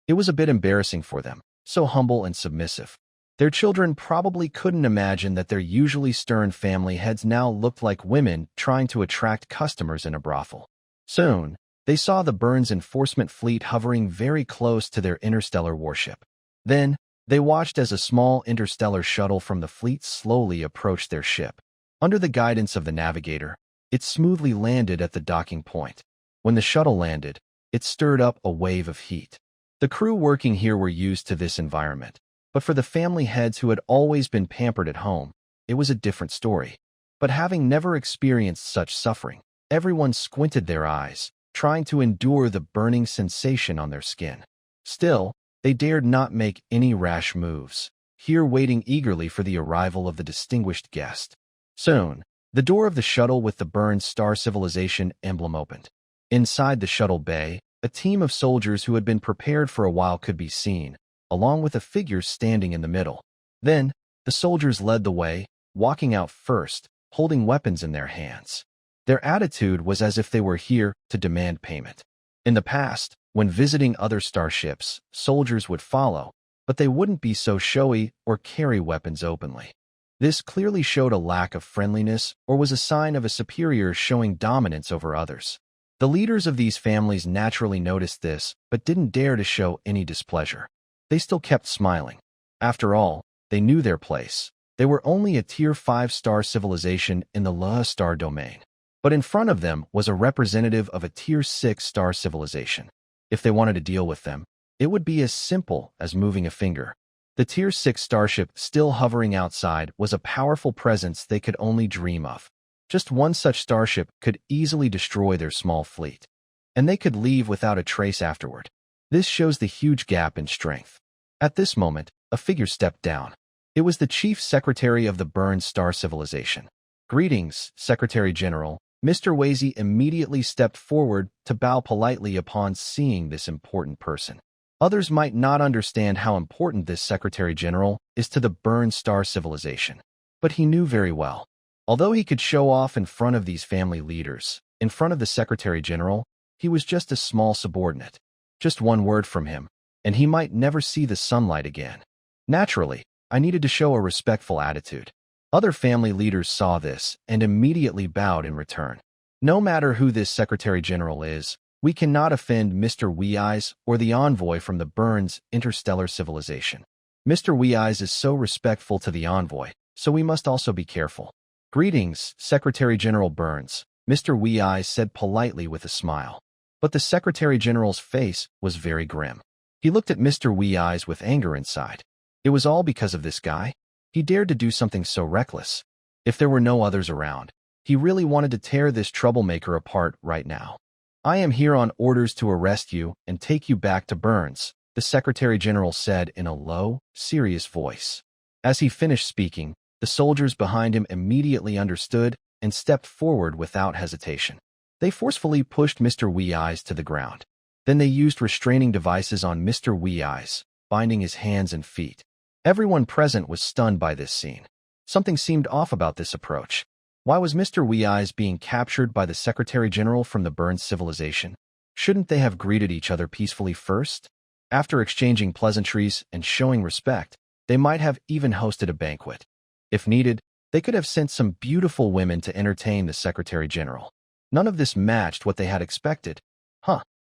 It was a bit embarrassing for them, so humble and submissive. Their children probably couldn't imagine that their usually stern family heads now looked like women trying to attract customers in a brothel. Soon, they saw the Burns enforcement fleet hovering very close to their interstellar warship. Then, they watched as a small interstellar shuttle from the fleet slowly approached their ship. Under the guidance of the navigator, it smoothly landed at the docking point. When the shuttle landed, it stirred up a wave of heat. The crew working here were used to this environment. But for the family heads who had always been pampered at home, it was a different story. But having never experienced such suffering, everyone squinted their eyes, trying to endure the burning sensation on their skin. Still, they dared not make any rash moves, here waiting eagerly for the arrival of the distinguished guest. Soon, the door of the shuttle with the Burns Star Civilization emblem opened. Inside the shuttle bay, a team of soldiers who had been prepared for a while could be seen, along with a figure standing in the middle. Then, the soldiers led the way, walking out first, holding weapons in their hands. Their attitude was as if they were here to demand payment. In the past, when visiting other starships, soldiers would follow, but they wouldn't be so showy or carry weapons openly. This clearly showed a lack of friendliness or was a sign of a superior showing dominance over others. The leaders of these families naturally noticed this, but didn't dare to show any displeasure. They still kept smiling. After all, they knew their place. They were only a Tier 5-star civilization in the Loaha star domain. But in front of them was a representative of a Tier 6-star civilization. If they wanted to deal with them, it would be as simple as moving a finger. The Tier 6 starship still hovering outside was a powerful presence they could only dream of. Just one such starship could easily destroy their small fleet. And they could leave without a trace afterward. This shows the huge gap in strength. At this moment, a figure stepped down. It was the Chief Secretary of the Burns Star Civilization. "Greetings, Secretary General." Mr. Wazy immediately stepped forward to bow politely upon seeing this important person. Others might not understand how important this Secretary General is to the Burns Star Civilization, but he knew very well. Although he could show off in front of these family leaders, in front of the Secretary General, he was just a small subordinate. Just one word from him, and he might never see the sunlight again. Naturally, I needed to show a respectful attitude. Other family leaders saw this and immediately bowed in return. No matter who this Secretary General is, we cannot offend Mr. Wee Eyes or the envoy from the Burns Interstellar Civilization. Mr. Wee Eyes is so respectful to the envoy, so we must also be careful. "Greetings, Secretary General Burns," Mr. Wee Eyes said politely with a smile. But the Secretary General's face was very grim. He looked at Mr. Wee Eyes with anger inside. It was all because of this guy. He dared to do something so reckless. If there were no others around, he really wanted to tear this troublemaker apart right now. I am here on orders to arrest you and take you back to Burns, the Secretary General said in a low, serious voice. As he finished speaking, the soldiers behind him immediately understood and stepped forward without hesitation. They forcefully pushed Mr. Wee Eyes to the ground. Then they used restraining devices on Mr. Wee Eyes, binding his hands and feet. Everyone present was stunned by this scene. Something seemed off about this approach. Why was Mr. Wee Eyes being captured by the Secretary General from the Burns civilization? Shouldn't they have greeted each other peacefully first? After exchanging pleasantries and showing respect, they might have even hosted a banquet. If needed, they could have sent some beautiful women to entertain the Secretary General. None of this matched what they had expected.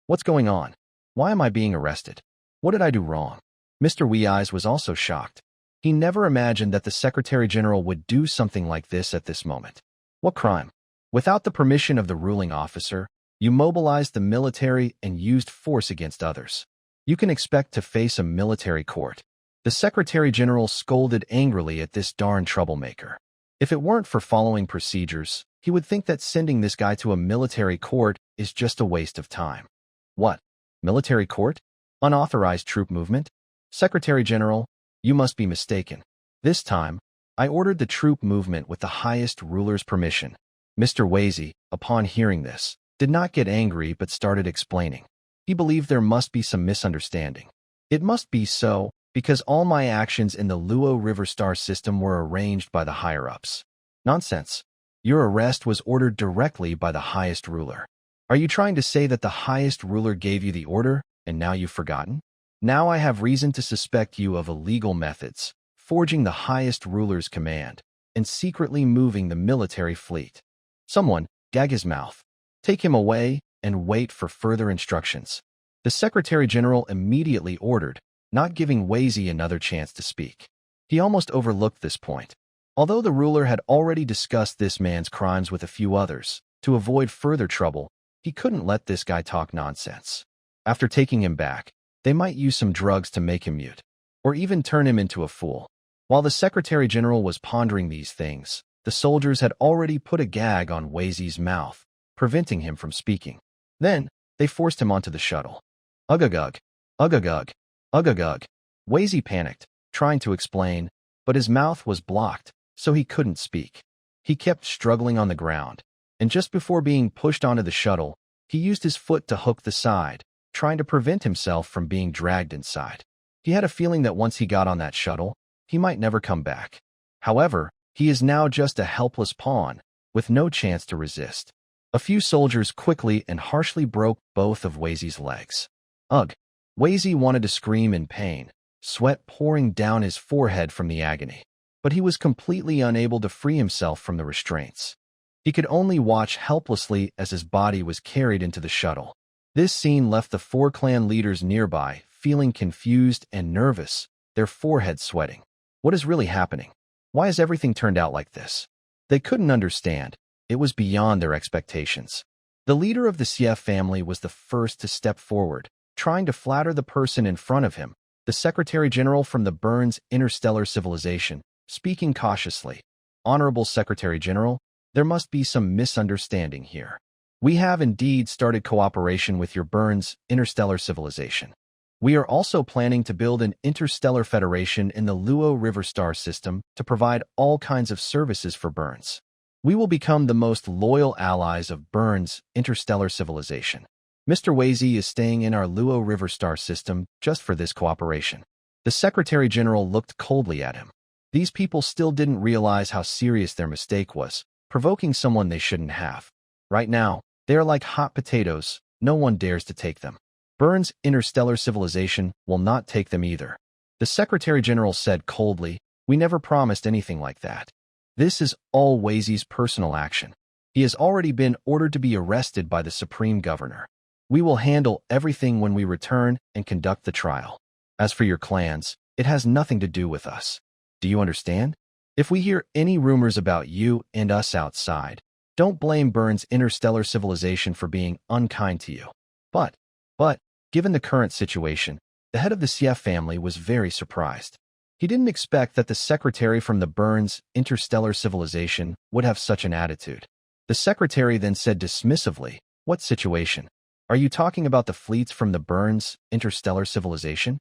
What's going on? Why am I being arrested? What did I do wrong? Mr. Wee Eyes was also shocked. He never imagined that the Secretary General would do something like this at this moment. What crime? Without the permission of the ruling officer, you mobilized the military and used force against others. You can expect to face a military court. The Secretary General scolded angrily at this darn troublemaker. If it weren't for following procedures, he would think that sending this guy to a military court is just a waste of time. What? Military court? Unauthorized troop movement? Secretary General, you must be mistaken. This time, I ordered the troop movement with the highest ruler's permission. Mr. Wazy, upon hearing this, did not get angry but started explaining. He believed there must be some misunderstanding. It must be so, because all my actions in the Luo River Star system were arranged by the higher-ups. Nonsense. Your arrest was ordered directly by the highest ruler. Are you trying to say that the highest ruler gave you the order, and now you've forgotten? Now I have reason to suspect you of illegal methods, forging the highest ruler's command, and secretly moving the military fleet. Someone, gag his mouth. Take him away and wait for further instructions. The Secretary General immediately ordered, not giving Wazy another chance to speak. He almost overlooked this point. Although the ruler had already discussed this man's crimes with a few others, to avoid further trouble, he couldn't let this guy talk nonsense. After taking him back, they might use some drugs to make him mute, or even turn him into a fool. While the Secretary General was pondering these things, the soldiers had already put a gag on Wazy's mouth, preventing him from speaking. Then, they forced him onto the shuttle. Ugugug, ugugug, ugugug. Wazy panicked, trying to explain, but his mouth was blocked, so he couldn't speak. He kept struggling on the ground, and just before being pushed onto the shuttle, he used his foot to hook the side, trying to prevent himself from being dragged inside. He had a feeling that once he got on that shuttle, he might never come back. However, he is now just a helpless pawn, with no chance to resist. A few soldiers quickly and harshly broke both of Wazy's legs. Ugh! Wazy wanted to scream in pain, sweat pouring down his forehead from the agony. But he was completely unable to free himself from the restraints. He could only watch helplessly as his body was carried into the shuttle. This scene left the 4 clan leaders nearby feeling confused and nervous, their foreheads sweating. What is really happening? Why has everything turned out like this? They couldn't understand. It was beyond their expectations. The leader of the Xie family was the first to step forward, trying to flatter the person in front of him, the Secretary General from the Burns interstellar civilization, speaking cautiously. Honorable Secretary General, there must be some misunderstanding here. We have indeed started cooperation with your Burns interstellar civilization. We are also planning to build an interstellar federation in the Luo River Star system to provide all kinds of services for Burns. We will become the most loyal allies of Burns interstellar civilization. Mr. Wazy is staying in our Luo River Star system just for this cooperation. The Secretary General looked coldly at him. These people still didn't realize how serious their mistake was, provoking someone they shouldn't have. Right now, they are like hot potatoes, no one dares to take them. Burns' interstellar civilization will not take them either. The Secretary General said coldly, "We never promised anything like that. This is all Wazy's personal action. He has already been ordered to be arrested by the Supreme Governor. We will handle everything when we return and conduct the trial. As for your clans, it has nothing to do with us. Do you understand? If we hear any rumors about you and us outside, don't blame Burns' interstellar civilization for being unkind to you. But, given the current situation, The head of the CF family was very surprised. He didn't expect that the secretary from the Burns interstellar civilization would have such an attitude. The secretary then said dismissively, "What situation? Are you talking about the fleets from the Burns interstellar civilization?"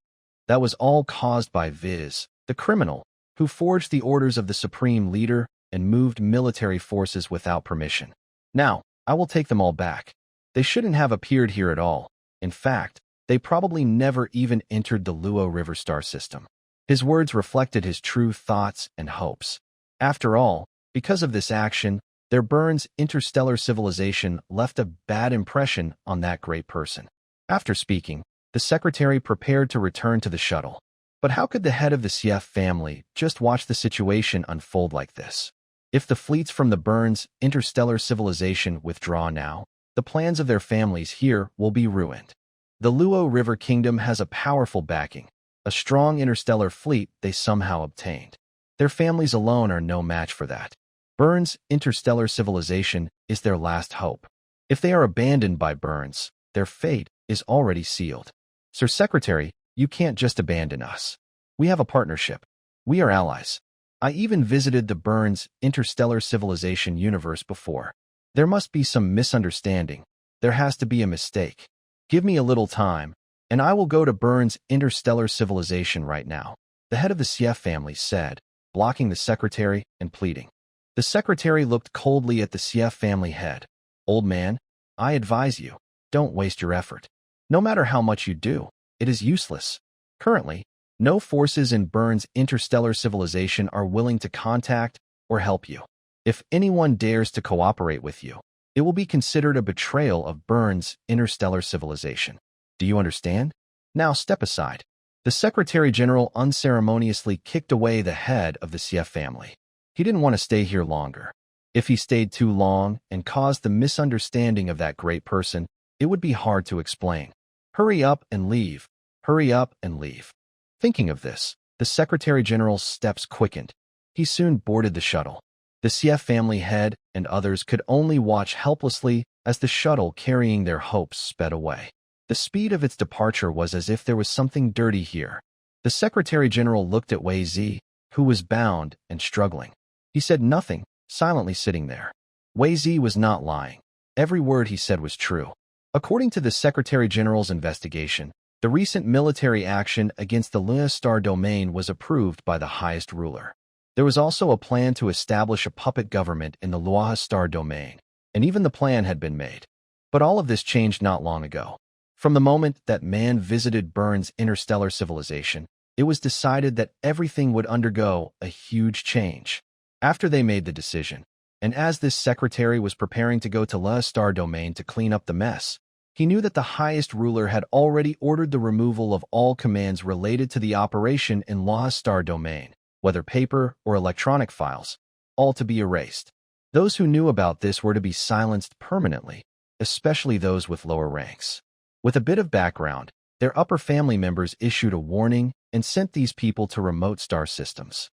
That was all caused by Viz, the criminal, who forged the orders of the supreme leader and moved military forces without permission. Now, I will take them all back. They shouldn't have appeared here at all. In fact, they probably never even entered the Luo River star system. His words reflected his true thoughts and hopes. After all, because of this action, their Burns interstellar civilization left a bad impression on that great person. After speaking, the secretary prepared to return to the shuttle. But how could the head of the CF family just watch the situation unfold like this? If the fleets from the Burns interstellar civilization withdraw now, the plans of their families here will be ruined. The Luo River Kingdom has a powerful backing, a strong interstellar fleet they somehow obtained. Their families alone are no match for that. Burns' interstellar civilization is their last hope. If they are abandoned by Burns, their fate is already sealed. Sir Secretary, you can't just abandon us. We have a partnership. We are allies. I even visited the Burns interstellar civilization universe before. There must be some misunderstanding. There has to be a mistake. Give me a little time, and I will go to Burns interstellar civilization right now, the head of the CF family said, blocking the secretary and pleading. The secretary looked coldly at the CF family head. Old man, I advise you, don't waste your effort. No matter how much you do, it is useless. Currently, no forces in Burns interstellar civilization are willing to contact or help you. If anyone dares to cooperate with you, it will be considered a betrayal of Burns interstellar civilization. Do you understand? Now step aside. The Secretary General unceremoniously kicked away the head of the CF family. He didn't want to stay here longer. If he stayed too long and caused the misunderstanding of that great person, it would be hard to explain. Hurry up and leave. Hurry up and leave. Thinking of this, the Secretary General's steps quickened. He soon boarded the shuttle. The CF family head and others could only watch helplessly as the shuttle carrying their hopes sped away. The speed of its departure was as if there was something dirty here. The Secretary General looked at Wei Zi, who was bound and struggling. He said nothing, silently sitting there. Wei Zi was not lying. Every word he said was true. According to the Secretary General's investigation, the recent military action against the Luna Star domain was approved by the highest ruler. There was also a plan to establish a puppet government in the Luaha Star domain, and even the plan had been made. But all of this changed not long ago. From the moment that man visited Burns' interstellar civilization, it was decided that everything would undergo a huge change. After they made the decision, and as this secretary was preparing to go to Luaha Star domain to clean up the mess, he knew that the highest ruler had already ordered the removal of all commands related to the operation in Luaha Star domain, whether paper or electronic files, all to be erased. Those who knew about this were to be silenced permanently, especially those with lower ranks. With a bit of background, their upper family members issued a warning and sent these people to remote star systems.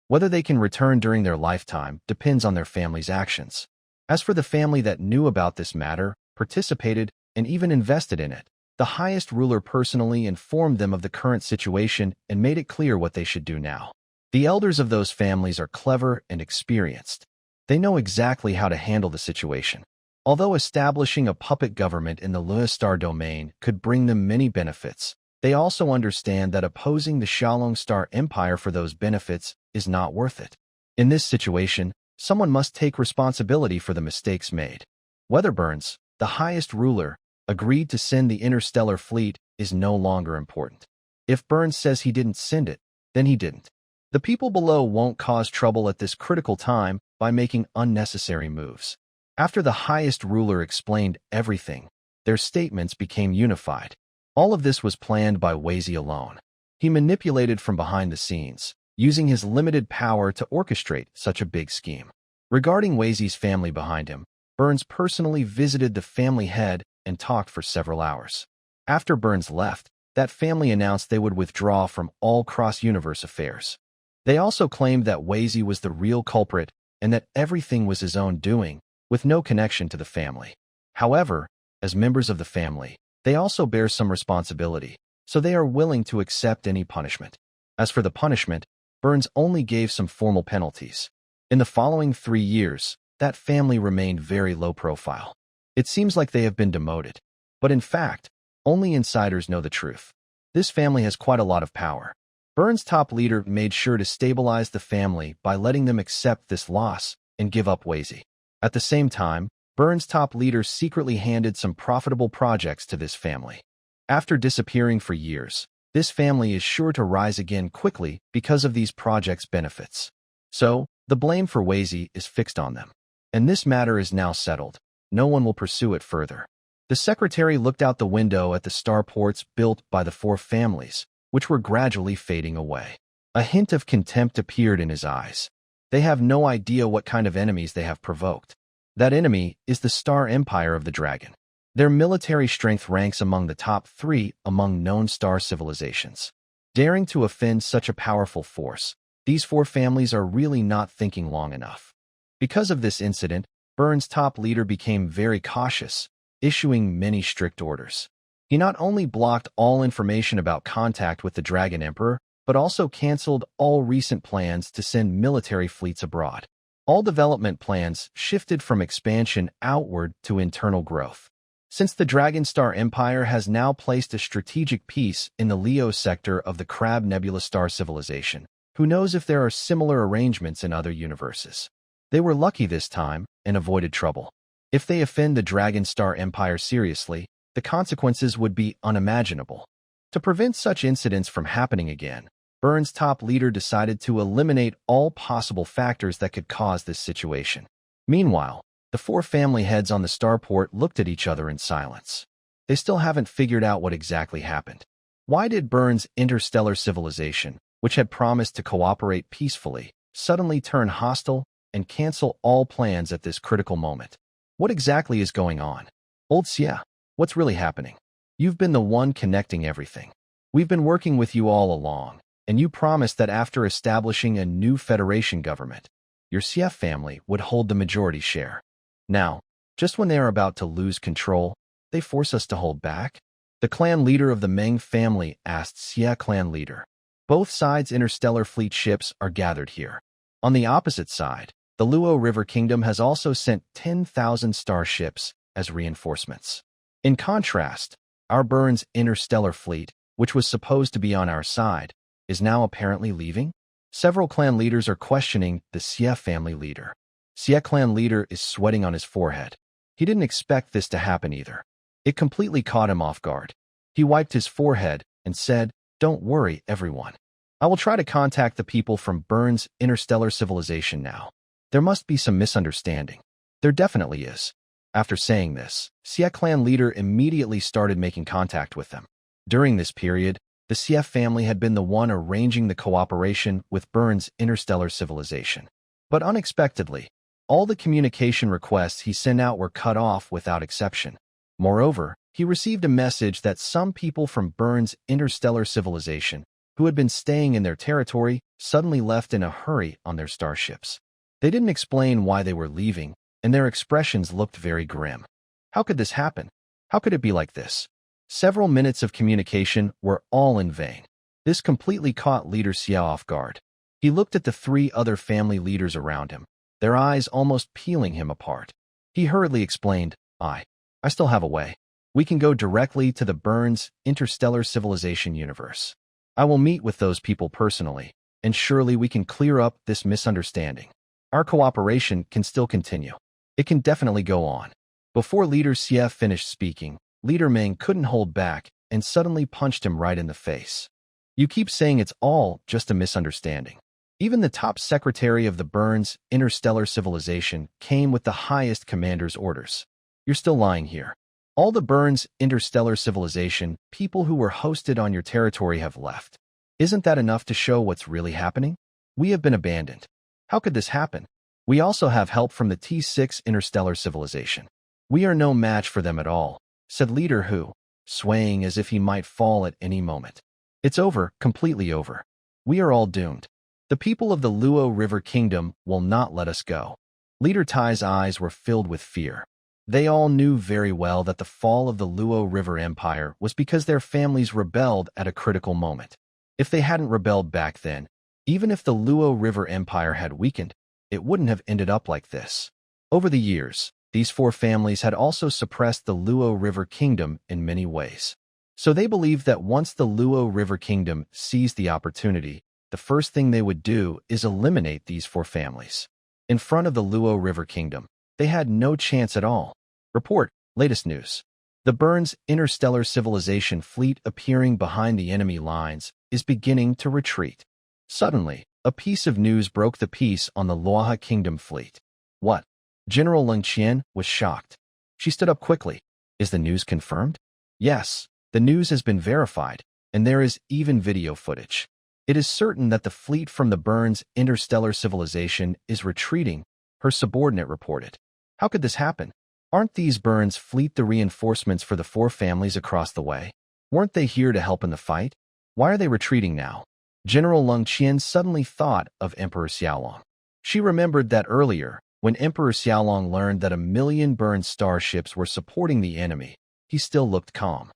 Whether they can return during their lifetime depends on their family's actions. As for the family that knew about this matter, participated, and even invested in it, the highest ruler personally informed them of the current situation and made it clear what they should do now. The elders of those families are clever and experienced. They know exactly how to handle the situation. Although establishing a puppet government in the Luaha Star domain could bring them many benefits, they also understand that opposing the Shalong Star Empire for those benefits is not worth it. In this situation, someone must take responsibility for the mistakes made. Whether Burns, the highest ruler, agreed to send the interstellar fleet is no longer important. If Burns says he didn't send it, then he didn't. The people below won't cause trouble at this critical time by making unnecessary moves. After the highest ruler explained everything, their statements became unified. All of this was planned by Wei Zi alone. He manipulated from behind the scenes, using his limited power to orchestrate such a big scheme. Regarding Wei Zi's family behind him, Burns personally visited the family head and talked for several hours. After Burns left, that family announced they would withdraw from all cross-universe affairs. They also claimed that Wei Zi was the real culprit and that everything was his own doing, with no connection to the family. However, as members of the family, they also bear some responsibility. so they are willing to accept any punishment. As for the punishment, Burns only gave some formal penalties. In the following 3 years, that family remained very low profile. It seems like they have been demoted. But in fact, only insiders know the truth. This family has quite a lot of power. Burns' top leader made sure to stabilize the family by letting them accept this loss and give up Wazy. At the same time, Burns' top leader secretly handed some profitable projects to this family. After disappearing for years, this family is sure to rise again quickly because of these projects' benefits. So, the blame for Wazy is fixed on them. And this matter is now settled. No one will pursue it further. The secretary looked out the window at the starports built by the 4 families, which were gradually fading away. A hint of contempt appeared in his eyes. They have no idea what kind of enemies they have provoked. That enemy is the star empire of the dragon. Their military strength ranks among the top 3 among known star civilizations. Daring to offend such a powerful force, these 4 families are really not thinking long enough. Because of this incident, Burns' top leader became very cautious, issuing many strict orders. He not only blocked all information about contact with the Dragon Emperor, but also canceled all recent plans to send military fleets abroad. All development plans shifted from expansion outward to internal growth. Since the Dragon Star Empire has now placed a strategic piece in the Leo sector of the Crab Nebula star civilization, who knows if there are similar arrangements in other universes. They were lucky this time and avoided trouble. If they offend the Dragon Star Empire seriously, the consequences would be unimaginable. To prevent such incidents from happening again, Burns' top leader decided to eliminate all possible factors that could cause this situation. Meanwhile, the 4 family heads on the starport looked at each other in silence. They still haven't figured out what exactly happened. Why did Burns' interstellar civilization, which had promised to cooperate peacefully, suddenly turn hostile and cancel all plans at this critical moment? What exactly is going on? Old Xia, what's really happening? You've been the one connecting everything. We've been working with you all along, and you promised that after establishing a new federation government, your Xia family would hold the majority share. Now, just when they are about to lose control, they force us to hold back? The clan leader of the Meng family asked Xia clan leader. Both sides' interstellar fleet ships are gathered here. On the opposite side, the Luo River Kingdom has also sent 10,000 starships as reinforcements. In contrast, our Burns interstellar fleet, which was supposed to be on our side, is now apparently leaving? Several clan leaders are questioning the Xia family leader. Xia clan leader is sweating on his forehead. He didn't expect this to happen either. It completely caught him off guard. He wiped his forehead and said, "Don't worry, everyone. I will try to contact the people from Burns interstellar civilization now. There must be some misunderstanding." There definitely is. After saying this, Xia clan leader immediately started making contact with them. During this period, the Xia family had been the one arranging the cooperation with Burns' interstellar civilization. But unexpectedly, all the communication requests he sent out were cut off without exception. Moreover, he received a message that some people from Burns' interstellar civilization, who had been staying in their territory, suddenly left in a hurry on their starships. They didn't explain why they were leaving, and their expressions looked very grim. How could this happen? How could it be like this? Several minutes of communication were all in vain. This completely caught Leader Xia off guard. He looked at the 3 other family leaders around him, their eyes almost peeling him apart. He hurriedly explained, I still have a way. We can go directly to the Burns interstellar civilization universe. I will meet with those people personally, and surely we can clear up this misunderstanding. Our cooperation can still continue. It can definitely go on. Before Leader Xia finished speaking, Leader Meng couldn't hold back and suddenly punched him right in the face. You keep saying it's all just a misunderstanding. Even the top secretary of the Burns interstellar civilization came with the highest commander's orders. You're still lying here. All the Burns interstellar civilization people who were hosted on your territory have left. Isn't that enough to show what's really happening? We have been abandoned. How could this happen? We also have help from the T6 interstellar civilization. We are no match for them at all, said Leader Hu, swaying as if he might fall at any moment. It's over, completely over. We are all doomed. The people of the Luo River Kingdom will not let us go. Leader Tai's eyes were filled with fear. They all knew very well that the fall of the Luo River Empire was because their families rebelled at a critical moment. If they hadn't rebelled back then, even if the Luo River Empire had weakened, it wouldn't have ended up like this. Over the years, these four families had also suppressed the Luo River Kingdom in many ways. So they believed that once the Luo River Kingdom seized the opportunity, the first thing they would do is eliminate these four families. In front of the Luo River Kingdom, they had no chance at all. Report, latest news. The Burns interstellar civilization fleet appearing behind the enemy lines is beginning to retreat. Suddenly, a piece of news broke the peace on the Luoha Kingdom fleet. What? General Leng Qian was shocked. She stood up quickly. Is the news confirmed? Yes, the news has been verified, and there is even video footage. It is certain that the fleet from the Burns interstellar civilization is retreating, her subordinate reported. How could this happen? Aren't these Burns fleet the reinforcements for the four families across the way? Weren't they here to help in the fight? Why are they retreating now? General Leng Qian suddenly thought of Emperor Xiaolong. She remembered that earlier, when Emperor Xiaolong learned that 1,000,000 Burns starships were supporting the enemy, he still looked calm.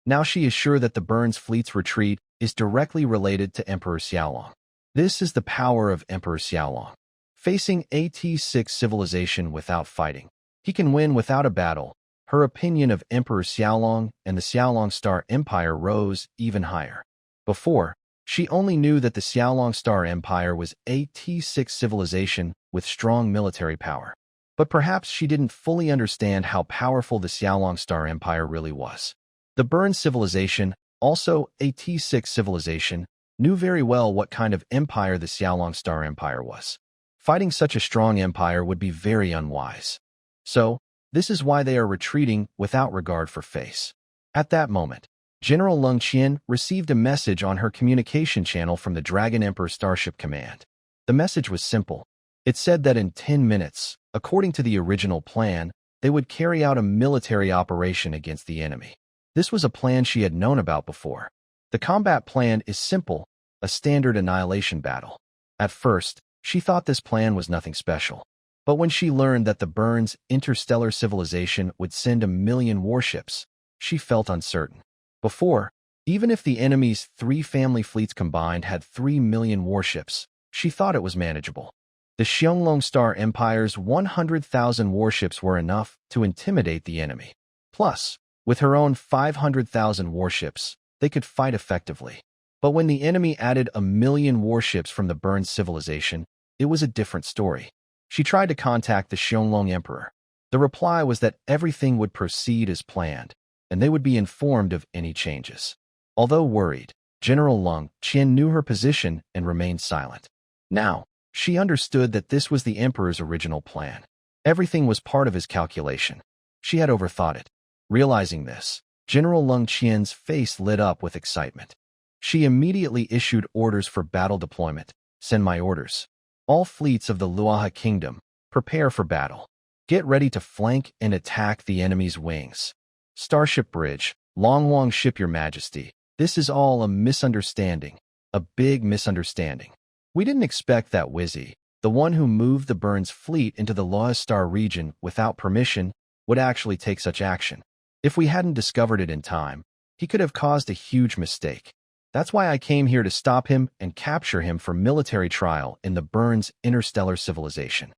Now she is sure that the Burns fleet's retreat is directly related to Emperor Xiaolong. This is the power of Emperor Xiaolong. Facing AT6 civilization without fighting, he can win without a battle. Her opinion of Emperor Xiaolong and the Xiaolong Star Empire rose even higher. Before, she only knew that the Xiaolong Star Empire was AT6 civilization with strong military power. But perhaps she didn't fully understand how powerful the Xiaolong Star Empire really was. The Burns civilization, also AT6 civilization, knew very well what kind of empire the Xiaolong Star Empire was. Fighting such a strong empire would be very unwise. So, this is why they are retreating without regard for face. At that moment, General Leng Qian received a message on her communication channel from the Dragon Emperor Starship Command. The message was simple. It said that in 10 minutes, according to the original plan, they would carry out a military operation against the enemy. This was a plan she had known about before. The combat plan is simple, a standard annihilation battle. At first, she thought this plan was nothing special. But when she learned that the Burns interstellar civilization would send 1,000,000 warships, she felt uncertain. Before, even if the enemy's 3 family fleets combined had 3,000,000 warships, she thought it was manageable. The Xiaolong Star Empire's 100,000 warships were enough to intimidate the enemy. Plus, with her own 500,000 warships, they could fight effectively. But when the enemy added 1,000,000 warships from the Burns civilization, it was a different story. She tried to contact the Xiaolong Emperor. The reply was that everything would proceed as planned, and they would be informed of any changes. Although worried, General Leng Qian knew her position and remained silent. Now, she understood that this was the Emperor's original plan. Everything was part of his calculation. She had overthought it. Realizing this, General Leng Qian's face lit up with excitement. She immediately issued orders for battle deployment. Send my orders. All fleets of the Luoha Kingdom, prepare for battle. Get ready to flank and attack the enemy's wings. Starship Bridge, Longwang Ship, Your Majesty. This is all a misunderstanding, a big misunderstanding. We didn't expect that Wizzy, the one who moved the Burns fleet into the Luoha Star region without permission, would actually take such action. If we hadn't discovered it in time, he could have caused a huge mistake. That's why I came here to stop him and capture him for military trial in the Burns interstellar civilization.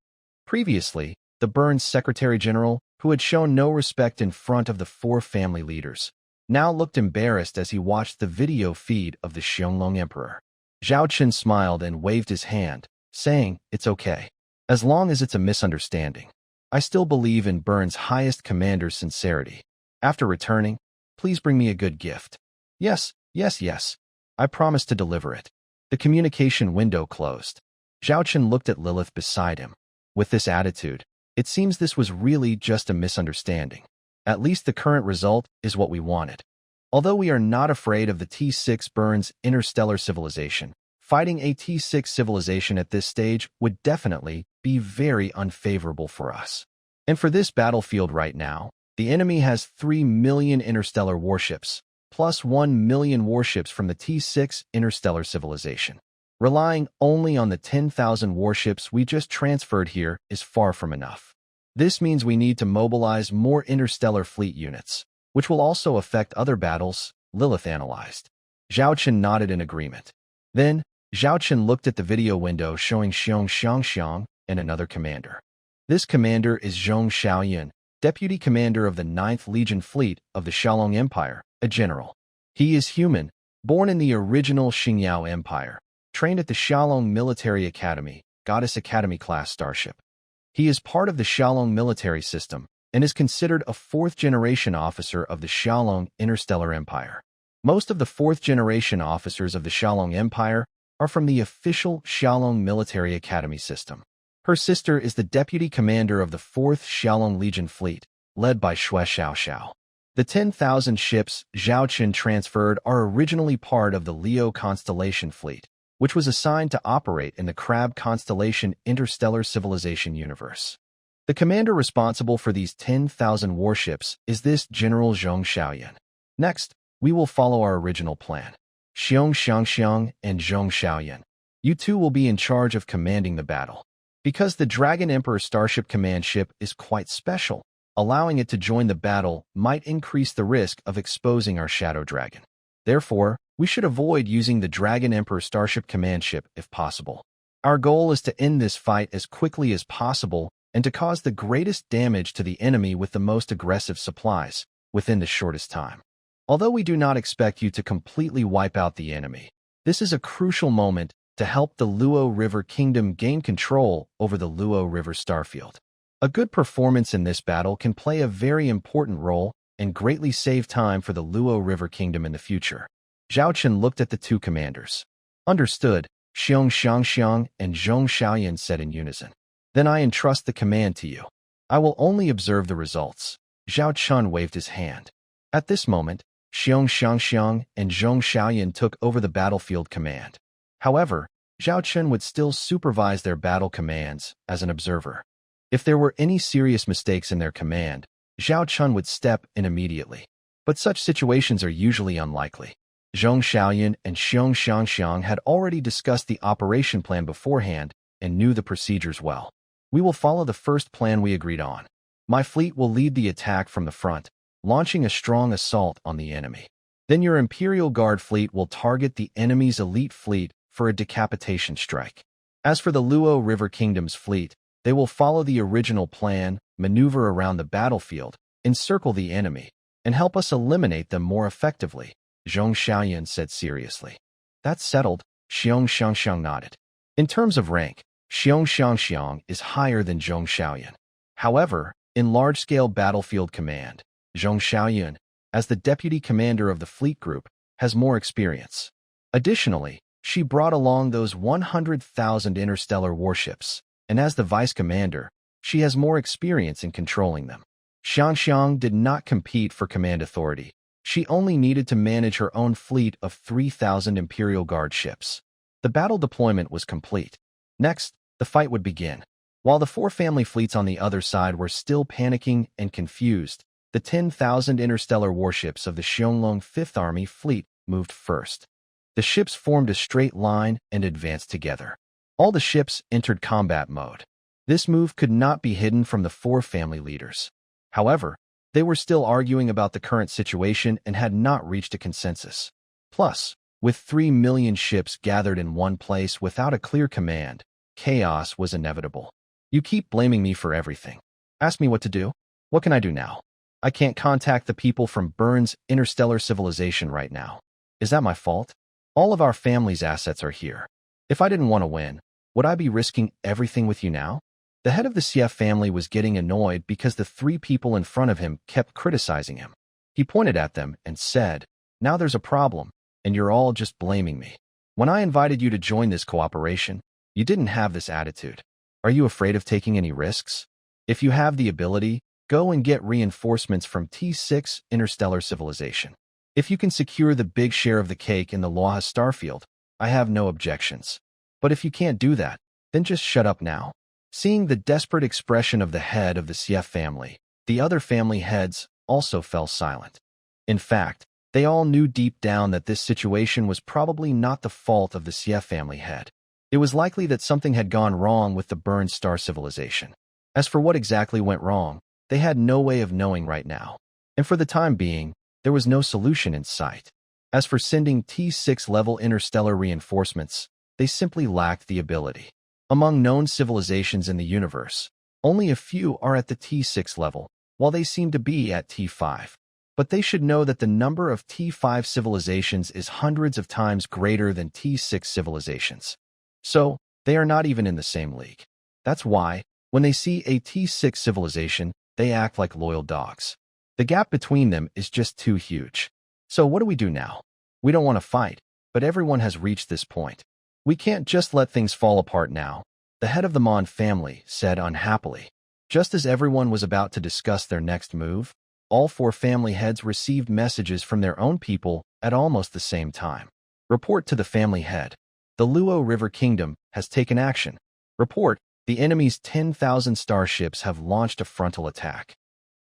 Previously, the Burns Secretary General, who had shown no respect in front of the 4 family leaders, now looked embarrassed as he watched the video feed of the Xiaolong Emperor. Zhao Qin smiled and waved his hand, saying, "It's okay. As long as it's a misunderstanding. I still believe in Burns' highest commander's sincerity. After returning, please bring me a good gift." Yes. I promise to deliver it." The communication window closed. Zhao Qin looked at Lilith beside him. With this attitude, it seems this was really just a misunderstanding. At least the current result is what we wanted. Although we are not afraid of the T6 Burns interstellar civilization, fighting a T6 civilization at this stage would definitely be very unfavorable for us. And for this battlefield right now, the enemy has 3,000,000 interstellar warships, plus 1,000,000 warships from the T6 interstellar civilization. Relying only on the 10,000 warships we just transferred here is far from enough. This means we need to mobilize more interstellar fleet units, which will also affect other battles, Lilith analyzed. Zhao Chen nodded in agreement. Then, Zhao Chen looked at the video window showing Xiong Xiangxiang and another commander. This commander is Zhong Xiaoyan, deputy commander of the 9th Legion Fleet of the Xiaolong Empire, a general. He is human, born in the original Xingyao Empire, trained at the Xiaolong Military Academy, Goddess Academy class starship. He is part of the Xiaolong military system and is considered a 4th-generation officer of the Xiaolong Interstellar Empire. Most of the 4th-generation officers of the Xiaolong Empire are from the official Xiaolong Military Academy system. Her sister is the deputy commander of the 4th Xiaolong Legion Fleet, led by Xue Xiaoxiao. The 10,000 ships Zhao Chen transferred are originally part of the Leo Constellation Fleet, which was assigned to operate in the Crab Constellation Interstellar Civilization universe. The commander responsible for these 10,000 warships is this General Zhong Xiaoyan. Next, we will follow our original plan. Xiong Xiangxiang and Zhong Xiaoyan. You two will be in charge of commanding the battle. Because the Dragon Emperor Starship Command ship is quite special, allowing it to join the battle might increase the risk of exposing our Shadow Dragon. Therefore, we should avoid using the Dragon Emperor Starship Command ship if possible. Our goal is to end this fight as quickly as possible and to cause the greatest damage to the enemy with the most aggressive supplies within the shortest time. Although we do not expect you to completely wipe out the enemy, this is a crucial moment to help the Luo River Kingdom gain control over the Luo River Starfield. A good performance in this battle can play a very important role and greatly save time for the Luo River Kingdom in the future. Zhao Chen looked at the two commanders. Understood, Xiong Xiangxiang and Zhong Xiaoyan said in unison. Then I entrust the command to you. I will only observe the results. Zhao Chen waved his hand. At this moment, Xiong Xiangxiang and Zhong Xiaoyan took over the battlefield command. However, Zhao Chen would still supervise their battle commands as an observer. If there were any serious mistakes in their command, Zhao Chen would step in immediately. But such situations are usually unlikely. Zhong Xiaoyan and Xiong Xiangxiang had already discussed the operation plan beforehand and knew the procedures well. We will follow the first plan we agreed on. My fleet will lead the attack from the front, launching a strong assault on the enemy. Then your Imperial Guard fleet will target the enemy's elite fleet for a decapitation strike. As for the Luo River Kingdom's fleet, they will follow the original plan, maneuver around the battlefield, encircle the enemy, and help us eliminate them more effectively, Zhong Xiaoyan said seriously. That's settled, Xiong Xiangxiang nodded. In terms of rank, Xiong Xiangxiang is higher than Zhong Xiaoyan. However, in large-scale battlefield command, Zhong Xiaoyan, as the deputy commander of the fleet group, has more experience. Additionally, she brought along those 100,000 interstellar warships, and as the vice commander, she has more experience in controlling them. Xiangxiang did not compete for command authority. She only needed to manage her own fleet of 3,000 Imperial Guard ships. The battle deployment was complete. Next, the fight would begin. While the four family fleets on the other side were still panicking and confused, the 10,000 interstellar warships of the Xiongling 5th Army Fleet moved first. The ships formed a straight line and advanced together. All the ships entered combat mode. This move could not be hidden from the four family leaders. However, they were still arguing about the current situation and had not reached a consensus. Plus, with 3 million ships gathered in one place without a clear command, chaos was inevitable. You keep blaming me for everything. Ask me what to do. What can I do now? I can't contact the people from Burns Interstellar Civilization right now. Is that my fault? All of our family's assets are here. If I didn't want to win, would I be risking everything with you now? The head of the CF family was getting annoyed because the three people in front of him kept criticizing him. He pointed at them and said, "Now there's a problem, and you're all just blaming me. When I invited you to join this cooperation, you didn't have this attitude. Are you afraid of taking any risks? If you have the ability, go and get reinforcements from T6 Interstellar Civilization. If you can secure the big share of the cake in the Loha Starfield, I have no objections. But if you can't do that, then just shut up now." Seeing the desperate expression of the head of the CF family, the other family heads also fell silent. In fact, they all knew deep down that this situation was probably not the fault of the CF family head. It was likely that something had gone wrong with the Burned Star Civilization. As for what exactly went wrong, they had no way of knowing right now. And for the time being, there was no solution in sight. As for sending T6-level interstellar reinforcements, they simply lacked the ability. Among known civilizations in the universe, only a few are at the T6 level, while they seem to be at T5. But they should know that the number of T5 civilizations is hundreds of times greater than T6 civilizations. So, they are not even in the same league. That's why, when they see a T6 civilization, they act like loyal dogs. The gap between them is just too huge. So what do we do now? We don't want to fight, but everyone has reached this point. We can't just let things fall apart now, the head of the Mon family said unhappily. Just as everyone was about to discuss their next move, all four family heads received messages from their own people at almost the same time. Report to the family head. The Luo River Kingdom has taken action. Report, the enemy's 10,000 starships have launched a frontal attack.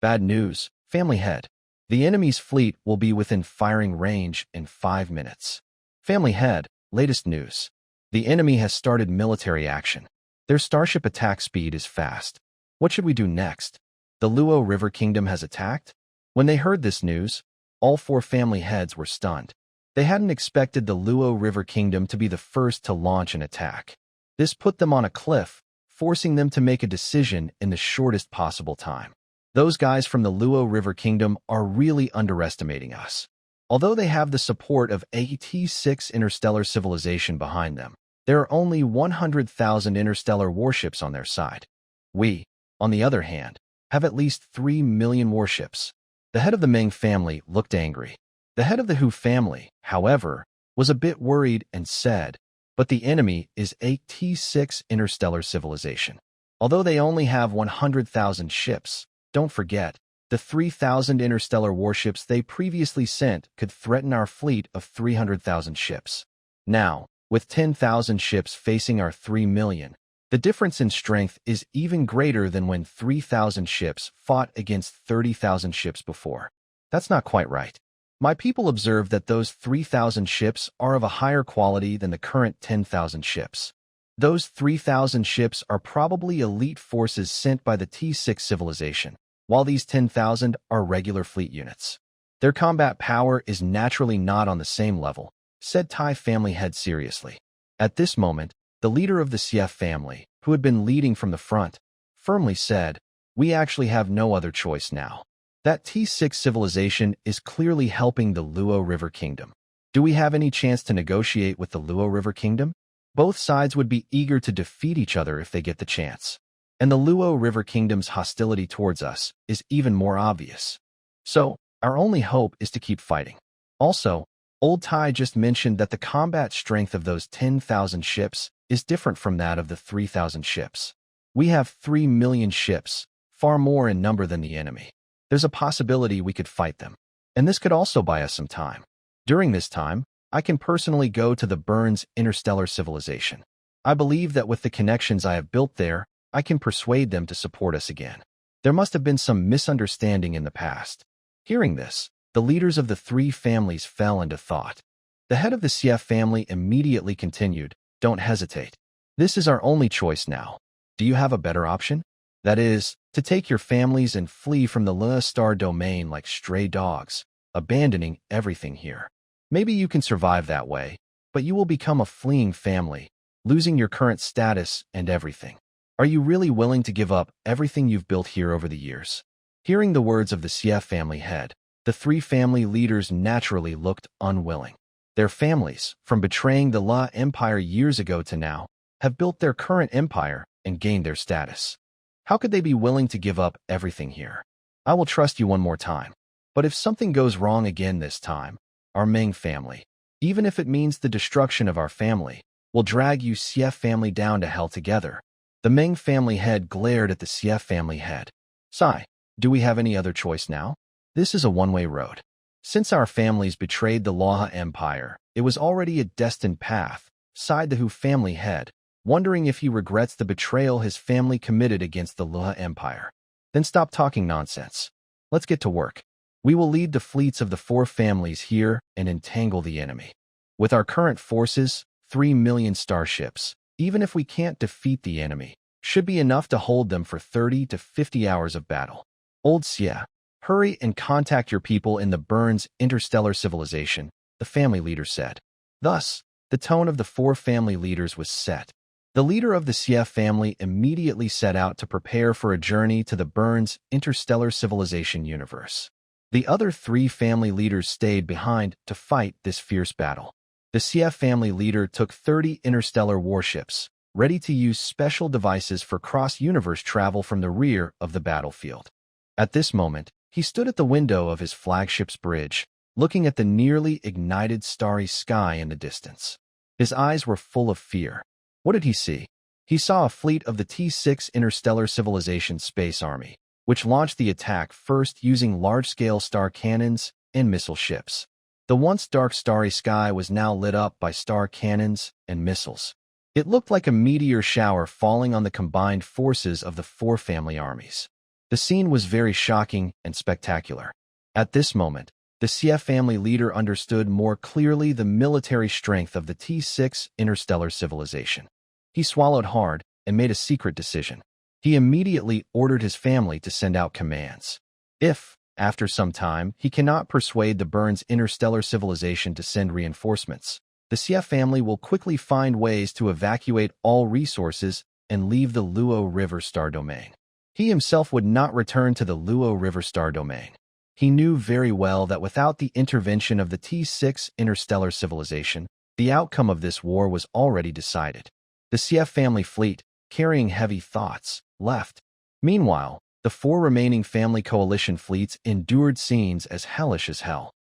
Bad news, family head. The enemy's fleet will be within firing range in 5 minutes. Family head, latest news. The enemy has started military action. Their starship attack speed is fast. What should we do next? The Luo River Kingdom has attacked? When they heard this news, all four family heads were stunned. They hadn't expected the Luo River Kingdom to be the first to launch an attack. This put them on a cliff, forcing them to make a decision in the shortest possible time. Those guys from the Luo River Kingdom are really underestimating us. Although they have the support of a T6 interstellar civilization behind them, there are only 100,000 interstellar warships on their side. We, on the other hand, have at least 3 million warships. The head of the Meng family looked angry. The head of the Hu family, however, was a bit worried and said, but the enemy is a T6 interstellar civilization. Although they only have 100,000 ships, don't forget, the 3,000 interstellar warships they previously sent could threaten our fleet of 300,000 ships. Now, with 10,000 ships facing our 3 million, the difference in strength is even greater than when 3,000 ships fought against 30,000 ships before. That's not quite right. My people observe that those 3,000 ships are of a higher quality than the current 10,000 ships. Those 3,000 ships are probably elite forces sent by the T6 civilization, while these 10,000 are regular fleet units. Their combat power is naturally not on the same level, said Tai family head seriously. At this moment, the leader of the Xie family, who had been leading from the front, firmly said, "We actually have no other choice now. That T6 civilization is clearly helping the Luo River Kingdom. Do we have any chance to negotiate with the Luo River Kingdom? Both sides would be eager to defeat each other if they get the chance. And the Luo River Kingdom's hostility towards us is even more obvious. So, our only hope is to keep fighting." Also, Old Tai just mentioned that the combat strength of those 10,000 ships is different from that of the 3,000 ships. We have 3 million ships, far more in number than the enemy. There's a possibility we could fight them. And this could also buy us some time. During this time, I can personally go to the Burns interstellar civilization. I believe that with the connections I have built there, I can persuade them to support us again. There must have been some misunderstanding in the past. Hearing this, the leaders of the three families fell into thought. The head of the Xie family immediately continued, "Don't hesitate. This is our only choice now. Do you have a better option? That is, to take your families and flee from the Le Star domain like stray dogs, abandoning everything here. Maybe you can survive that way, but you will become a fleeing family, losing your current status and everything. Are you really willing to give up everything you've built here over the years?" Hearing the words of the Xie family head, the three family leaders naturally looked unwilling. Their families, from betraying the La Empire years ago to now, have built their current empire and gained their status. How could they be willing to give up everything here? I will trust you one more time. But if something goes wrong again this time, our Meng family, even if it means the destruction of our family, will drag you Xie family down to hell together. The Meng family head glared at the Xie family head. "Sai, do we have any other choice now? This is a one-way road. Since our families betrayed the Loha Empire, it was already a destined path," sighed the Hu family head, wondering if he regrets the betrayal his family committed against the Loha Empire. "Then stop talking nonsense. Let's get to work. We will lead the fleets of the four families here and entangle the enemy. With our current forces, 3 million starships, even if we can't defeat the enemy, should be enough to hold them for 30 to 50 hours of battle. Old Xie, hurry and contact your people in the Burns interstellar civilization, the family leader said. Thus, the tone of the four family leaders was set. The leader of the Xie family immediately set out to prepare for a journey to the Burns interstellar civilization universe. The other three family leaders stayed behind to fight this fierce battle. The Xie family leader took 30 interstellar warships, ready to use special devices for cross-universe travel from the rear of the battlefield. At this moment, he stood at the window of his flagship's bridge, looking at the nearly ignited starry sky in the distance. His eyes were full of fear. What did he see? He saw a fleet of the T6 Interstellar Civilization Space Army, which launched the attack first using large-scale star cannons and missile ships. The once dark starry sky was now lit up by star cannons and missiles. It looked like a meteor shower falling on the combined forces of the four family armies. The scene was very shocking and spectacular. At this moment, the Xie family leader understood more clearly the military strength of the T6 Interstellar Civilization. He swallowed hard and made a secret decision. He immediately ordered his family to send out commands. If, after some time, he cannot persuade the Burns Interstellar Civilization to send reinforcements, the Xie family will quickly find ways to evacuate all resources and leave the Luo River Star Domain. He himself would not return to the Luo River Star Domain. He knew very well that without the intervention of the T6 Interstellar Civilization, the outcome of this war was already decided. The Xie family fleet, carrying heavy thoughts, left. Meanwhile, the four remaining family coalition fleets endured scenes as hellish as hell.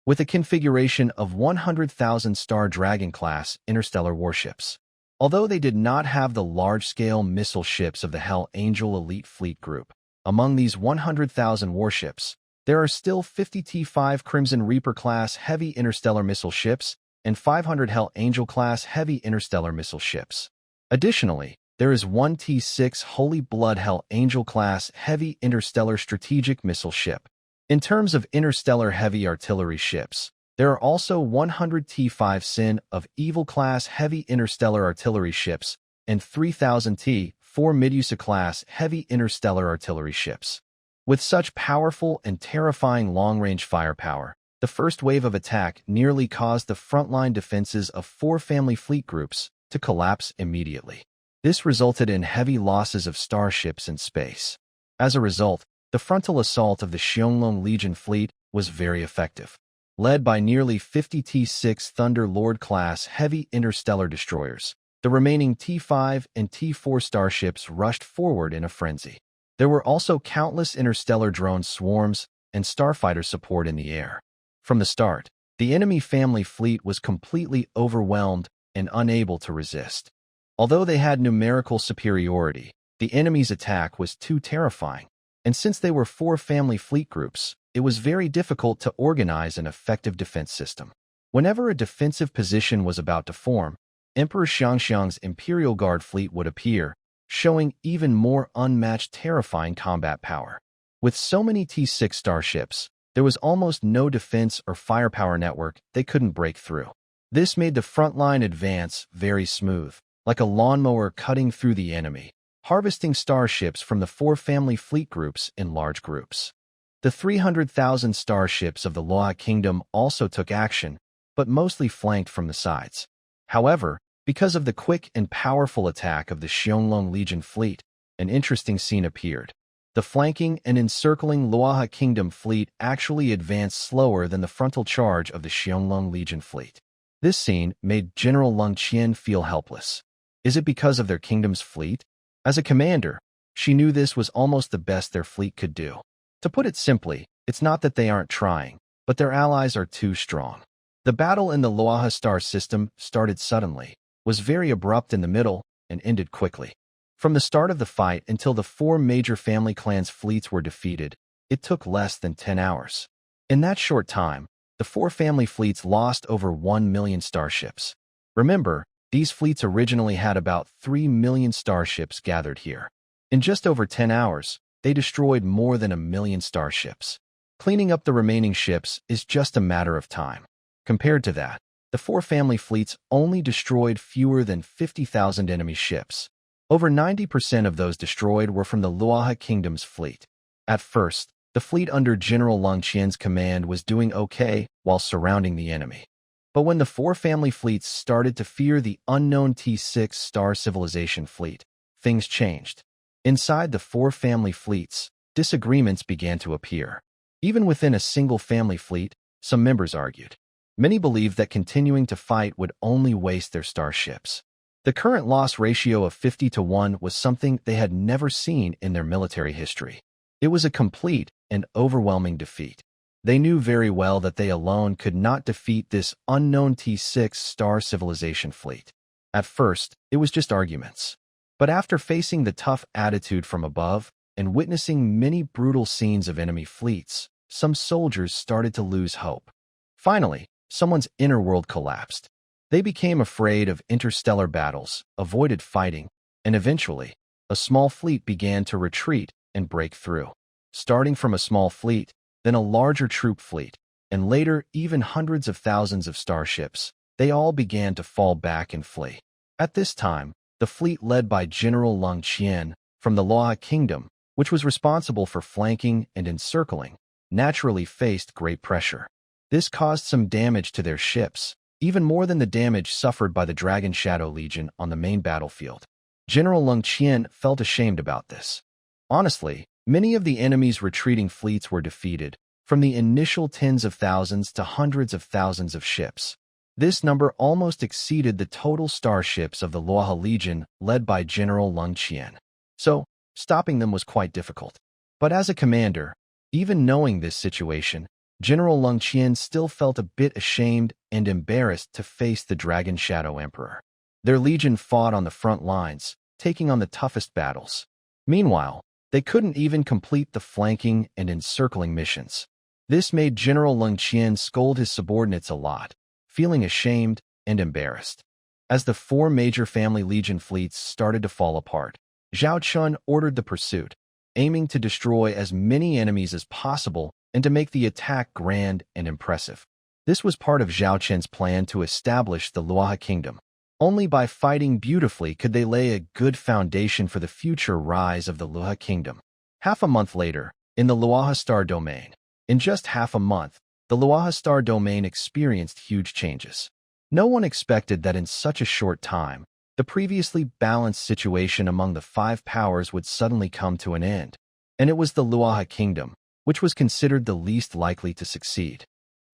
With a configuration of 100,000 Star Dragon-class interstellar warships. Although they did not have the large-scale missile ships of the Hell Angel Elite Fleet Group, among these 100,000 warships, there are still 50 T5 Crimson Reaper-class heavy interstellar missile ships and 500 Hell Angel-class heavy interstellar missile ships. Additionally, there is one T6 Holy Blood Hell Angel-class heavy interstellar strategic missile ship. In terms of interstellar heavy artillery ships, there are also 100 T5 Sin of Evil-class heavy interstellar artillery ships and 3,000 T4 Medusa-class heavy interstellar artillery ships. With such powerful and terrifying long-range firepower, the first wave of attack nearly caused the frontline defenses of four family fleet groups to collapse immediately. This resulted in heavy losses of starships in space. As a result, the frontal assault of the Xiongling Legion fleet was very effective. Led by nearly 50 T6 Thunder Lord-class heavy interstellar destroyers, the remaining T5 and T4 starships rushed forward in a frenzy. There were also countless interstellar drone swarms and starfighter support in the air. From the start, the enemy family fleet was completely overwhelmed and unable to resist. Although they had numerical superiority, the enemy's attack was too terrifying, and since they were four family fleet groups, it was very difficult to organize an effective defense system. Whenever a defensive position was about to form, Emperor Xiangxiang's Imperial Guard fleet would appear, showing even more unmatched terrifying combat power. With so many T6 starships, there was almost no defense or firepower network they couldn't break through. This made the frontline advance very smooth, like a lawnmower cutting through the enemy, harvesting starships from the four family fleet groups in large groups. The 300,000 starships of the Loa Kingdom also took action, but mostly flanked from the sides. However, because of the quick and powerful attack of the Xiongling Legion fleet, an interesting scene appeared. The flanking and encircling Loa Kingdom fleet actually advanced slower than the frontal charge of the Xiongling Legion fleet. This scene made General Leng Qian feel helpless. Is it because of their kingdom's fleet? As a commander, she knew this was almost the best their fleet could do. To put it simply, it's not that they aren't trying, but their allies are too strong. The battle in the Loaha star system started suddenly, was very abrupt in the middle, and ended quickly. From the start of the fight until the four major family clans' fleets were defeated, it took less than 10 hours. In that short time, the four family fleets lost over 1 million starships. Remember, these fleets originally had about 3 million starships gathered here. In just over 10 hours, they destroyed more than 1 million starships. Cleaning up the remaining ships is just a matter of time. Compared to that, the four family fleets only destroyed fewer than 50,000 enemy ships. Over 90% of those destroyed were from the Luoha Kingdom's fleet. At first, the fleet under General Leng Qian's command was doing okay while surrounding the enemy. But when the four family fleets started to fear the unknown T6 star civilization fleet, things changed. Inside the four family fleets, disagreements began to appear. Even within a single family fleet, some members argued. Many believed that continuing to fight would only waste their starships. The current loss ratio of 50-1 was something they had never seen in their military history. It was a complete and overwhelming defeat. They knew very well that they alone could not defeat this unknown T6 star civilization fleet. At first, it was just arguments. But after facing the tough attitude from above and witnessing many brutal scenes of enemy fleets, some soldiers started to lose hope. Finally, someone's inner world collapsed. They became afraid of interstellar battles, avoided fighting, and eventually, a small fleet began to retreat and break through. Starting from a small fleet, then a larger troop fleet, and later even hundreds of thousands of starships, they all began to fall back and flee. At this time, the fleet led by General Leng Qian from the Luoha Kingdom, which was responsible for flanking and encircling, naturally faced great pressure. This caused some damage to their ships, even more than the damage suffered by the Dragon Shadow Legion on the main battlefield. General Leng Qian felt ashamed about this. Honestly, many of the enemy's retreating fleets were defeated, from the initial tens of thousands to hundreds of thousands of ships. This number almost exceeded the total starships of the Luoha Legion led by General Leng Qian. So, stopping them was quite difficult. But as a commander, even knowing this situation, General Leng Qian still felt a bit ashamed and embarrassed to face the Dragon Shadow Emperor. Their legion fought on the front lines, taking on the toughest battles. Meanwhile, they couldn't even complete the flanking and encircling missions. This made General Leng Qian scold his subordinates a lot, feeling ashamed and embarrassed. As the four major family legion fleets started to fall apart, Zhao Chun ordered the pursuit, aiming to destroy as many enemies as possible and to make the attack grand and impressive. This was part of Zhao Chun's plan to establish the Luoha Kingdom. Only by fighting beautifully could they lay a good foundation for the future rise of the Luoha Kingdom. Half a month later, in the Luoha Star Domain. In just half a month, the Luoha Star Domain experienced huge changes. No one expected that in such a short time, the previously balanced situation among the five powers would suddenly come to an end. And it was the Luoha Kingdom, which was considered the least likely to succeed.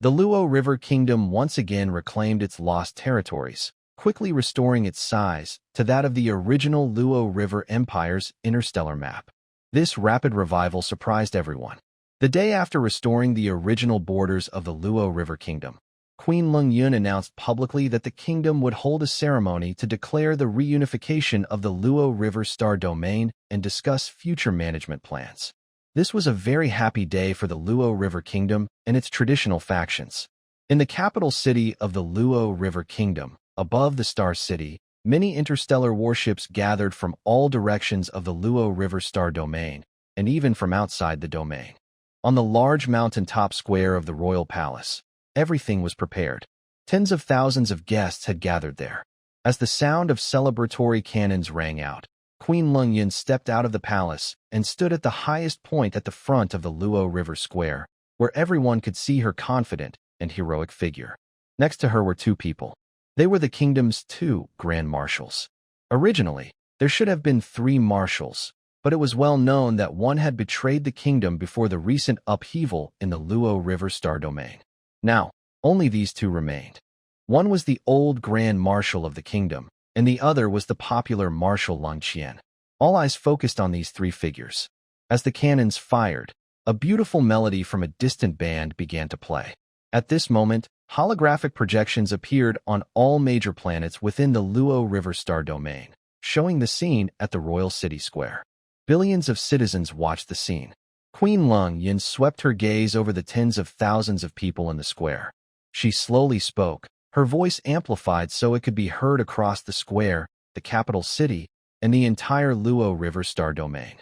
The Luo River Kingdom once again reclaimed its lost territories, quickly restoring its size to that of the original Luo River Empire's interstellar map. This rapid revival surprised everyone. The day after restoring the original borders of the Luo River Kingdom, Queen Leng Yun announced publicly that the kingdom would hold a ceremony to declare the reunification of the Luo River Star Domain and discuss future management plans. This was a very happy day for the Luo River Kingdom and its traditional factions. In the capital city of the Luo River Kingdom, above the Star City, many interstellar warships gathered from all directions of the Luo River Star Domain, and even from outside the domain. On the large mountaintop square of the royal palace, everything was prepared. Tens of thousands of guests had gathered there. As the sound of celebratory cannons rang out, Queen Leng Yun stepped out of the palace and stood at the highest point at the front of the Luo River Square, where everyone could see her confident and heroic figure. Next to her were two people. They were the kingdom's two grand marshals. Originally, there should have been three marshals, but it was well known that one had betrayed the kingdom before the recent upheaval in the Luo River Star Domain. Now, only these two remained. One was the old Grand Marshal of the kingdom, and the other was the popular Marshal Leng Qian. All eyes focused on these three figures. As the cannons fired, a beautiful melody from a distant band began to play. At this moment, holographic projections appeared on all major planets within the Luo River Star Domain, showing the scene at the Royal City Square. Billions of citizens watched the scene. Queen Leng Yun swept her gaze over the tens of thousands of people in the square. She slowly spoke, her voice amplified so it could be heard across the square, the capital city, and the entire Luo River Star Domain.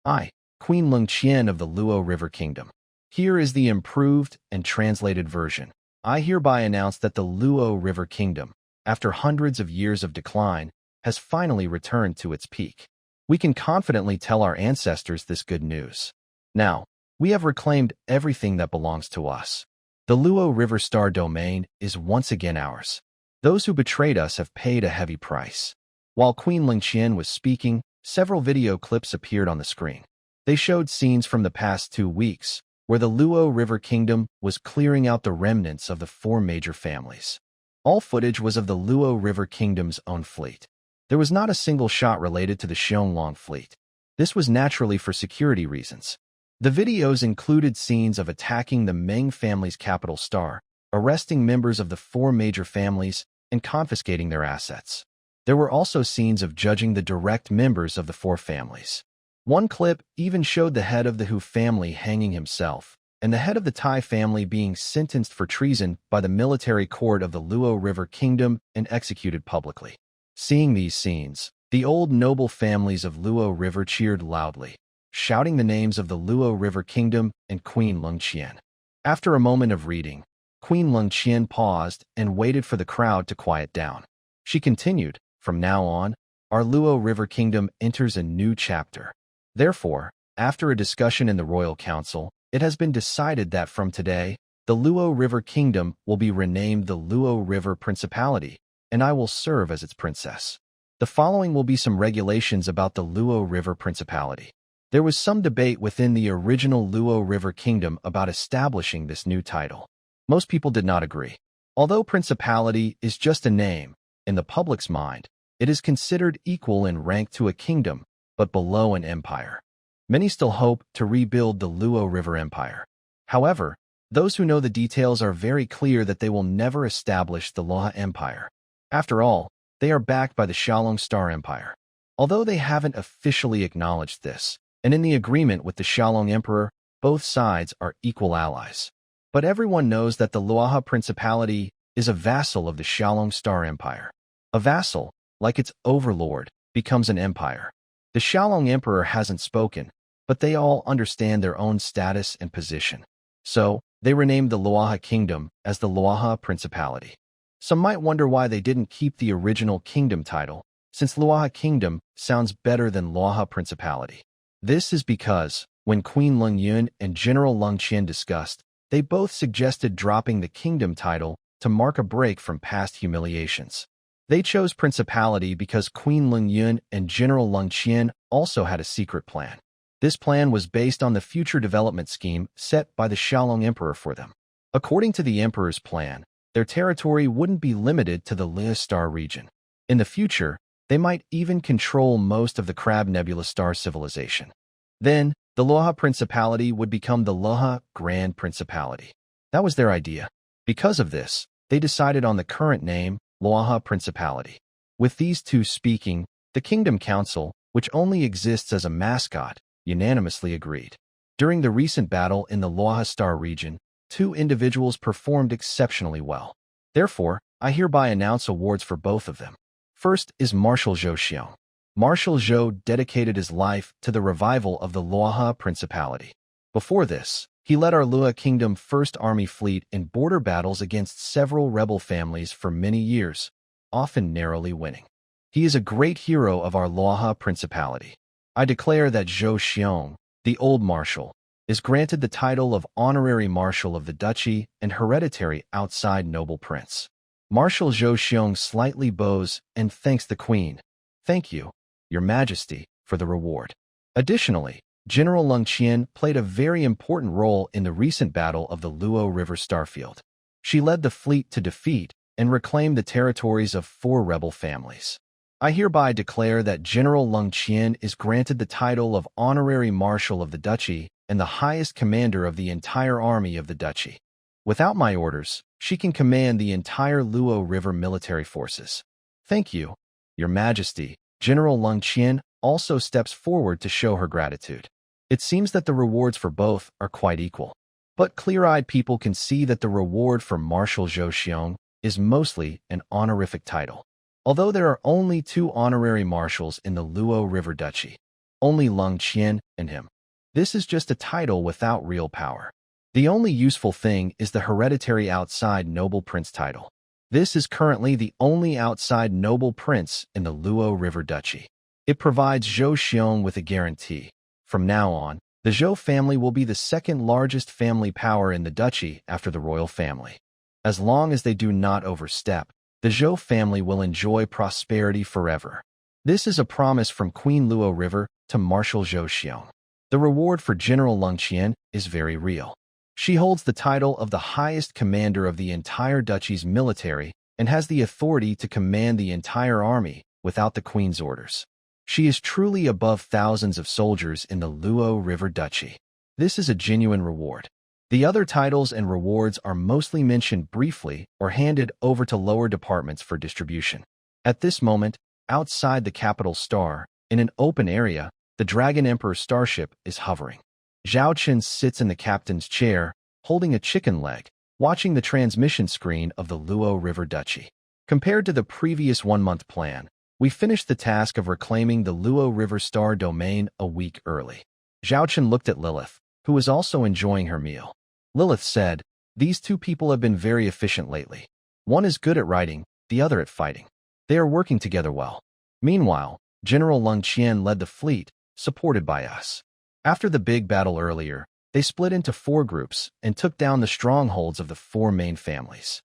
I, Queen Leng Qian of the Luo River Kingdom. Here is the improved and translated version. I hereby announce that the Luo River Kingdom, after hundreds of years of decline, has finally returned to its peak. We can confidently tell our ancestors this good news. Now, we have reclaimed everything that belongs to us. The Luo River Star domain is once again ours. Those who betrayed us have paid a heavy price. While Queen Lingqian was speaking, several video clips appeared on the screen. They showed scenes from the past 2 weeks, where the Luo River Kingdom was clearing out the remnants of the 4 major families. All footage was of the Luo River Kingdom's own fleet. There was not a single shot related to the Xianglong fleet. This was naturally for security reasons. The videos included scenes of attacking the Meng family's capital star, arresting members of the 4 major families, and confiscating their assets. There were also scenes of judging the direct members of the 4 families. One clip even showed the head of the Hu family hanging himself, and the head of the Tai family being sentenced for treason by the military court of the Luo River Kingdom and executed publicly. Seeing these scenes, the old noble families of Luo River cheered loudly, shouting the names of the Luo River Kingdom and Queen Lingqian. After a moment of reading, Queen Lingqian paused and waited for the crowd to quiet down. She continued, "From now on, our Luo River Kingdom enters a new chapter. Therefore, after a discussion in the Royal Council, it has been decided that from today, the Luo River Kingdom will be renamed the Luo River Principality, and I will serve as its princess. The following will be some regulations about the Luo River Principality." There was some debate within the original Luo River Kingdom about establishing this new title. Most people did not agree. Although principality is just a name, in the public's mind, it is considered equal in rank to a kingdom, but below an empire. Many still hope to rebuild the Luo River Empire. However, those who know the details are very clear that they will never establish the Luoha Empire. After all, they are backed by the Xiaolong Star Empire. Although they haven't officially acknowledged this, and in the agreement with the Xiaolong Emperor, both sides are equal allies. But everyone knows that the Luoha Principality is a vassal of the Xiaolong Star Empire. A vassal, like its overlord, becomes an empire. The Xiaolong Emperor hasn't spoken, but they all understand their own status and position. So, they renamed the Luoha Kingdom as the Luoha Principality. Some might wonder why they didn't keep the original kingdom title, since Luoha Kingdom sounds better than Luoha Principality. This is because, when Queen Lingyan and General Lingqian discussed, they both suggested dropping the kingdom title to mark a break from past humiliations. They chose Principality because Queen Lingyan and General Lingqian also had a secret plan. This plan was based on the future development scheme set by the Xiaolong Emperor for them. According to the Emperor's plan, their territory wouldn't be limited to the Lea Star region. In the future, they might even control most of the Crab Nebula Star civilization. Then, the Luoha Principality would become the Luoha Grand Principality. That was their idea. Because of this, they decided on the current name, Luoha Principality. With these two speaking, the Kingdom Council, which only exists as a mascot, unanimously agreed. During the recent battle in the Luoha Star region, 2 individuals performed exceptionally well. Therefore, I hereby announce awards for both of them. First is Marshal Zhou Xiong. Marshal Zhou dedicated his life to the revival of the Luoha Principality. Before this, he led our Luoha Kingdom First Army fleet in border battles against several rebel families for many years, often narrowly winning. He is a great hero of our Luoha Principality. I declare that Zhou Xiong, the old marshal, is granted the title of Honorary Marshal of the Duchy and Hereditary Outside Noble Prince. Marshal Zhou Xiong slightly bows and thanks the Queen. "Thank you, Your Majesty, for the reward." Additionally, General Lingqian played a very important role in the recent battle of the Luo River Starfield. She led the fleet to defeat and reclaim the territories of 4 rebel families. I hereby declare that General Lingqian is granted the title of Honorary Marshal of the Duchy and the highest commander of the entire army of the Duchy. Without my orders, she can command the entire Luo River military forces. "Thank you, Your Majesty." General Lingqian also steps forward to show her gratitude. It seems that the rewards for both are quite equal. But clear-eyed people can see that the reward for Marshal Zhou Xiong is mostly an honorific title. Although there are only 2 honorary marshals in the Luo River Duchy, only Lingqian and him. This is just a title without real power. The only useful thing is the Hereditary Outside Noble Prince title. This is currently the only outside noble prince in the Luo River Duchy. It provides Zhou Xiong with a guarantee. From now on, the Zhou family will be the second largest family power in the duchy after the royal family. As long as they do not overstep, the Zhou family will enjoy prosperity forever. This is a promise from Queen Luo River to Marshal Zhou Xiong. The reward for General Leng Qian is very real. She holds the title of the highest commander of the entire duchy's military and has the authority to command the entire army without the queen's orders. She is truly above thousands of soldiers in the Luo River Duchy. This is a genuine reward. The other titles and rewards are mostly mentioned briefly or handed over to lower departments for distribution. At this moment, outside the capital star, in an open area, the Dragon Emperor starship is hovering. Zhao Chen sits in the captain's chair, holding a chicken leg, watching the transmission screen of the Luo River Duchy. Compared to the previous one-month plan, we finished the task of reclaiming the Luo River Star domain a week early. Zhao Chen looked at Lilith, who was also enjoying her meal. Lilith said, "These two people have been very efficient lately. One is good at writing, the other at fighting. They are working together well." Meanwhile, General Leng Qian led the fleet, supported by us. After the big battle earlier, they split into 4 groups and took down the strongholds of the 4 main families.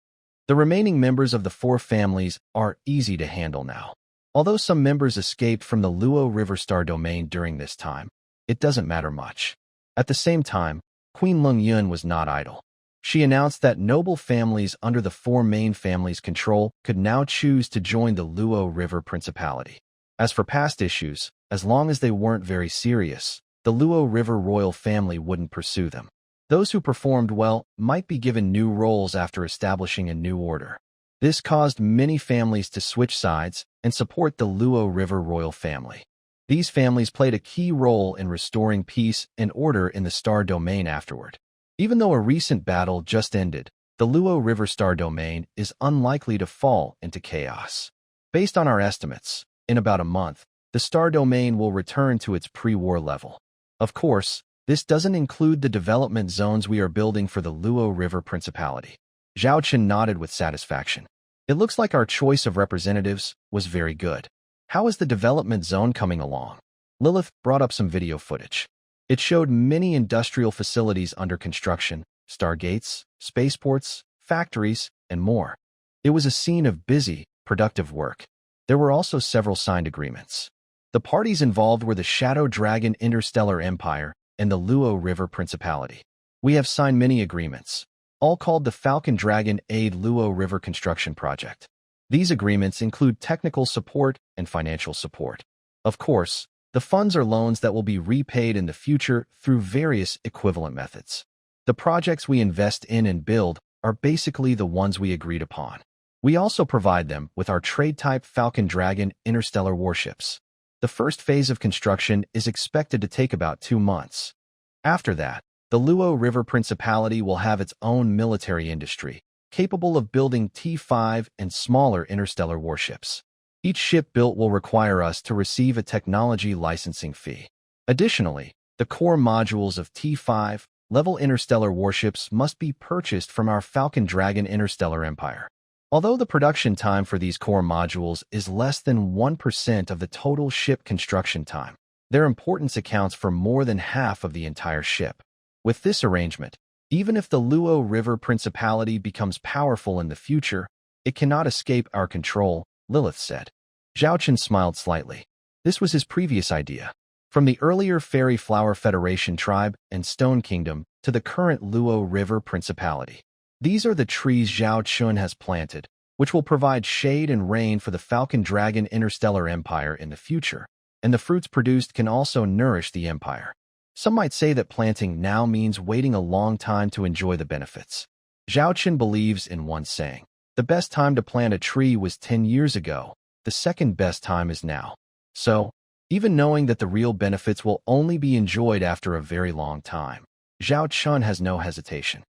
The remaining members of the 4 families are easy to handle now. Although some members escaped from the Luo River Star domain during this time, it doesn't matter much. At the same time, Queen Leng Yun was not idle. She announced that noble families under the 4 main families' control could now choose to join the Luo River Principality. As for past issues, as long as they weren't very serious, the Luo River royal family wouldn't pursue them. Those who performed well might be given new roles after establishing a new order. This caused many families to switch sides and support the Luo River royal family. These families played a key role in restoring peace and order in the star domain afterward. Even though a recent battle just ended, the Luo River star domain is unlikely to fall into chaos. Based on our estimates, in about a month, the star domain will return to its pre-war level. Of course, this doesn't include the development zones we are building for the Luo River Principality. Zhao Chen nodded with satisfaction. It looks like our choice of representatives was very good. How is the development zone coming along? Lilith brought up some video footage. It showed many industrial facilities under construction, stargates, spaceports, factories, and more. It was a scene of busy, productive work. There were also several signed agreements. The parties involved were the Shadow Dragon Interstellar Empire and the Luo River Principality. We have signed many agreements, all called the Falcon Dragon Aid Luo River Construction Project. These agreements include technical support and financial support. Of course, the funds are loans that will be repaid in the future through various equivalent methods. The projects we invest in and build are basically the ones we agreed upon. We also provide them with our trade-type Falcon Dragon interstellar warships. The first phase of construction is expected to take about 2 months. After that, the Luo River Principality will have its own military industry, capable of building T5 and smaller interstellar warships. Each ship built will require us to receive a technology licensing fee. Additionally, the core modules of T5 level interstellar warships must be purchased from our Falcon Dragon Interstellar Empire. Although the production time for these core modules is less than 1% of the total ship construction time, their importance accounts for more than half of the entire ship. With this arrangement, even if the Luo River Principality becomes powerful in the future, it cannot escape our control, Lilith said. Zhao Chen smiled slightly. This was his previous idea. From the earlier Fairy Flower Federation tribe and Stone Kingdom to the current Luo River Principality. These are the trees Zhao Chun has planted, which will provide shade and rain for the Falcon Dragon Interstellar Empire in the future, and the fruits produced can also nourish the empire. Some might say that planting now means waiting a long time to enjoy the benefits. Zhao Chen believes in one saying, "The best time to plant a tree was 10 years ago, the second best time is now." So, even knowing that the real benefits will only be enjoyed after a very long time, Zhao Chun has no hesitation.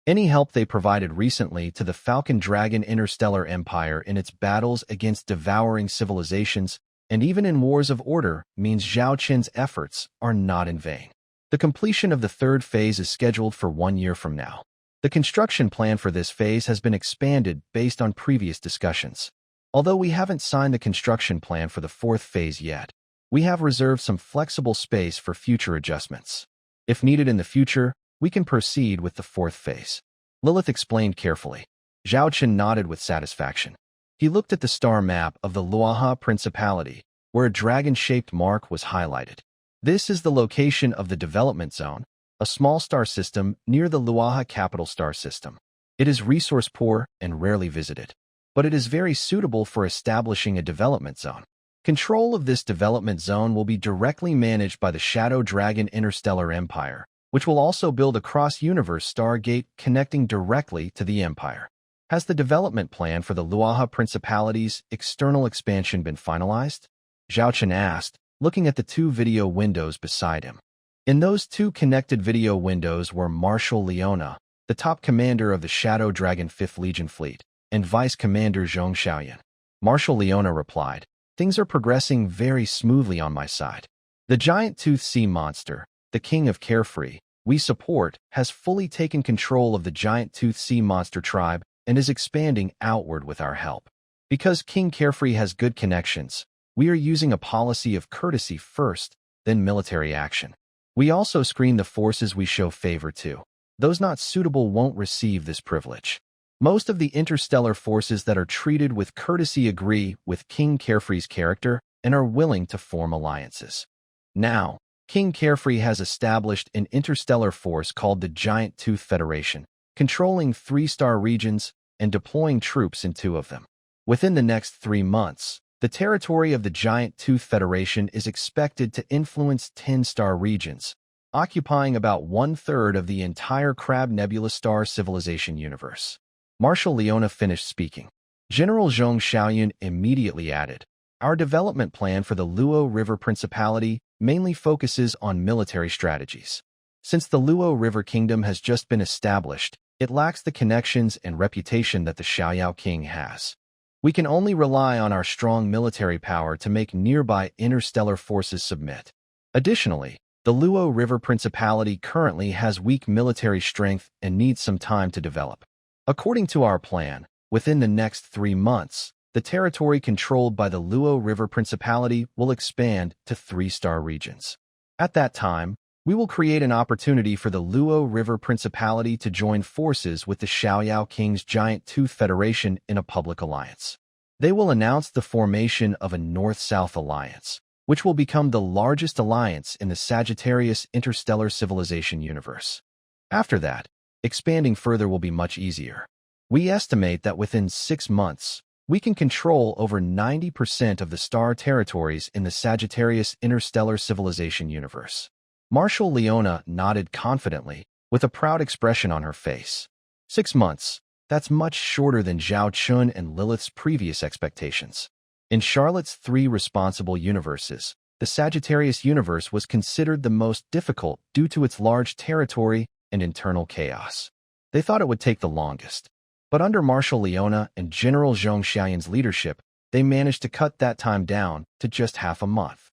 Any help they provided recently to the Falcon Dragon Interstellar Empire in its battles against devouring civilizations and even in wars of order means Zhao Chen's efforts are not in vain. The completion of the third phase is scheduled for 1 year from now. The construction plan for this phase has been expanded based on previous discussions. Although we haven't signed the construction plan for the fourth phase yet, we have reserved some flexible space for future adjustments. If needed in the future, we can proceed with the fourth phase. Lilith explained carefully. Zhao Chen nodded with satisfaction. He looked at the star map of the Luoha Principality, where a dragon-shaped mark was highlighted. This is the location of the development zone, a small star system near the Luoha capital star system. It is resource-poor and rarely visited, but it is very suitable for establishing a development zone. Control of this development zone will be directly managed by the Shadow Dragon Interstellar Empire, which will also build a cross-universe stargate connecting directly to the Empire. Has the development plan for the Luoha Principality's external expansion been finalized? Zhao Chen asked, looking at the two video windows beside him. In those two connected video windows were Marshal Leona, the top commander of the Shadow Dragon 5th Legion Fleet, and Vice Commander Zhong Xiaoyan. Marshal Leona replied, "Things are progressing very smoothly on my side. The giant-toothed sea monster, the king of Carefree, we support, has fully taken control of the giant-toothed sea monster tribe and is expanding outward with our help. Because King Carefree has good connections, we are using a policy of courtesy first, then military action. We also screen the forces we show favor to. Those not suitable won't receive this privilege. Most of the interstellar forces that are treated with courtesy agree with King Carefree's character and are willing to form alliances. Now, King Carefree has established an interstellar force called the Giant Tooth Federation, controlling 3-star regions and deploying troops in 2 of them. Within the next 3 months, the territory of the Giant Tooth Federation is expected to influence 10-star regions, occupying about 1/3 of the entire Crab Nebula star civilization universe." Marshal Leona finished speaking. General Zhong Xiaoyan immediately added, "Our development plan for the Luo River Principality mainly focuses on military strategies. Since the Luo River Kingdom has just been established, it lacks the connections and reputation that the Xiaoyao King has. We can only rely on our strong military power to make nearby interstellar forces submit. Additionally, the Luo River Principality currently has weak military strength and needs some time to develop. According to our plan, within the next 3 months, the territory controlled by the Luo River Principality will expand to 3-star regions. At that time, we will create an opportunity for the Luo River Principality to join forces with the Xiaoyao King's Giant Tooth Federation in a public alliance. They will announce the formation of a North-South alliance, which will become the largest alliance in the Sagittarius interstellar civilization universe. After that, expanding further will be much easier. We estimate that within 6 months, we can control over 90% of the star territories in the Sagittarius interstellar civilization universe." Marshal Leona nodded confidently, with a proud expression on her face. 6 months, that's much shorter than Zhao Chun and Lilith's previous expectations. In Charlotte's 3 responsible universes, the Sagittarius universe was considered the most difficult due to its large territory and internal chaos. They thought it would take the longest. But under Marshal Leona and General Zhong Xiaoyan's leadership, they managed to cut that time down to just half a month.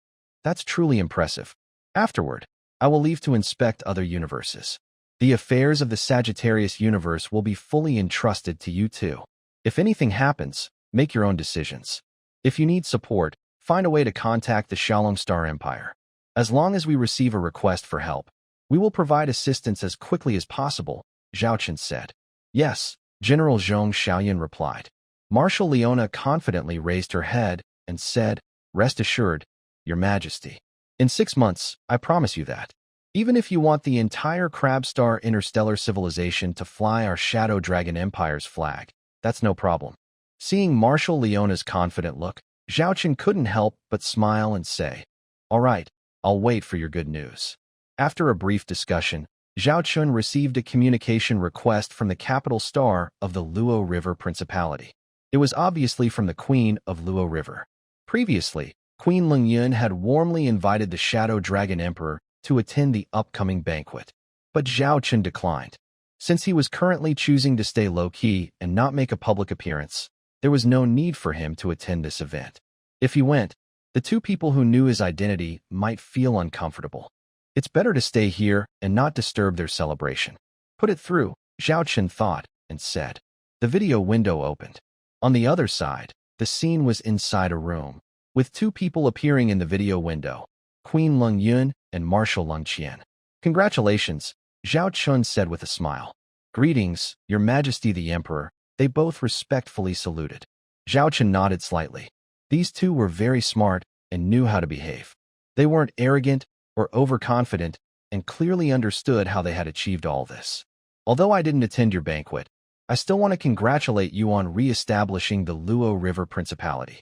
That's truly impressive. Afterward, I will leave to inspect other universes. The affairs of the Sagittarius universe will be fully entrusted to you too. If anything happens, make your own decisions. If you need support, find a way to contact the Shalom Star Empire. As long as we receive a request for help, we will provide assistance as quickly as possible, Zhao Chen said. Yes, General Zhong Xiaoyan replied. Marshal Leona confidently raised her head and said, "Rest assured, Your Majesty. In 6 months, I promise you that. Even if you want the entire Crab Star interstellar civilization to fly our Shadow Dragon Empire's flag, that's no problem." Seeing Marshal Leona's confident look, Zhao Chen couldn't help but smile and say, "All right, I'll wait for your good news." After a brief discussion, Zhao Chun received a communication request from the capital star of the Luo River Principality. It was obviously from the Queen of Luo River. Previously, Queen Lungyun had warmly invited the Shadow Dragon Emperor to attend the upcoming banquet, but Zhao Chun declined. Since he was currently choosing to stay low-key and not make a public appearance, there was no need for him to attend this event. If he went, the 2 people who knew his identity might feel uncomfortable. It's better to stay here and not disturb their celebration. Put it through, Zhao Chen thought and said. The video window opened. On the other side, the scene was inside a room, with two people appearing in the video window, Queen Lung Yun and Marshal Lung Qian. Congratulations, Zhao Chun said with a smile. Greetings, Your Majesty the Emperor. They both respectfully saluted. Zhao Chen nodded slightly. These two were very smart and knew how to behave. They weren't arrogant or overconfident and clearly understood how they had achieved all this. Although I didn't attend your banquet, I still want to congratulate you on re-establishing the Luo River Principality.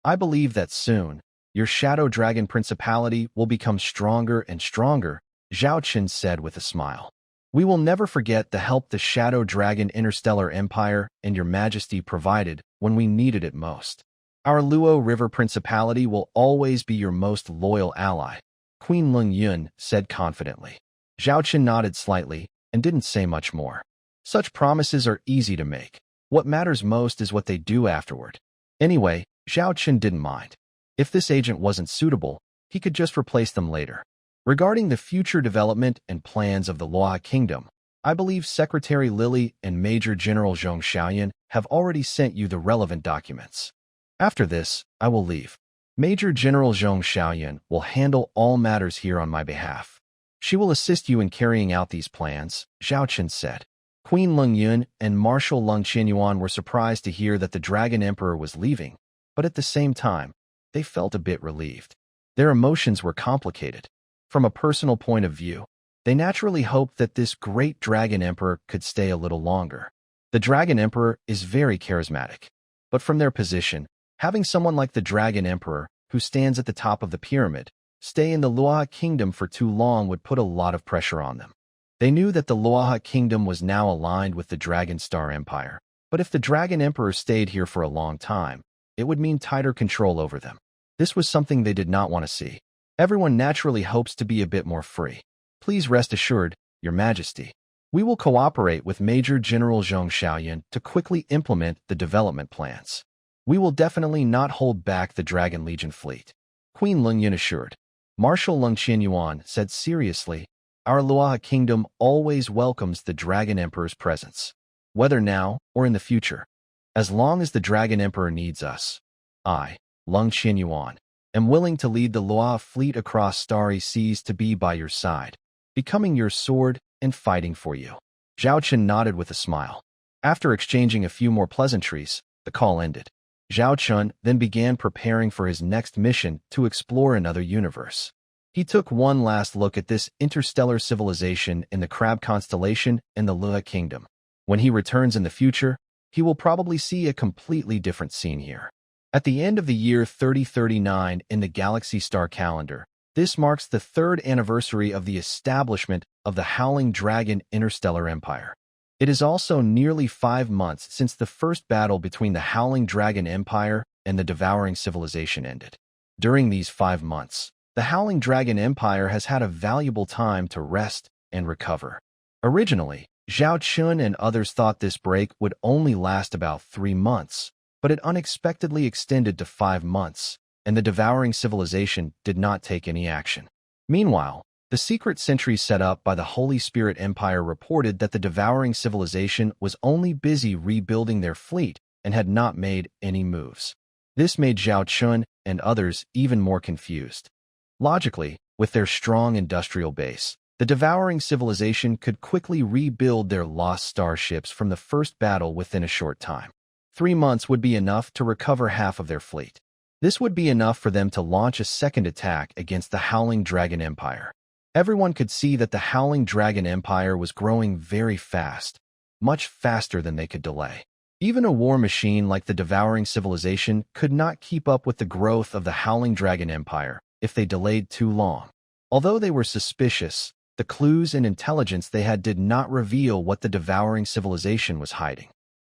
I believe that soon, your Shadow Dragon Principality will become stronger and stronger, Zhao Chen said with a smile. We will never forget the help the Shadow Dragon Interstellar Empire and Your Majesty provided when we needed it most. Our Luo River Principality will always be your most loyal ally, Queen Lung Yun said confidently. Zhao Chen nodded slightly and didn't say much more. Such promises are easy to make. What matters most is what they do afterward. Anyway, Zhao Chen didn't mind. If this agent wasn't suitable, he could just replace them later. Regarding the future development and plans of the Luoha Kingdom, I believe Secretary Lily and Major General Zhong Xiaoyan have already sent you the relevant documents. After this, I will leave. Major General Zhong Xiaoyan will handle all matters here on my behalf. She will assist you in carrying out these plans, Zhao Chen said. Queen Lung Yun and Marshal Lung Qianyuan were surprised to hear that the Dragon Emperor was leaving, but at the same time, they felt a bit relieved. Their emotions were complicated. From a personal point of view, they naturally hoped that this great Dragon Emperor could stay a little longer. The Dragon Emperor is very charismatic, but from their position, having someone like the Dragon Emperor, who stands at the top of the pyramid, stay in the Luoha Kingdom for too long would put a lot of pressure on them. They knew that the Luoha Kingdom was now aligned with the Dragon Star Empire, but if the Dragon Emperor stayed here for a long time, it would mean tighter control over them. This was something they did not want to see. Everyone naturally hopes to be a bit more free. Please rest assured, Your Majesty. We will cooperate with Major General Zhong Xiaoyan to quickly implement the development plans. We will definitely not hold back the Dragon Legion fleet, Queen Lung Yun assured. Marshal Lung Qianyuan said seriously, Our Luoha Kingdom always welcomes the Dragon Emperor's presence, whether now or in the future. As long as the Dragon Emperor needs us, I, Lung Qianyuan, am willing to lead the Luoha fleet across starry seas to be by your side, becoming your sword and fighting for you. Zhao Chen nodded with a smile. After exchanging a few more pleasantries, the call ended. Zhao Chen then began preparing for his next mission to explore another universe. He took one last look at this interstellar civilization in the Crab constellation in the Luoha Kingdom. When he returns in the future, he will probably see a completely different scene here. At the end of the year 3039 in the Galaxy Star calendar, this marks the third anniversary of the establishment of the Howling Dragon Interstellar Empire. It is also nearly 5 months since the first battle between the Howling Dragon Empire and the Devouring Civilization ended. During these 5 months, the Howling Dragon Empire has had a valuable time to rest and recover. Originally, Zhao Chun and others thought this break would only last about 3 months, but it unexpectedly extended to 5 months, and the Devouring Civilization did not take any action. Meanwhile, the secret sentry set up by the Holy Spirit Empire reported that the Devouring Civilization was only busy rebuilding their fleet and had not made any moves. This made Zhao Chun and others even more confused. Logically, with their strong industrial base, the Devouring Civilization could quickly rebuild their lost starships from the first battle within a short time. 3 months would be enough to recover half of their fleet. This would be enough for them to launch a second attack against the Howling Dragon Empire. Everyone could see that the Howling Dragon Empire was growing very fast, much faster than they could delay. Even a war machine like the Devouring Civilization could not keep up with the growth of the Howling Dragon Empire if they delayed too long. Although they were suspicious, the clues and intelligence they had did not reveal what the Devouring Civilization was hiding.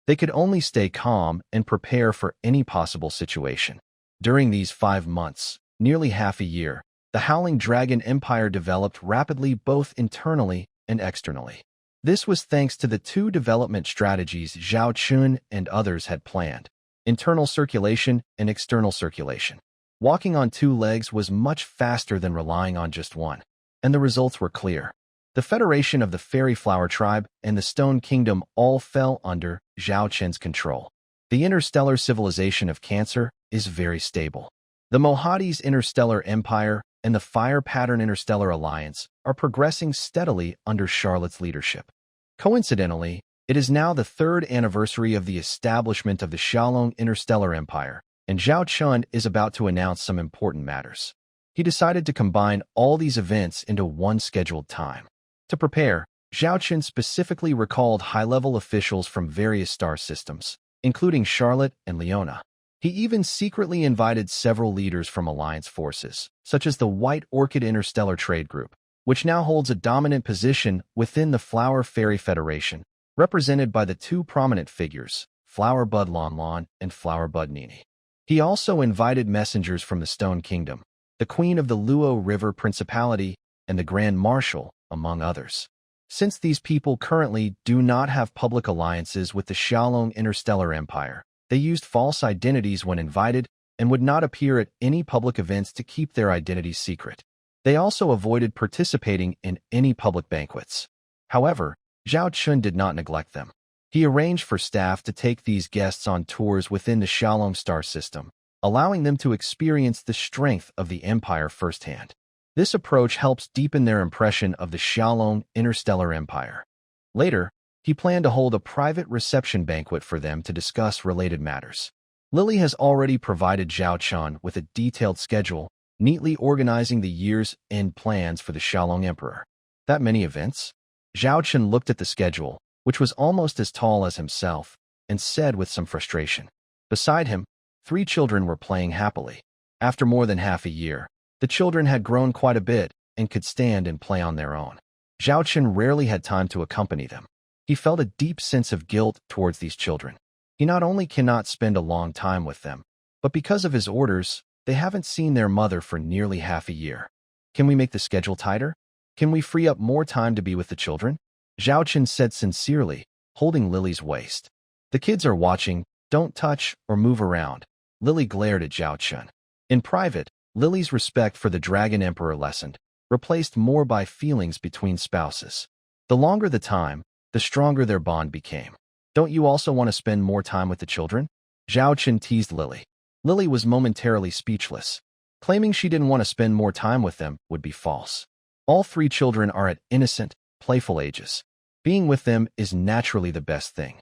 They could only stay calm and prepare for any possible situation. During these 5 months, nearly half a year, the Howling Dragon Empire developed rapidly both internally and externally. This was thanks to the 2 development strategies Zhao Chun and others had planned: internal circulation and external circulation. Walking on 2 legs was much faster than relying on just one, and the results were clear. The Federation of the Fairy Flower Tribe and the Stone Kingdom all fell under Zhao Qin's control. The interstellar civilization of Cancer is very stable. The Mohadi's Interstellar Empire and the Fire Pattern Interstellar Alliance are progressing steadily under Charlotte's leadership. Coincidentally, it is now the third anniversary of the establishment of the Xiaolong Interstellar Empire, and Zhao Qin is about to announce some important matters. He decided to combine all these events into one scheduled time. To prepare, Zhao Qin specifically recalled high-level officials from various star systems, including Charlotte and Leona. He even secretly invited several leaders from alliance forces, such as the White Orchid Interstellar Trade Group, which now holds a dominant position within the Flower Fairy Federation, represented by the two prominent figures, Flower Bud Lon Lon and Flower Bud Nini. He also invited messengers from the Stone Kingdom, the Queen of the Luo River Principality, and the Grand Marshal, among others. Since these people currently do not have public alliances with the Xiaolong Interstellar Empire, they used false identities when invited and would not appear at any public events to keep their identities secret. They also avoided participating in any public banquets. However, Zhao Qin did not neglect them. He arranged for staff to take these guests on tours within the Xiaolong star system, allowing them to experience the strength of the empire firsthand. This approach helps deepen their impression of the Xiaolong Interstellar Empire. Later, he planned to hold a private reception banquet for them to discuss related matters. Lily has already provided Zhao Qin with a detailed schedule, neatly organizing the year's end plans for the Xiaolong Emperor. That many events? Zhao Qin looked at the schedule, which was almost as tall as himself, and said with some frustration. Beside him, 3 children were playing happily. After more than half a year, the children had grown quite a bit and could stand and play on their own. Zhao Qin rarely had time to accompany them. He felt a deep sense of guilt towards these children. He not only cannot spend a long time with them, but because of his orders, they haven't seen their mother for nearly half a year. Can we make the schedule tighter? Can we free up more time to be with the children? Zhao Qin said sincerely, holding Lily's waist. The kids are watching, don't touch or move around. Lily glared at Zhao Qin. In private, Lily's respect for the Dragon Emperor lessened, replaced more by feelings between spouses. The longer the time, the stronger their bond became. Don't you also want to spend more time with the children? Zhao Qin teased Lily. Lily was momentarily speechless. Claiming she didn't want to spend more time with them would be false. All 3 children are at innocent, playful ages. Being with them is naturally the best thing.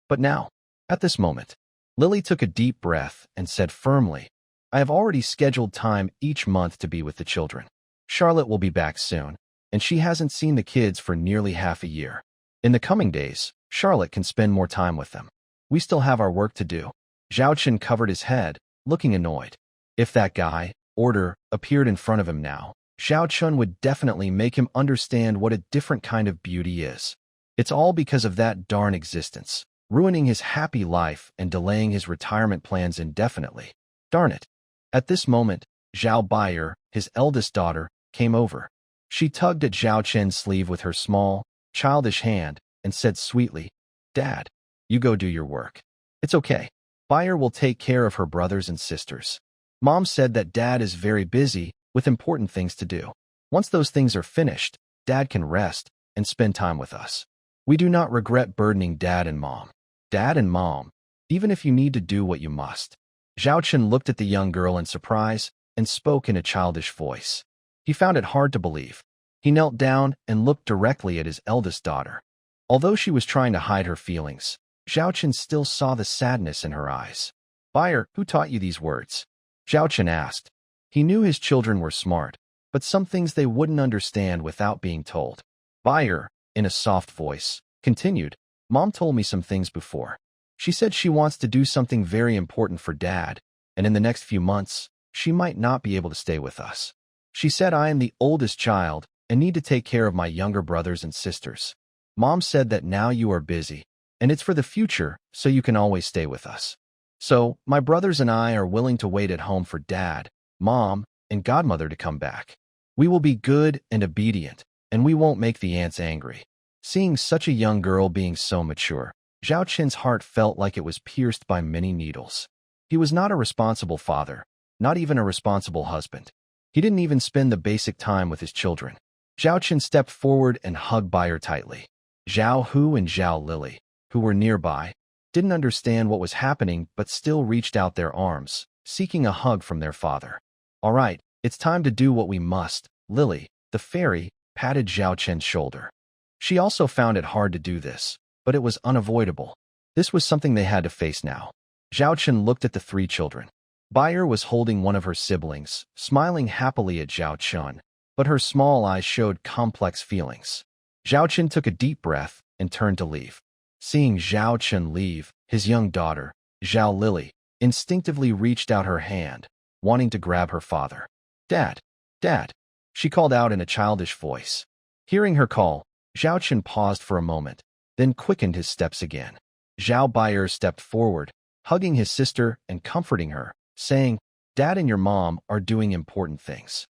But now, at this moment, Lily took a deep breath and said firmly, I have already scheduled time each month to be with the children. Charlotte will be back soon, and she hasn't seen the kids for nearly half a year. In the coming days, Charlotte can spend more time with them. We still have our work to do. Zhao Qin covered his head, looking annoyed. If that guy, Order, appeared in front of him now, Zhao Qin would definitely make him understand what a different kind of beauty is. It's all because of that darn existence, ruining his happy life and delaying his retirement plans indefinitely. Darn it. At this moment, Zhao Baier, his eldest daughter, came over. She tugged at Zhao Qin's sleeve with her small, childish hand and said sweetly, Dad, you go do your work. It's okay. Baier will take care of her brothers and sisters. Mom said that Dad is very busy with important things to do. Once those things are finished, Dad can rest and spend time with us. We do not regret burdening Dad and Mom. Dad and Mom, even if you need to do what you must. Zhao Qin looked at the young girl in surprise and spoke in a childish voice. He found it hard to believe. He knelt down and looked directly at his eldest daughter. Although she was trying to hide her feelings, Zhao Qin still saw the sadness in her eyes. Baier, who taught you these words? Zhao Qin asked. He knew his children were smart, but some things they wouldn't understand without being told. Baier, in a soft voice, continued, Mom told me some things before. She said she wants to do something very important for Dad, and in the next few months, she might not be able to stay with us. She said I am the oldest child and need to take care of my younger brothers and sisters. Mom said that now you are busy, and it's for the future, so you can always stay with us. So, my brothers and I are willing to wait at home for Dad, Mom, and Godmother to come back. We will be good and obedient, and we won't make the aunts angry. Seeing such a young girl being so mature, Zhao Qin's heart felt like it was pierced by many needles. He was not a responsible father, not even a responsible husband. He didn't even spend the basic time with his children. Zhao Chen stepped forward and hugged Bayer tightly. Zhao Hu and Zhao Lily, who were nearby, didn't understand what was happening but still reached out their arms, seeking a hug from their father. All right, it's time to do what we must. Lily, the fairy, patted Zhao Chen's shoulder. She also found it hard to do this, but it was unavoidable. This was something they had to face now. Zhao Chen looked at the three children. Bayer was holding one of her siblings, smiling happily at Zhao Chen, but her small eyes showed complex feelings. Zhao Chen took a deep breath and turned to leave. Seeing Zhao Chen leave, his young daughter, Zhao Lily, instinctively reached out her hand, wanting to grab her father. "Dad! Dad!" she called out in a childish voice. Hearing her call, Zhao Chen paused for a moment, then quickened his steps again. Zhao Bayer stepped forward, hugging his sister and comforting her, saying, "Dad and your mom are doing important things.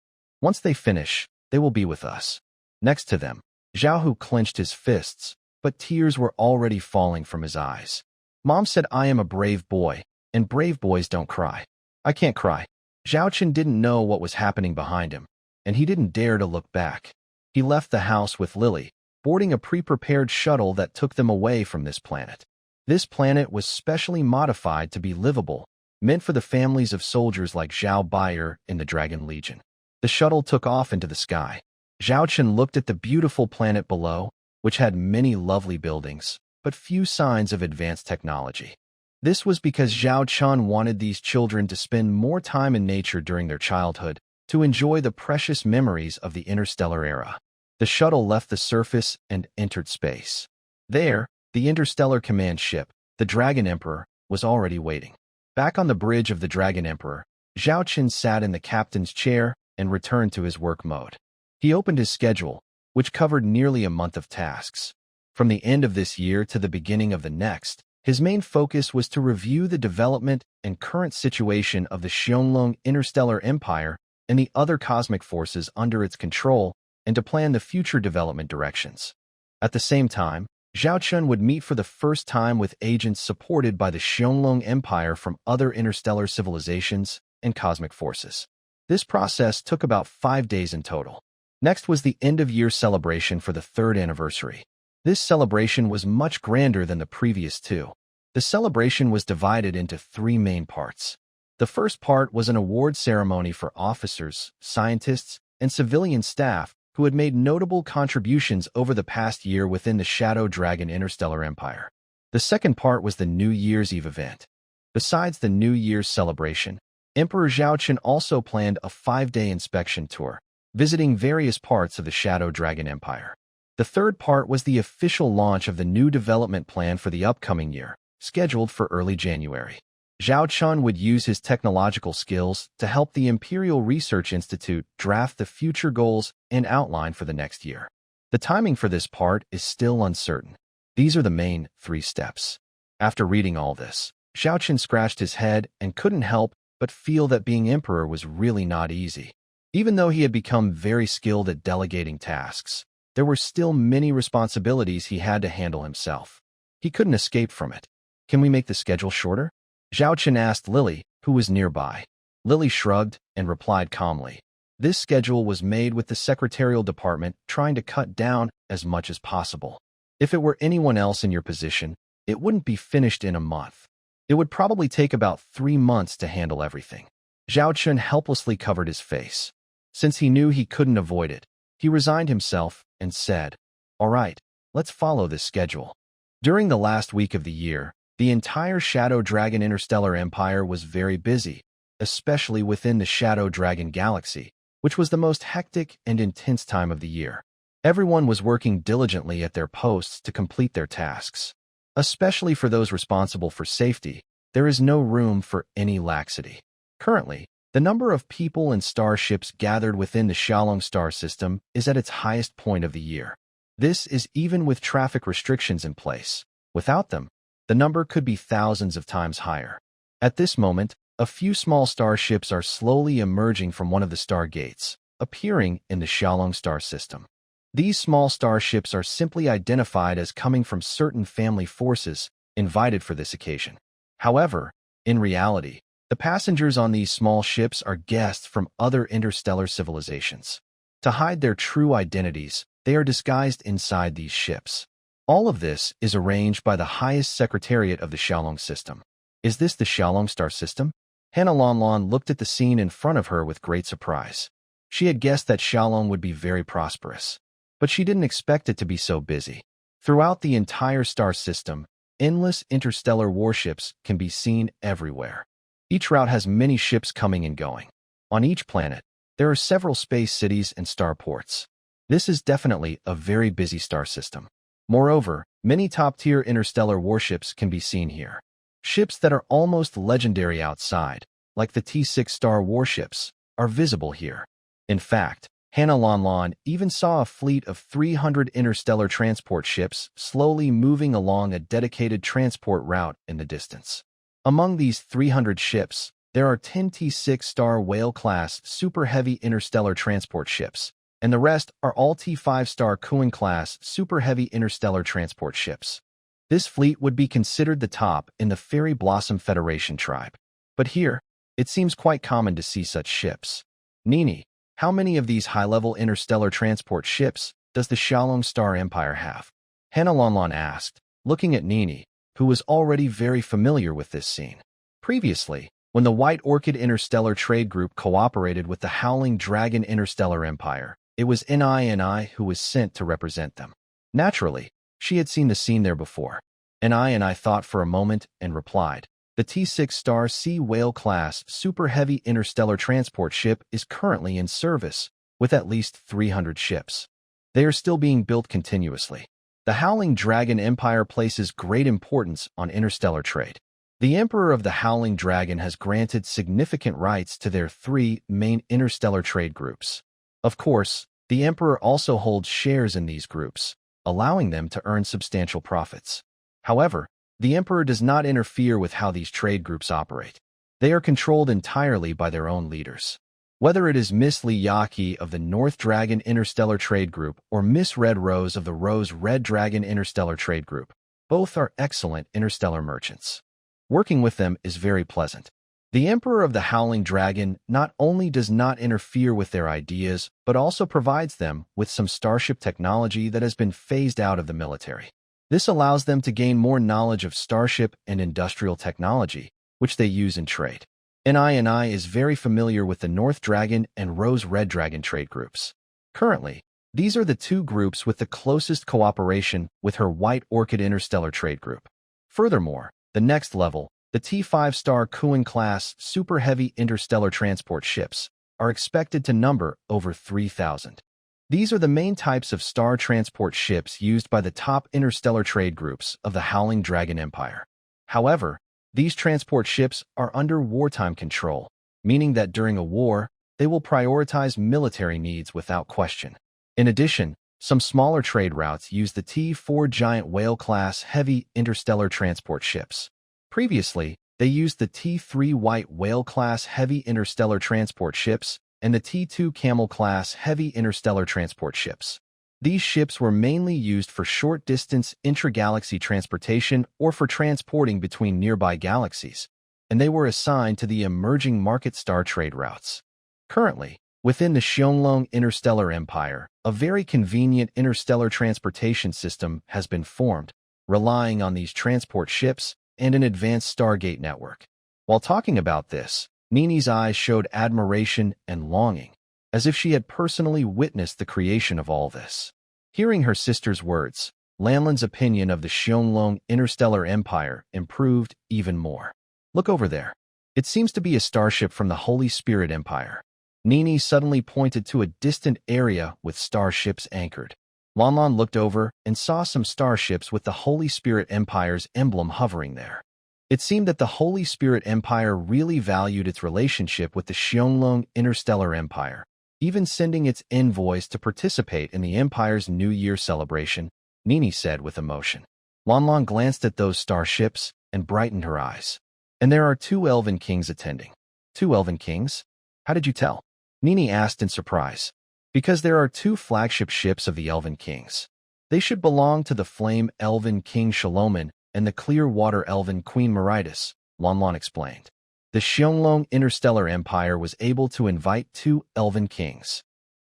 Once they finish, they will be with us." Next to them, Zhao Hu clenched his fists, but tears were already falling from his eyes. "Mom said I am a brave boy, and brave boys don't cry." "I can't cry." Zhao Chen didn't know what was happening behind him, and he didn't dare to look back. He left the house with Lily, boarding a pre-prepared shuttle that took them away from this planet. This planet was specially modified to be livable, meant for the families of soldiers like Zhao Bayer in the Dragon Legion. The shuttle took off into the sky. Zhao Chen looked at the beautiful planet below, which had many lovely buildings, but few signs of advanced technology. This was because Zhao Chen wanted these children to spend more time in nature during their childhood, to enjoy the precious memories of the interstellar era. The shuttle left the surface and entered space. There, the interstellar command ship, the Dragon Emperor, was already waiting. Back on the bridge of the Dragon Emperor, Zhao Chen sat in the captain's chair and returned to his work mode. He opened his schedule, which covered nearly a month of tasks. From the end of this year to the beginning of the next, his main focus was to review the development and current situation of the Xiongling Interstellar Empire and the other cosmic forces under its control, and to plan the future development directions. At the same time, Zhao Chen would meet for the first time with agents supported by the Xiongling Empire from other interstellar civilizations and cosmic forces. This process took about 5 days in total. Next was the end-of-year celebration for the 3rd anniversary. This celebration was much grander than the previous two. The celebration was divided into 3 main parts. The first part was an award ceremony for officers, scientists, and civilian staff who had made notable contributions over the past year within the Shadow Dragon Interstellar Empire. The second part was the New Year's Eve event. Besides the New Year's celebration, Emperor Zhao Chen also planned a 5-day inspection tour, visiting various parts of the Shadow Dragon Empire. The third part was the official launch of the new development plan for the upcoming year, scheduled for early January. Zhao Chen would use his technological skills to help the Imperial Research Institute draft the future goals and outline for the next year. The timing for this part is still uncertain. These are the main 3 steps. After reading all this, Zhao Chen scratched his head and couldn't help but feel that being emperor was really not easy. Even though he had become very skilled at delegating tasks, there were still many responsibilities he had to handle himself. He couldn't escape from it. "Can we make the schedule shorter?" Zhao Chen asked Lily, who was nearby. Lily shrugged and replied calmly. This schedule was made with the secretarial department trying to cut down as much as possible. If it were anyone else in your position, it wouldn't be finished in a month. It would probably take about 3 months to handle everything. Zhao Chen helplessly covered his face. Since he knew he couldn't avoid it, he resigned himself and said, "All right, let's follow this schedule." During the last week of the year, the entire Shadow Dragon Interstellar Empire was very busy, especially within the Shadow Dragon Galaxy, which was the most hectic and intense time of the year. Everyone was working diligently at their posts to complete their tasks. Especially for those responsible for safety, there is no room for any laxity. Currently, the number of people and starships gathered within the Xiaolong star system is at its highest point of the year. This is even with traffic restrictions in place. Without them, the number could be thousands of times higher. At this moment, a few small starships are slowly emerging from one of the star gates, appearing in the Xiaolong star system. These small starships are simply identified as coming from certain family forces invited for this occasion. However, in reality, the passengers on these small ships are guests from other interstellar civilizations. To hide their true identities, they are disguised inside these ships. All of this is arranged by the highest secretariat of the Xiaolong system. Is this the Xiaolong star system? Hannah Lanlan looked at the scene in front of her with great surprise. She had guessed that Xiaolong would be very prosperous, but she didn't expect it to be so busy. Throughout the entire star system, endless interstellar warships can be seen everywhere. Each route has many ships coming and going. On each planet, there are several space cities and starports. This is definitely a very busy star system. Moreover, many top-tier interstellar warships can be seen here. Ships that are almost legendary outside, like the T6 star warships, are visible here. In fact, Hannah Lanlan even saw a fleet of 300 interstellar transport ships slowly moving along a dedicated transport route in the distance. Among these 300 ships, there are 10 T6 star whale-class super-heavy interstellar transport ships, and the rest are all T5 star Kuan-class super-heavy interstellar transport ships. This fleet would be considered the top in the Fairy Blossom Federation tribe. But here, it seems quite common to see such ships. Nini, how many of these high-level interstellar transport ships does the Xiaolong Star Empire have? Hannah Lanlan asked, looking at Nini, who was already very familiar with this scene. Previously, when the White Orchid Interstellar Trade Group cooperated with the Howling Dragon Interstellar Empire, it was Ni who was sent to represent them. Naturally, she had seen the scene there before. Ni thought for a moment and replied, the T6 star Sea Whale class super heavy interstellar transport ship is currently in service, with at least 300 ships. They are still being built continuously. The Howling Dragon Empire places great importance on interstellar trade. The Emperor of the Howling Dragon has granted significant rights to their 3 main interstellar trade groups. Of course, the Emperor also holds shares in these groups, allowing them to earn substantial profits. However, the Emperor does not interfere with how these trade groups operate. They are controlled entirely by their own leaders. Whether it is Miss Li Yaqi of the North Dragon Interstellar Trade Group or Miss Red Rose of the Rose Red Dragon Interstellar Trade Group, both are excellent interstellar merchants. Working with them is very pleasant. The Emperor of the Howling Dragon not only does not interfere with their ideas, but also provides them with some starship technology that has been phased out of the military. This allows them to gain more knowledge of starship and industrial technology, which they use in trade. Ni is very familiar with the North Dragon and Rose Red Dragon trade groups. Currently, these are the 2 groups with the closest cooperation with her White Orchid Interstellar Trade Group. Furthermore, the next level, the T5 star Kuan-class super heavy interstellar transport ships, are expected to number over 3,000. These are the main types of star transport ships used by the top interstellar trade groups of the Howling Dragon Empire. However, these transport ships are under wartime control, meaning that during a war, they will prioritize military needs without question. In addition, some smaller trade routes use the T4 Giant Whale-class heavy interstellar transport ships. Previously, they used the T3 White Whale-class heavy interstellar transport ships and the T2 Camel-class heavy interstellar transport ships. These ships were mainly used for short-distance intra-galaxy transportation or for transporting between nearby galaxies, and they were assigned to the emerging market star trade routes. Currently, within the Xiaolong Interstellar Empire, a very convenient interstellar transportation system has been formed, relying on these transport ships and an advanced Stargate network. While talking about this, Nini's eyes showed admiration and longing, as if she had personally witnessed the creation of all this. Hearing her sister's words, Lanlan's opinion of the Xiaolong Interstellar Empire improved even more. Look over there. It seems to be a starship from the Holy Spirit Empire. Nini suddenly pointed to a distant area with starships anchored. Lanlan looked over and saw some starships with the Holy Spirit Empire's emblem hovering there. It seemed that the Holy Spirit Empire really valued its relationship with the Xiaolong Interstellar Empire, even sending its envoys to participate in the Empire's New Year celebration, Nini said with emotion. Lanlan glanced at those starships and brightened her eyes. And there are 2 Elven Kings attending. 2 Elven Kings? How did you tell? Nini asked in surprise. Because there are 2 flagship ships of the Elven Kings. They should belong to the Flame Elven King Shalomin and the Clear Water Elven Queen Meritis, Lanlan explained. The Xiaolong Interstellar Empire was able to invite 2 Elven Kings.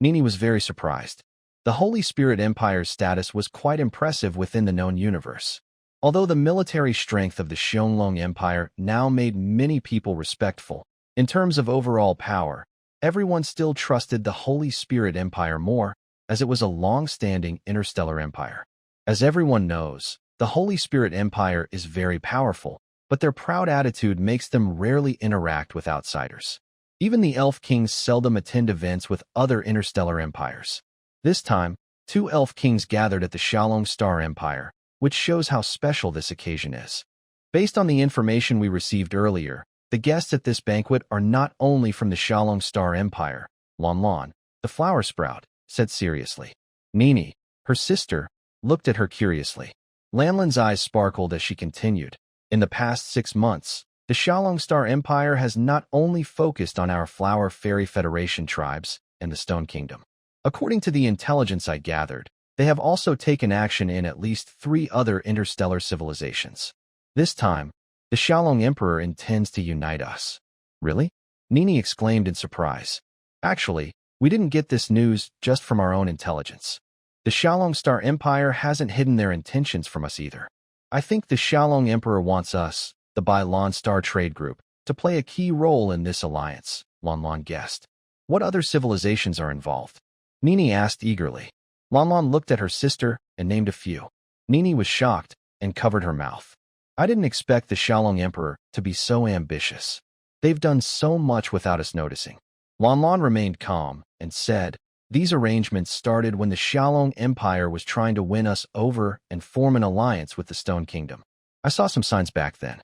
Nini was very surprised. The Holy Spirit Empire's status was quite impressive within the known universe. Although the military strength of the Xiongling Empire now made many people respectful, in terms of overall power, everyone still trusted the Holy Spirit Empire more, as it was a long-standing interstellar empire. As everyone knows, the Holy Spirit Empire is very powerful, but their proud attitude makes them rarely interact with outsiders. Even the Elf Kings seldom attend events with other interstellar empires. This time, 2 Elf Kings gathered at the Xiaolong Star Empire, which shows how special this occasion is. Based on the information we received earlier, the guests at this banquet are not only from the Xiaolong Star Empire. Lan Lan, the flower sprout, said seriously. Nini, her sister, looked at her curiously. Lanlan's eyes sparkled as she continued. In the past 6 months, the Xiaolong Star Empire has not only focused on our Flower Fairy Federation tribes and the Stone Kingdom. According to the intelligence I gathered, they have also taken action in at least 3 other interstellar civilizations. This time, the Xiaolong Emperor intends to unite us. Really? Nini exclaimed in surprise. Actually, we didn't get this news just from our own intelligence. The Xiaolong Star Empire hasn't hidden their intentions from us either. I think the Xiaolong Emperor wants us, the Bailan Star Trade Group, to play a key role in this alliance, Lan Lan guessed. What other civilizations are involved? Nini asked eagerly. Lan Lan looked at her sister and named a few. Nini was shocked and covered her mouth. I didn't expect the Xiaolong Emperor to be so ambitious. They've done so much without us noticing. Lan Lan remained calm and said, these arrangements started when the Xiaolong Empire was trying to win us over and form an alliance with the Stone Kingdom. I saw some signs back then.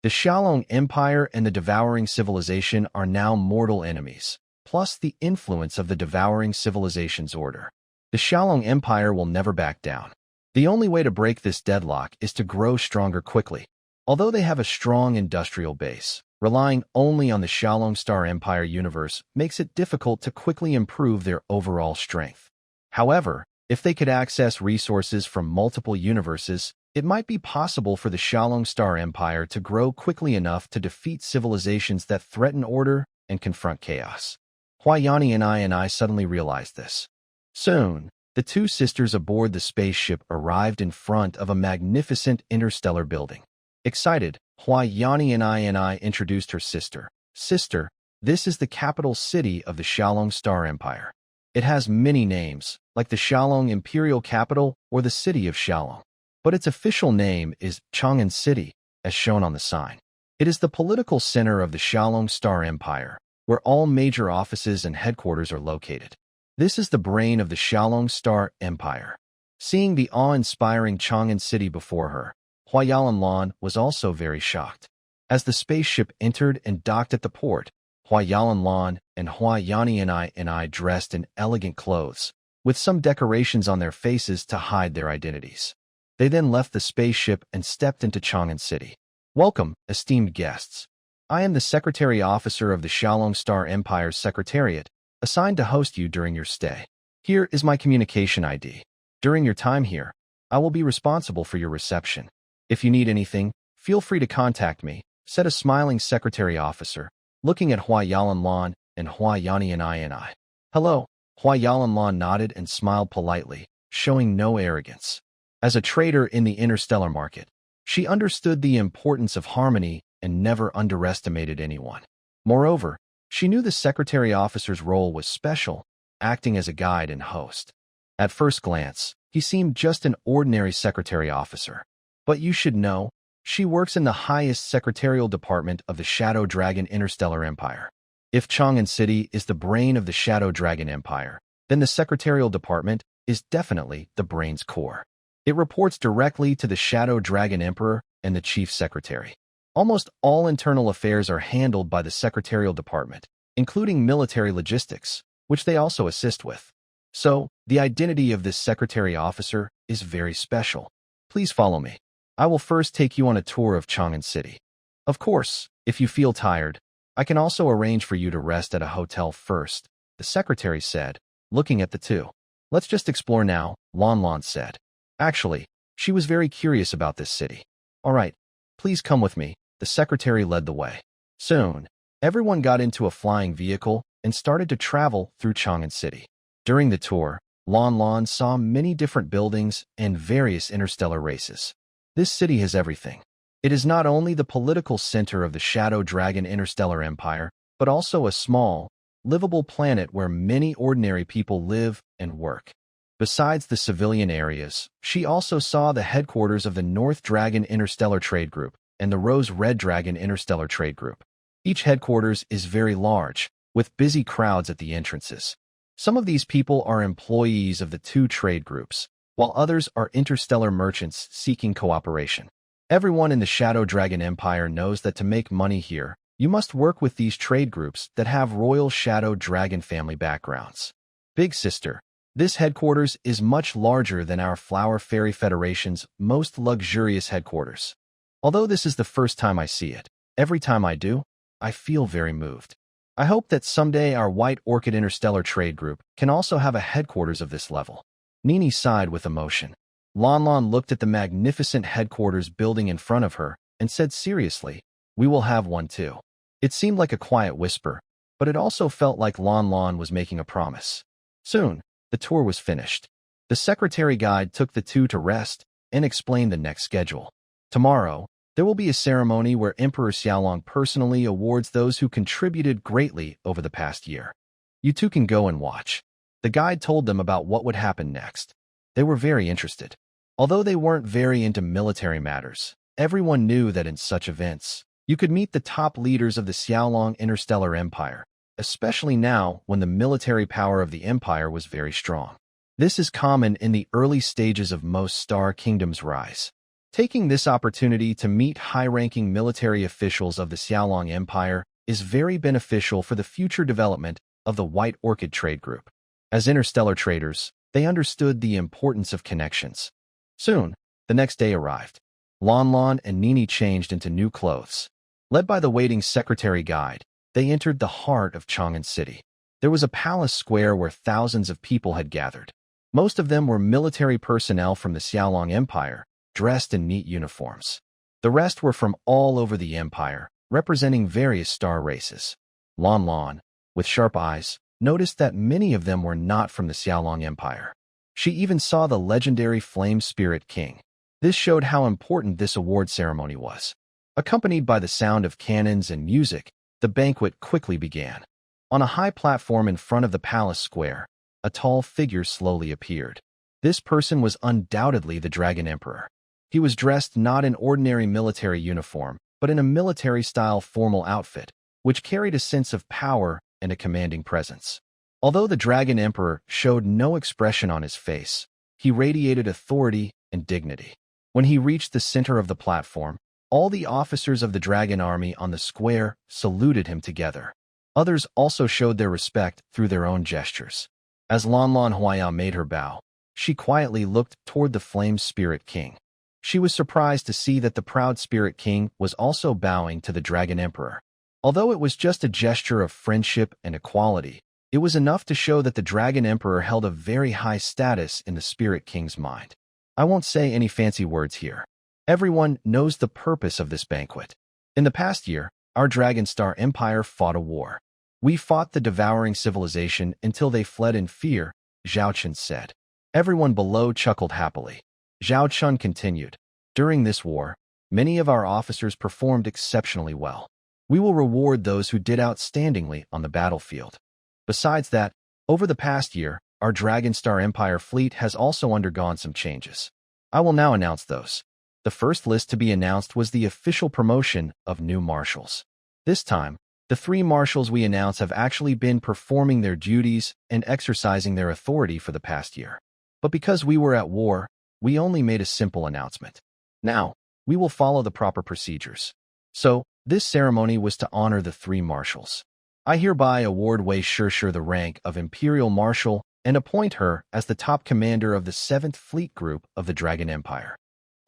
The Xiaolong Empire and the Devouring Civilization are now mortal enemies, plus the influence of the Devouring Civilization's order. The Xiaolong Empire will never back down. The only way to break this deadlock is to grow stronger quickly. Although they have a strong industrial base, relying only on the Xiaolong Star Empire universe makes it difficult to quickly improve their overall strength. However, if they could access resources from multiple universes, it might be possible for the Xiaolong Star Empire to grow quickly enough to defeat civilizations that threaten order and confront chaos. Huayani and I suddenly realized this. Soon, the 2 sisters aboard the spaceship arrived in front of a magnificent interstellar building. Excited, Huayani and I introduced her sister. Sister, this is the capital city of the Xiaolong Star Empire. It has many names, like the Xiaolong Imperial Capital or the City of Xiaolong. But its official name is Chang'an City, as shown on the sign. It is the political center of the Xiaolong Star Empire, where all major offices and headquarters are located. This is the brain of the Xiaolong Star Empire. Seeing the awe-inspiring Chang'an City before her, Huayalan Lan was also very shocked. As the spaceship entered and docked at the port, Huayalan Lan and Huayani and I dressed in elegant clothes, with some decorations on their faces to hide their identities. They then left the spaceship and stepped into Chang'an City. Welcome, esteemed guests. I am the Secretary Officer of the Xiaolong Star Empire's Secretariat, assigned to host you during your stay. Here is my communication ID. During your time here, I will be responsible for your reception. If you need anything, feel free to contact me, said a smiling Secretary Officer, looking at Huayalan Lan and Huayani and I. Hello, Huayalan Lan nodded and smiled politely, showing no arrogance. As a trader in the interstellar market, she understood the importance of harmony and never underestimated anyone. Moreover, she knew the Secretary Officer's role was special, acting as a guide and host. At first glance, he seemed just an ordinary Secretary Officer. But you should know, she works in the highest secretarial department of the Shadow Dragon Interstellar Empire. If Chang'an City is the brain of the Shadow Dragon Empire, then the secretarial department is definitely the brain's core. It reports directly to the Shadow Dragon Emperor and the Chief Secretary. Almost all internal affairs are handled by the secretarial department, including military logistics, which they also assist with. So, the identity of this Secretary Officer is very special. Please follow me. I will first take you on a tour of Chang'an City. Of course, if you feel tired, I can also arrange for you to rest at a hotel first, the secretary said, looking at the 2. Let's just explore now, Lan Lan said. Actually, she was very curious about this city. All right, please come with me, the secretary led the way. Soon, everyone got into a flying vehicle and started to travel through Chang'an City. During the tour, Lon Lon saw many different buildings and various interstellar races. This city has everything. It is not only the political center of the Shadow Dragon Interstellar Empire, but also a small, livable planet where many ordinary people live and work. Besides the civilian areas, she also saw the headquarters of the North Dragon Interstellar Trade Group and the Rose-Red Dragon Interstellar Trade Group. Each headquarters is very large, with busy crowds at the entrances. Some of these people are employees of the two trade groups, while others are interstellar merchants seeking cooperation. Everyone in the Shadow Dragon Empire knows that to make money here, you must work with these trade groups that have royal Shadow Dragon family backgrounds. Big Sister, this headquarters is much larger than our Flower Fairy Federation's most luxurious headquarters. Although this is the first time I see it, every time I do, I feel very moved. I hope that someday our White Orchid Interstellar Trade Group can also have a headquarters of this level. Nini sighed with emotion. Lon Lon looked at the magnificent headquarters building in front of her and said seriously, "We will have one too." It seemed like a quiet whisper, but it also felt like Lon Lon was making a promise. Soon, the tour was finished. The secretary guide took the two to rest and explained the next schedule. Tomorrow, there will be a ceremony where Emperor Xiaolong personally awards those who contributed greatly over the past year. You two can go and watch. The guide told them about what would happen next. They were very interested. Although they weren't very into military matters, everyone knew that in such events, you could meet the top leaders of the Xiaolong Interstellar Empire, especially now when the military power of the empire was very strong. This is common in the early stages of most star kingdoms' rise. Taking this opportunity to meet high-ranking military officials of the Xiaolong Empire is very beneficial for the future development of the White Orchid Trade Group. As interstellar traders, they understood the importance of connections. Soon, the next day arrived. Lon Lon and Nini changed into new clothes. Led by the waiting secretary guide, they entered the heart of Chang'an City. There was a palace square where thousands of people had gathered. Most of them were military personnel from the Xiaolong Empire, dressed in neat uniforms. The rest were from all over the empire, representing various star races. Lon Lon, with sharp eyes, noticed that many of them were not from the Xiaolong Empire. She even saw the legendary Flame Spirit King. This showed how important this award ceremony was. Accompanied by the sound of cannons and music, the banquet quickly began. On a high platform in front of the palace square, a tall figure slowly appeared. This person was undoubtedly the Dragon Emperor. He was dressed not in ordinary military uniform, but in a military-style formal outfit, which carried a sense of power and a commanding presence. Although the Dragon Emperor showed no expression on his face, he radiated authority and dignity. When he reached the center of the platform, all the officers of the Dragon Army on the square saluted him together. Others also showed their respect through their own gestures. As Lon Lon Huaya made her bow, she quietly looked toward the Flame Spirit King. She was surprised to see that the proud Spirit King was also bowing to the Dragon Emperor. Although it was just a gesture of friendship and equality, it was enough to show that the Dragon Emperor held a very high status in the Spirit King's mind. I won't say any fancy words here. Everyone knows the purpose of this banquet. In the past year, our Dragon Star Empire fought a war. We fought the devouring civilization until they fled in fear, Zhao Chun said. Everyone below chuckled happily. Zhao Chun continued. During this war, many of our officers performed exceptionally well. We will reward those who did outstandingly on the battlefield. Besides that, over the past year, our Dragon Star Empire fleet has also undergone some changes. I will now announce those. The first list to be announced was the official promotion of new marshals. This time, the 3 marshals we announce have actually been performing their duties and exercising their authority for the past year. But because we were at war, we only made a simple announcement. Now, we will follow the proper procedures. So, this ceremony was to honor the 3 marshals. I hereby award Wei Shishir the rank of Imperial Marshal and appoint her as the top commander of the 7th Fleet Group of the Dragon Empire.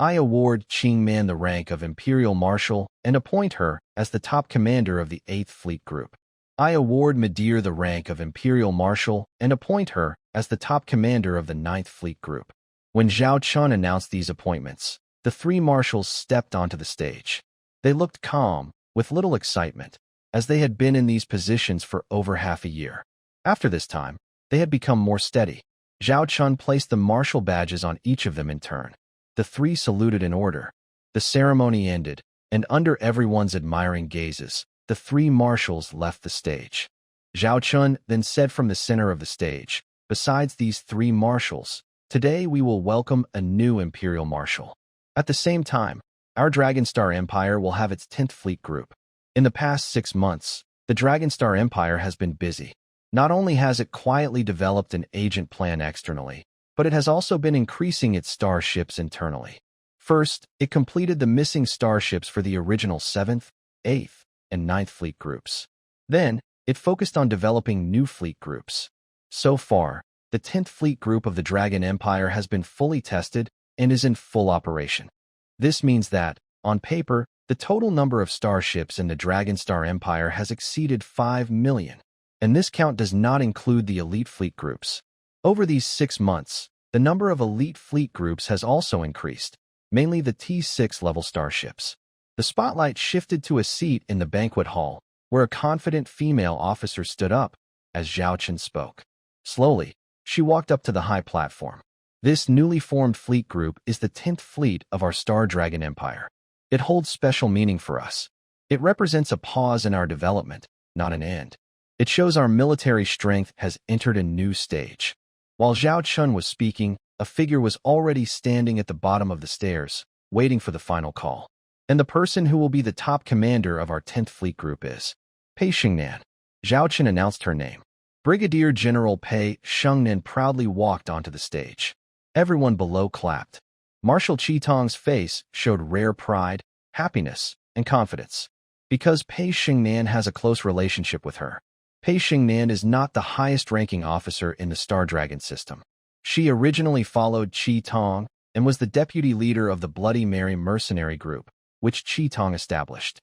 I award Qing Man the rank of Imperial Marshal and appoint her as the top commander of the 8th Fleet Group. I award Madir the rank of Imperial Marshal and appoint her as the top commander of the 9th Fleet Group. When Zhao Chun announced these appointments, the 3 marshals stepped onto the stage. They looked calm, with little excitement, as they had been in these positions for over half a year. After this time, They had become more steady. Zhao Chun placed the martial badges on each of them in turn. The three saluted in order. The ceremony ended, and under everyone's admiring gazes, the three marshals left the stage. Zhao Chun then said from the center of the stage, "Besides these three marshals, today we will welcome a new imperial marshal. At the same time, our Dragonstar Empire will have its 10th Fleet Group. In the past 6 months, the Dragonstar Empire has been busy. Not only has it quietly developed an agent plan externally, but it has also been increasing its starships internally. First, it completed the missing starships for the original 7th, 8th, and 9th Fleet Groups. Then, it focused on developing new fleet groups. So far, the 10th Fleet Group of the Dragon Empire has been fully tested and is in full operation. This means that, on paper, the total number of starships in the Dragonstar Empire has exceeded 5 million. And this count does not include the elite fleet groups. Over these 6 months, the number of elite fleet groups has also increased, mainly the T6 level starships. The spotlight shifted to a seat in the banquet hall, where a confident female officer stood up as Zhao Chun spoke. Slowly, she walked up to the high platform. This newly formed fleet group is the 10th fleet of our Star Dragon Empire. It holds special meaning for us. It represents a pause in our development, not an end. It shows our military strength has entered a new stage. While Zhao Chun was speaking, a figure was already standing at the bottom of the stairs, waiting for the final call. And the person who will be the top commander of our 10th Fleet Group is Pei Xingnan. Zhao Chun announced her name. Brigadier General Pei Xingnan proudly walked onto the stage. Everyone below clapped. Marshal Qitong's face showed rare pride, happiness, and confidence. Because Pei Xingnan has a close relationship with her, Pei Xingnan is not the highest-ranking officer in the Star Dragon system. She originally followed Qitong and was the deputy leader of the Bloody Mary mercenary group, which Qitong established.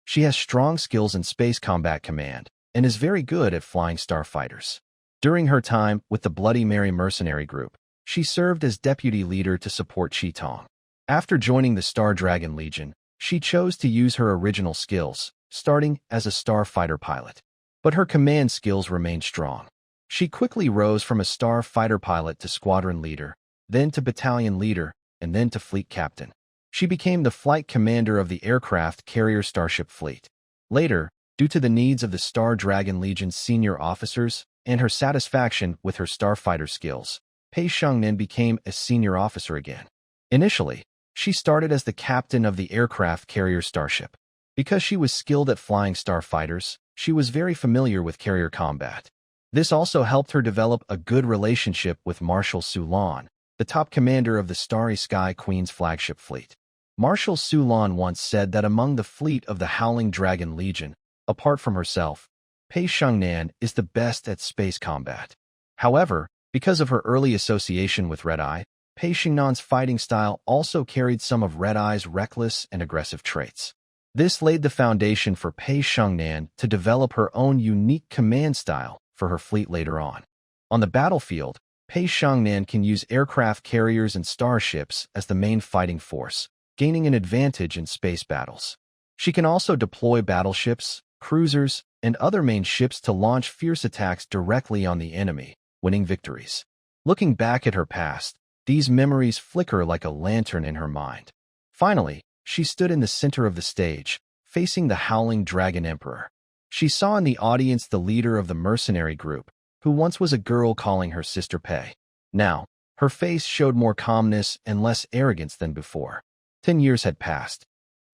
She has strong skills in space combat command and is very good at flying starfighters. During her time with the Bloody Mary mercenary group, she served as deputy leader to support Qitong. After joining the Star Dragon Legion, she chose to use her original skills, starting as a starfighter pilot. But her command skills remained strong. She quickly rose from a starfighter pilot to squadron leader, then to battalion leader, and then to fleet captain. She became the flight commander of the aircraft carrier starship fleet. Later, due to the needs of the Star Dragon Legion's senior officers and her satisfaction with her starfighter skills, Pei Xingnan became a senior officer again. Initially, she started as the captain of the aircraft carrier starship. Because she was skilled at flying starfighters, she was very familiar with carrier combat. This also helped her develop a good relationship with Marshal Sulan, the top commander of the Starry Sky Queen's flagship fleet. Marshal Sulan once said that among the fleet of the Howling Dragon Legion, apart from herself, Pei Xingnan is the best at space combat. However, because of her early association with Red Eye, Pei Xingnan's fighting style also carried some of Red Eye's reckless and aggressive traits. This laid the foundation for Pei Xingnan to develop her own unique command style for her fleet later on. On the battlefield, Pei Xingnan can use aircraft carriers and starships as the main fighting force, gaining an advantage in space battles. She can also deploy battleships, cruisers, and other main ships to launch fierce attacks directly on the enemy, winning victories. Looking back at her past, these memories flicker like a lantern in her mind. Finally, she stood in the center of the stage, facing the Howling Dragon Emperor. She saw in the audience the leader of the mercenary group, who once was a girl calling her sister Pei. Now, her face showed more calmness and less arrogance than before. 10 years had passed.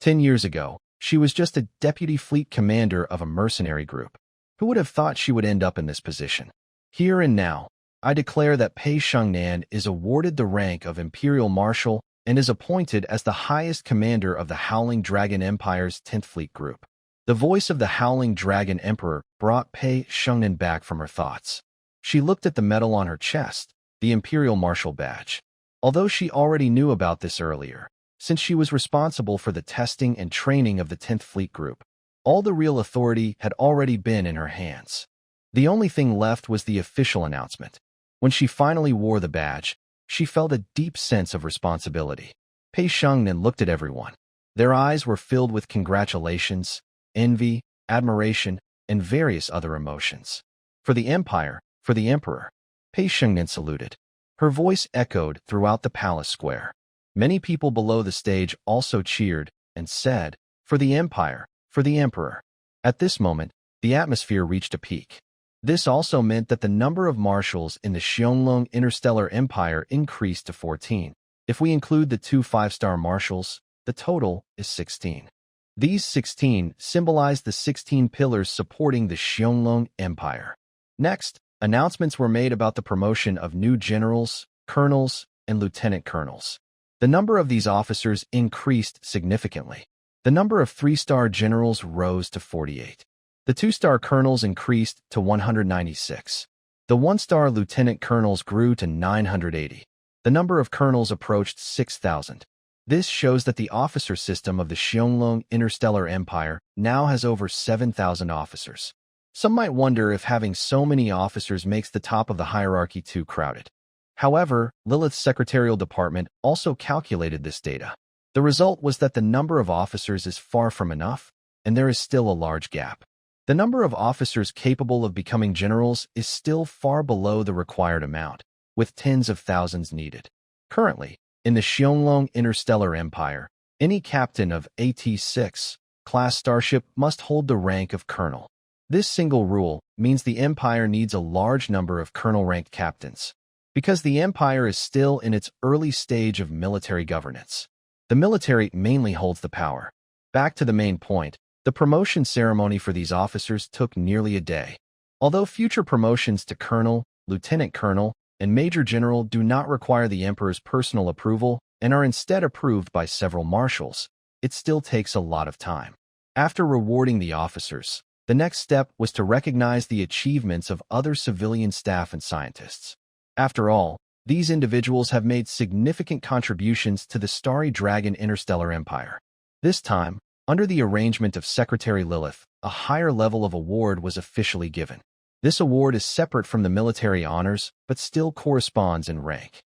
10 years ago, she was just a deputy fleet commander of a mercenary group. Who would have thought she would end up in this position? Here and now, I declare that Pei Xingnan is awarded the rank of Imperial Marshal and is appointed as the highest commander of the Howling Dragon Empire's 10th Fleet Group. The voice of the Howling Dragon Emperor brought Pei Xingnan back from her thoughts. She looked at the medal on her chest, the Imperial Marshal badge. Although she already knew about this earlier, since she was responsible for the testing and training of the 10th Fleet Group, all the real authority had already been in her hands. The only thing left was the official announcement. When she finally wore the badge, she felt a deep sense of responsibility. Pei Xingnan looked at everyone. Their eyes were filled with congratulations, envy, admiration, and various other emotions. For the Empire, for the Emperor, Pei Shengnan saluted. Her voice echoed throughout the palace square. Many people below the stage also cheered and said, "For the Empire, for the Emperor." At this moment, the atmosphere reached a peak. This also meant that the number of marshals in the Xiongling Interstellar Empire increased to 14. If we include the 2 5-star marshals, the total is 16. These 16 symbolize the 16 pillars supporting the Xiongling Empire. Next, announcements were made about the promotion of new generals, colonels, and lieutenant colonels. The number of these officers increased significantly. The number of 3-star generals rose to 48. The 2-star colonels increased to 196. The 1-star lieutenant colonels grew to 980. The number of colonels approached 6,000. This shows that the officer system of the Xiongling Interstellar Empire now has over 7,000 officers. Some might wonder if having so many officers makes the top of the hierarchy too crowded. However, Lilith's secretarial department also calculated this data. The result was that the number of officers is far from enough, and there is still a large gap. The number of officers capable of becoming generals is still far below the required amount, with tens of thousands needed. Currently, in the Xiongling Interstellar Empire, any captain of AT-6 class starship must hold the rank of colonel. This single rule means the Empire needs a large number of colonel-ranked captains. Because the Empire is still in its early stage of military governance, the military mainly holds the power. Back to the main point, the promotion ceremony for these officers took nearly a day. Although future promotions to colonel, lieutenant colonel, and major general do not require the Emperor's personal approval and are instead approved by several marshals, it still takes a lot of time. After rewarding the officers, the next step was to recognize the achievements of other civilian staff and scientists. After all, these individuals have made significant contributions to the Starry Dragon Interstellar Empire. This time, under the arrangement of Secretary Lilith, a higher level of award was officially given. This award is separate from the military honors, but still corresponds in rank.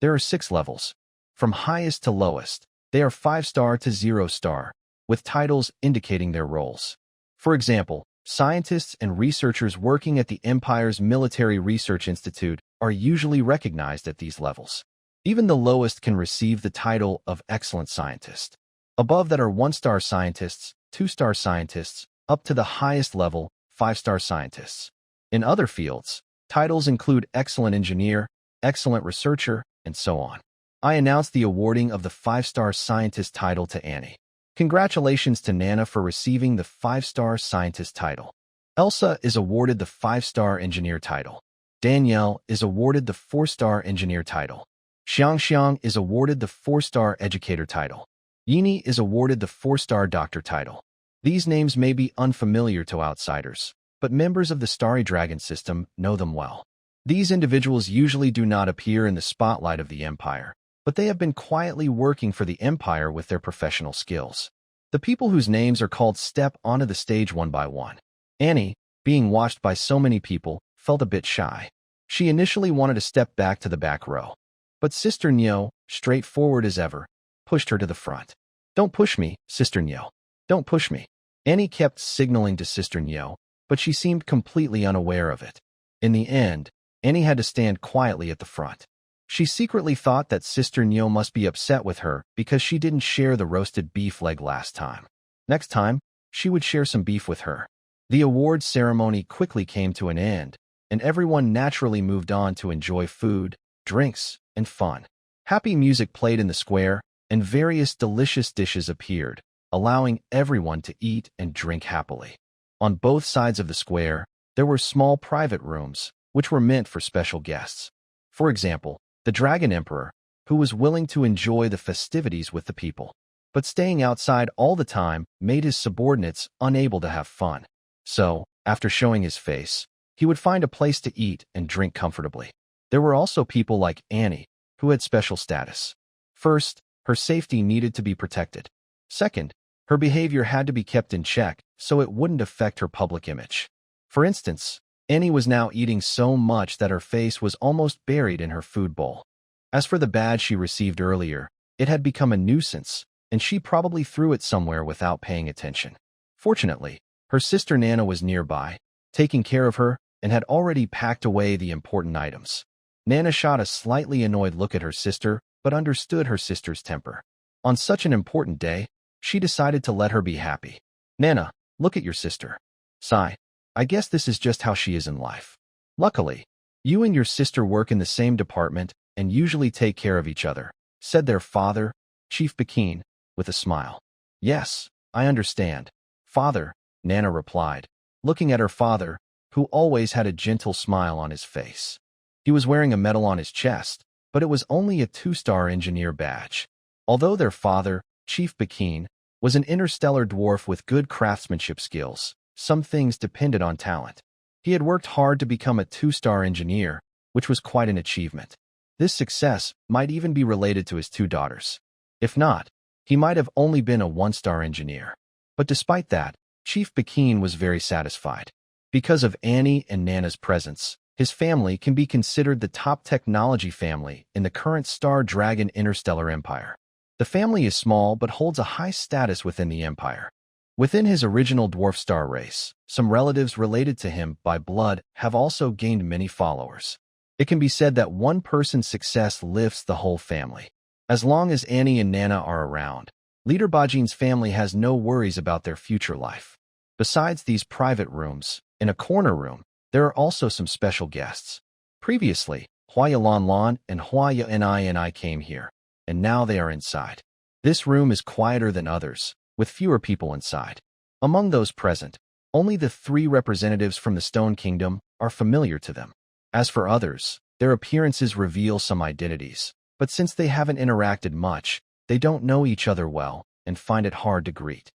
There are 6 levels. From highest to lowest, they are 5-star to 0-star, with titles indicating their roles. For example, scientists and researchers working at the Empire's Military Research Institute are usually recognized at these levels. Even the lowest can receive the title of Excellent Scientist. Above that are 1-star scientists, 2-star scientists, up to the highest level, 5-star scientists. In other fields, titles include Excellent Engineer, Excellent Researcher, and so on. I announced the awarding of the 5-star scientist title to Annie. Congratulations to Nana for receiving the 5-star scientist title. Elsa is awarded the 5-star engineer title. Danielle is awarded the 4-star engineer title. Xiang is awarded the 4-star educator title. Yini is awarded the 4-star doctor title. These names may be unfamiliar to outsiders, but members of the Starry Dragon system know them well. These individuals usually do not appear in the spotlight of the Empire, but they have been quietly working for the Empire with their professional skills. The people whose names are called step onto the stage one by one. Annie, being watched by so many people, felt a bit shy. She initially wanted to step back to the back row, but Sister Nyo, straightforward as ever, pushed her to the front. "Don't push me, Sister Nyo. Don't push me." Annie kept signaling to Sister Nyo, but she seemed completely unaware of it. In the end, Annie had to stand quietly at the front. She secretly thought that Sister Nyo must be upset with her because she didn't share the roasted beef leg last time. Next time, she would share some beef with her. The awards ceremony quickly came to an end, and everyone naturally moved on to enjoy food, drinks, and fun. Happy music played in the square, and various delicious dishes appeared, allowing everyone to eat and drink happily. On both sides of the square, there were small private rooms, which were meant for special guests. For example, the Dragon Emperor, who was willing to enjoy the festivities with the people, but staying outside all the time made his subordinates unable to have fun. So, after showing his face, he would find a place to eat and drink comfortably. There were also people like Annie, who had special status. First, her safety needed to be protected. Second, her behavior had to be kept in check so it wouldn't affect her public image. For instance, Annie was now eating so much that her face was almost buried in her food bowl. As for the badge she received earlier, it had become a nuisance, and she probably threw it somewhere without paying attention. Fortunately, her sister Nana was nearby, taking care of her, and had already packed away the important items. Nana shot a slightly annoyed look at her sister, but understood her sister's temper. On such an important day, she decided to let her be happy. Nana, look at your sister. Sigh. I guess this is just how she is in life. Luckily, you and your sister work in the same department and usually take care of each other, said their father, Chief Pekin, with a smile. Yes, I understand, father, Nana replied, looking at her father, who always had a gentle smile on his face. He was wearing a medal on his chest, but it was only a 2-star engineer badge. Although their father, Chief Pekin, was an interstellar dwarf with good craftsmanship skills, some things depended on talent. He had worked hard to become a 2-star engineer, which was quite an achievement. This success might even be related to his 2 daughters. If not, he might have only been a 1-star engineer. But despite that, Chief Pekin was very satisfied. Because of Annie and Nana's presence, his family can be considered the top technology family in the current Star Dragon Interstellar Empire. The family is small but holds a high status within the empire. Within his original dwarf star race, some relatives related to him by blood have also gained many followers. It can be said that one person's success lifts the whole family. As long as Annie and Nana are around, Leader Bajin's family has no worries about their future life. Besides these private rooms, in a corner room, there are also some special guests. Previously, Hua Lan and Hua Ni came here, and now they are inside. This room is quieter than others, with fewer people inside. Among those present, only the 3 representatives from the Stone Kingdom are familiar to them. As for others, their appearances reveal some identities, but since they haven't interacted much, they don't know each other well and find it hard to greet.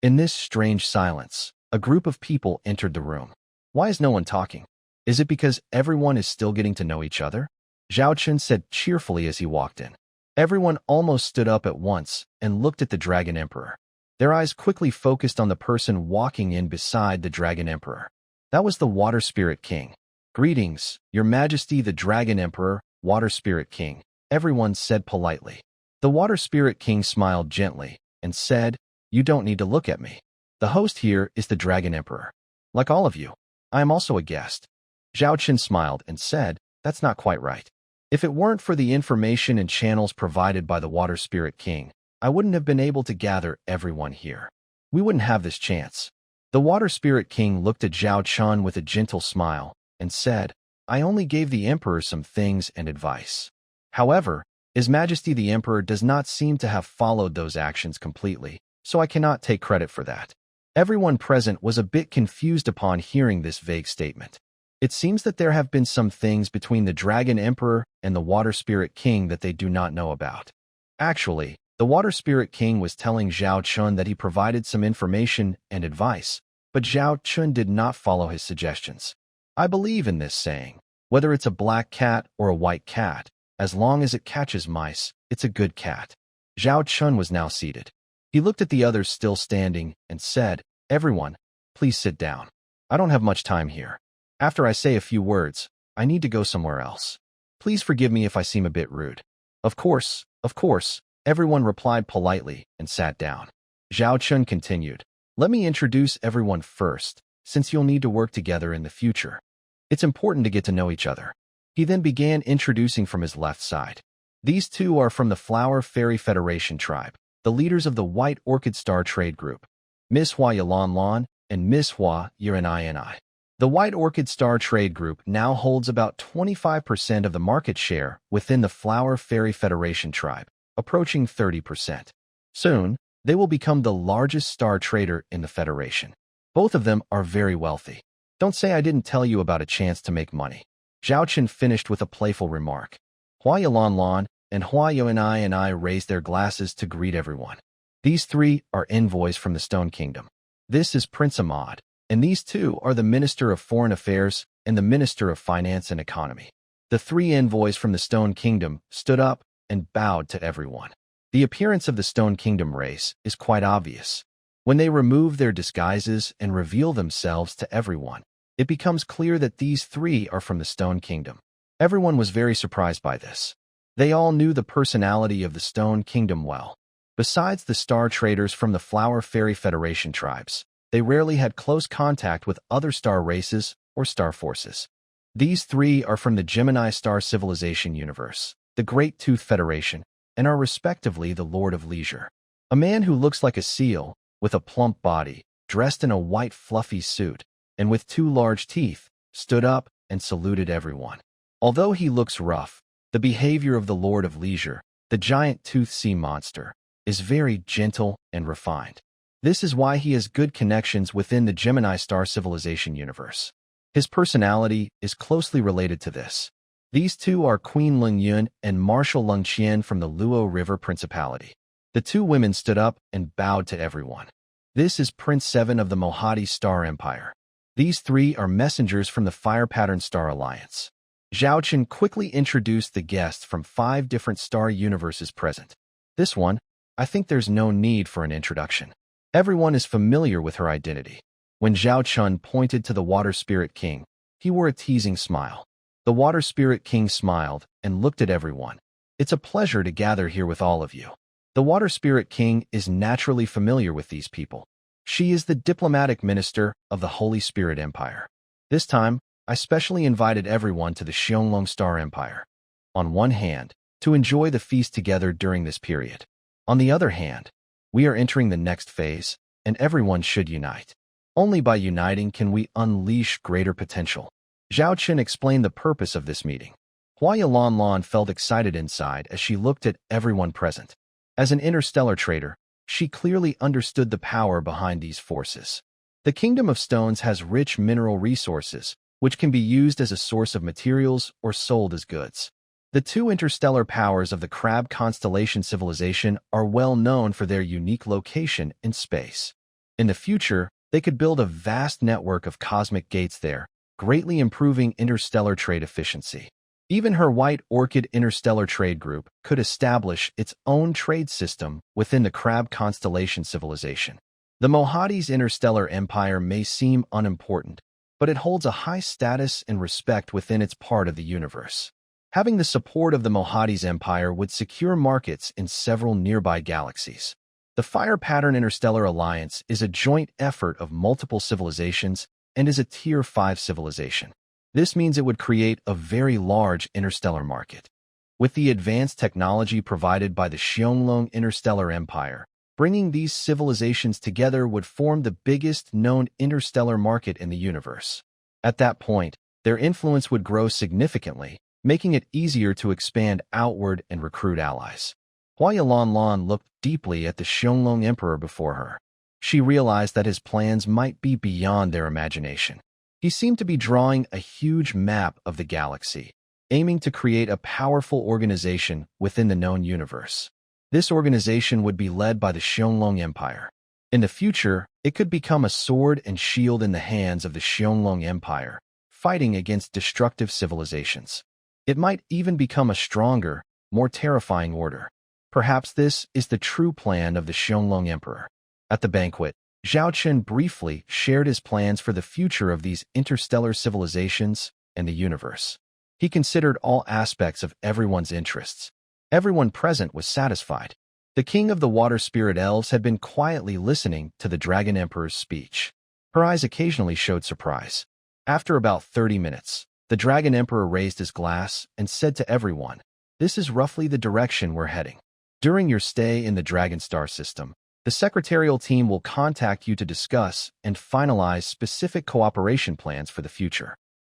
In this strange silence, a group of people entered the room. Why is no one talking? Is it because everyone is still getting to know each other? Zhao Chun said cheerfully as he walked in. Everyone almost stood up at once and looked at the Dragon Emperor. Their eyes quickly focused on the person walking in beside the Dragon Emperor. That was the Water Spirit King. Greetings, Your Majesty the Dragon Emperor, Water Spirit King, everyone said politely. The Water Spirit King smiled gently and said, You don't need to look at me. The host here is the Dragon Emperor. Like all of you, I am also a guest. Zhao Qin smiled and said, That's not quite right. If it weren't for the information and channels provided by the Water Spirit King, I wouldn't have been able to gather everyone here. We wouldn't have this chance. The Water Spirit King looked at Zhao Chun with a gentle smile and said, I only gave the Emperor some things and advice. However, His Majesty the Emperor does not seem to have followed those actions completely, so I cannot take credit for that. Everyone present was a bit confused upon hearing this vague statement. It seems that there have been some things between the Dragon Emperor and the Water Spirit King that they do not know about. Actually, the Water Spirit King was telling Zhao Chun that he provided some information and advice, but Zhao Chun did not follow his suggestions. I believe in this saying, whether it's a black cat or a white cat, as long as it catches mice, it's a good cat. Zhao Chun was now seated. He looked at the others still standing and said, Everyone, please sit down. I don't have much time here. After I say a few words, I need to go somewhere else. Please forgive me if I seem a bit rude. Of course, everyone replied politely and sat down. Zhao Chun continued, Let me introduce everyone first, since you'll need to work together in the future. It's important to get to know each other. He then began introducing from his left side. These 2 are from the Flower Fairy Federation tribe, the leaders of the White Orchid Star Trade Group, Miss Hua Lan and Miss Hua Ni. The White Orchid Star Trade Group now holds about 25% of the market share within the Flower Fairy Federation tribe, approaching 30%. Soon, they will become the largest star trader in the Federation. Both of them are very wealthy. Don't say I didn't tell you about a chance to make money. Zhao Qin finished with a playful remark. Hua Lan and Hua Ni raised their glasses to greet everyone. These 3 are envoys from the Stone Kingdom. This is Prince Ahmad, and these 2 are the Minister of Foreign Affairs and the Minister of Finance and Economy. The 3 envoys from the Stone Kingdom stood up and bowed to everyone. The appearance of the Stone Kingdom race is quite obvious. When they remove their disguises and reveal themselves to everyone, it becomes clear that these 3 are from the Stone Kingdom. Everyone was very surprised by this. They all knew the personality of the Stone Kingdom well. Besides the star traders from the Flower Fairy Federation tribes, they rarely had close contact with other star races or star forces. These three are from the Gemini Star Civilization universe, the Great Tooth Federation, and are respectively the Lord of Leisure. A man who looks like a seal, with a plump body, dressed in a white fluffy suit, and with two large teeth, stood up and saluted everyone. Although he looks rough, the behavior of the Lord of Leisure, the giant tooth sea monster, is very gentle and refined. This is why he has good connections within the Gemini Star Civilization universe. His personality is closely related to this. These two are Queen Lung Yun and Marshal Lung Qian from the Luo River Principality. The two women stood up and bowed to everyone. This is Prince 7 of the Mohadi Star Empire. These three are messengers from the Fire Pattern Star Alliance. Zhao Chen quickly introduced the guests from 5 different star universes present. This one, I think there's no need for an introduction. Everyone is familiar with her identity. When Zhao Chun pointed to the Water Spirit King, he wore a teasing smile. The Water Spirit King smiled and looked at everyone. It's a pleasure to gather here with all of you. The Water Spirit King is naturally familiar with these people. She is the diplomatic minister of the Holy Spirit Empire. This time, I specially invited everyone to the Xianglong Star Empire. On one hand, to enjoy the feast together during this period. On the other hand, we are entering the next phase, and everyone should unite. Only by uniting can we unleash greater potential. Zhao Chen explained the purpose of this meeting. Hua Yalanlan felt excited inside as she looked at everyone present. As an interstellar trader, she clearly understood the power behind these forces. The Kingdom of Stones has rich mineral resources, which can be used as a source of materials or sold as goods. The two interstellar powers of the Crab Constellation civilization are well known for their unique location in space. In the future, they could build a vast network of cosmic gates there, greatly improving interstellar trade efficiency. Even her White Orchid Interstellar Trade Group could establish its own trade system within the Crab Constellation civilization. The Mohadi's interstellar empire may seem unimportant, but it holds a high status and respect within its part of the universe. Having the support of the Mohadi's empire would secure markets in several nearby galaxies. The Fire Pattern Interstellar Alliance is a joint effort of multiple civilizations and is a Tier 5 civilization. This means it would create a very large interstellar market. With the advanced technology provided by the Xianglong Interstellar Empire, bringing these civilizations together would form the biggest known interstellar market in the universe. At that point, their influence would grow significantly, making it easier to expand outward and recruit allies. Hua Yalanlan looked deeply at the Xianglong Emperor before her. She realized that his plans might be beyond their imagination. He seemed to be drawing a huge map of the galaxy, aiming to create a powerful organization within the known universe. This organization would be led by the Xianglong Empire. In the future, it could become a sword and shield in the hands of the Xianglong Empire, fighting against destructive civilizations. It might even become a stronger, more terrifying order. Perhaps this is the true plan of the Xianglong Emperor. At the banquet, Zhao Chen briefly shared his plans for the future of these interstellar civilizations and the universe. He considered all aspects of everyone's interests. Everyone present was satisfied. The king of the water spirit elves had been quietly listening to the Dragon Emperor's speech. Her eyes occasionally showed surprise. After about 30 minutes, the Dragon Emperor raised his glass and said to everyone, "This is roughly the direction we're heading. During your stay in the Dragon Star system, the secretarial team will contact you to discuss and finalize specific cooperation plans for the future.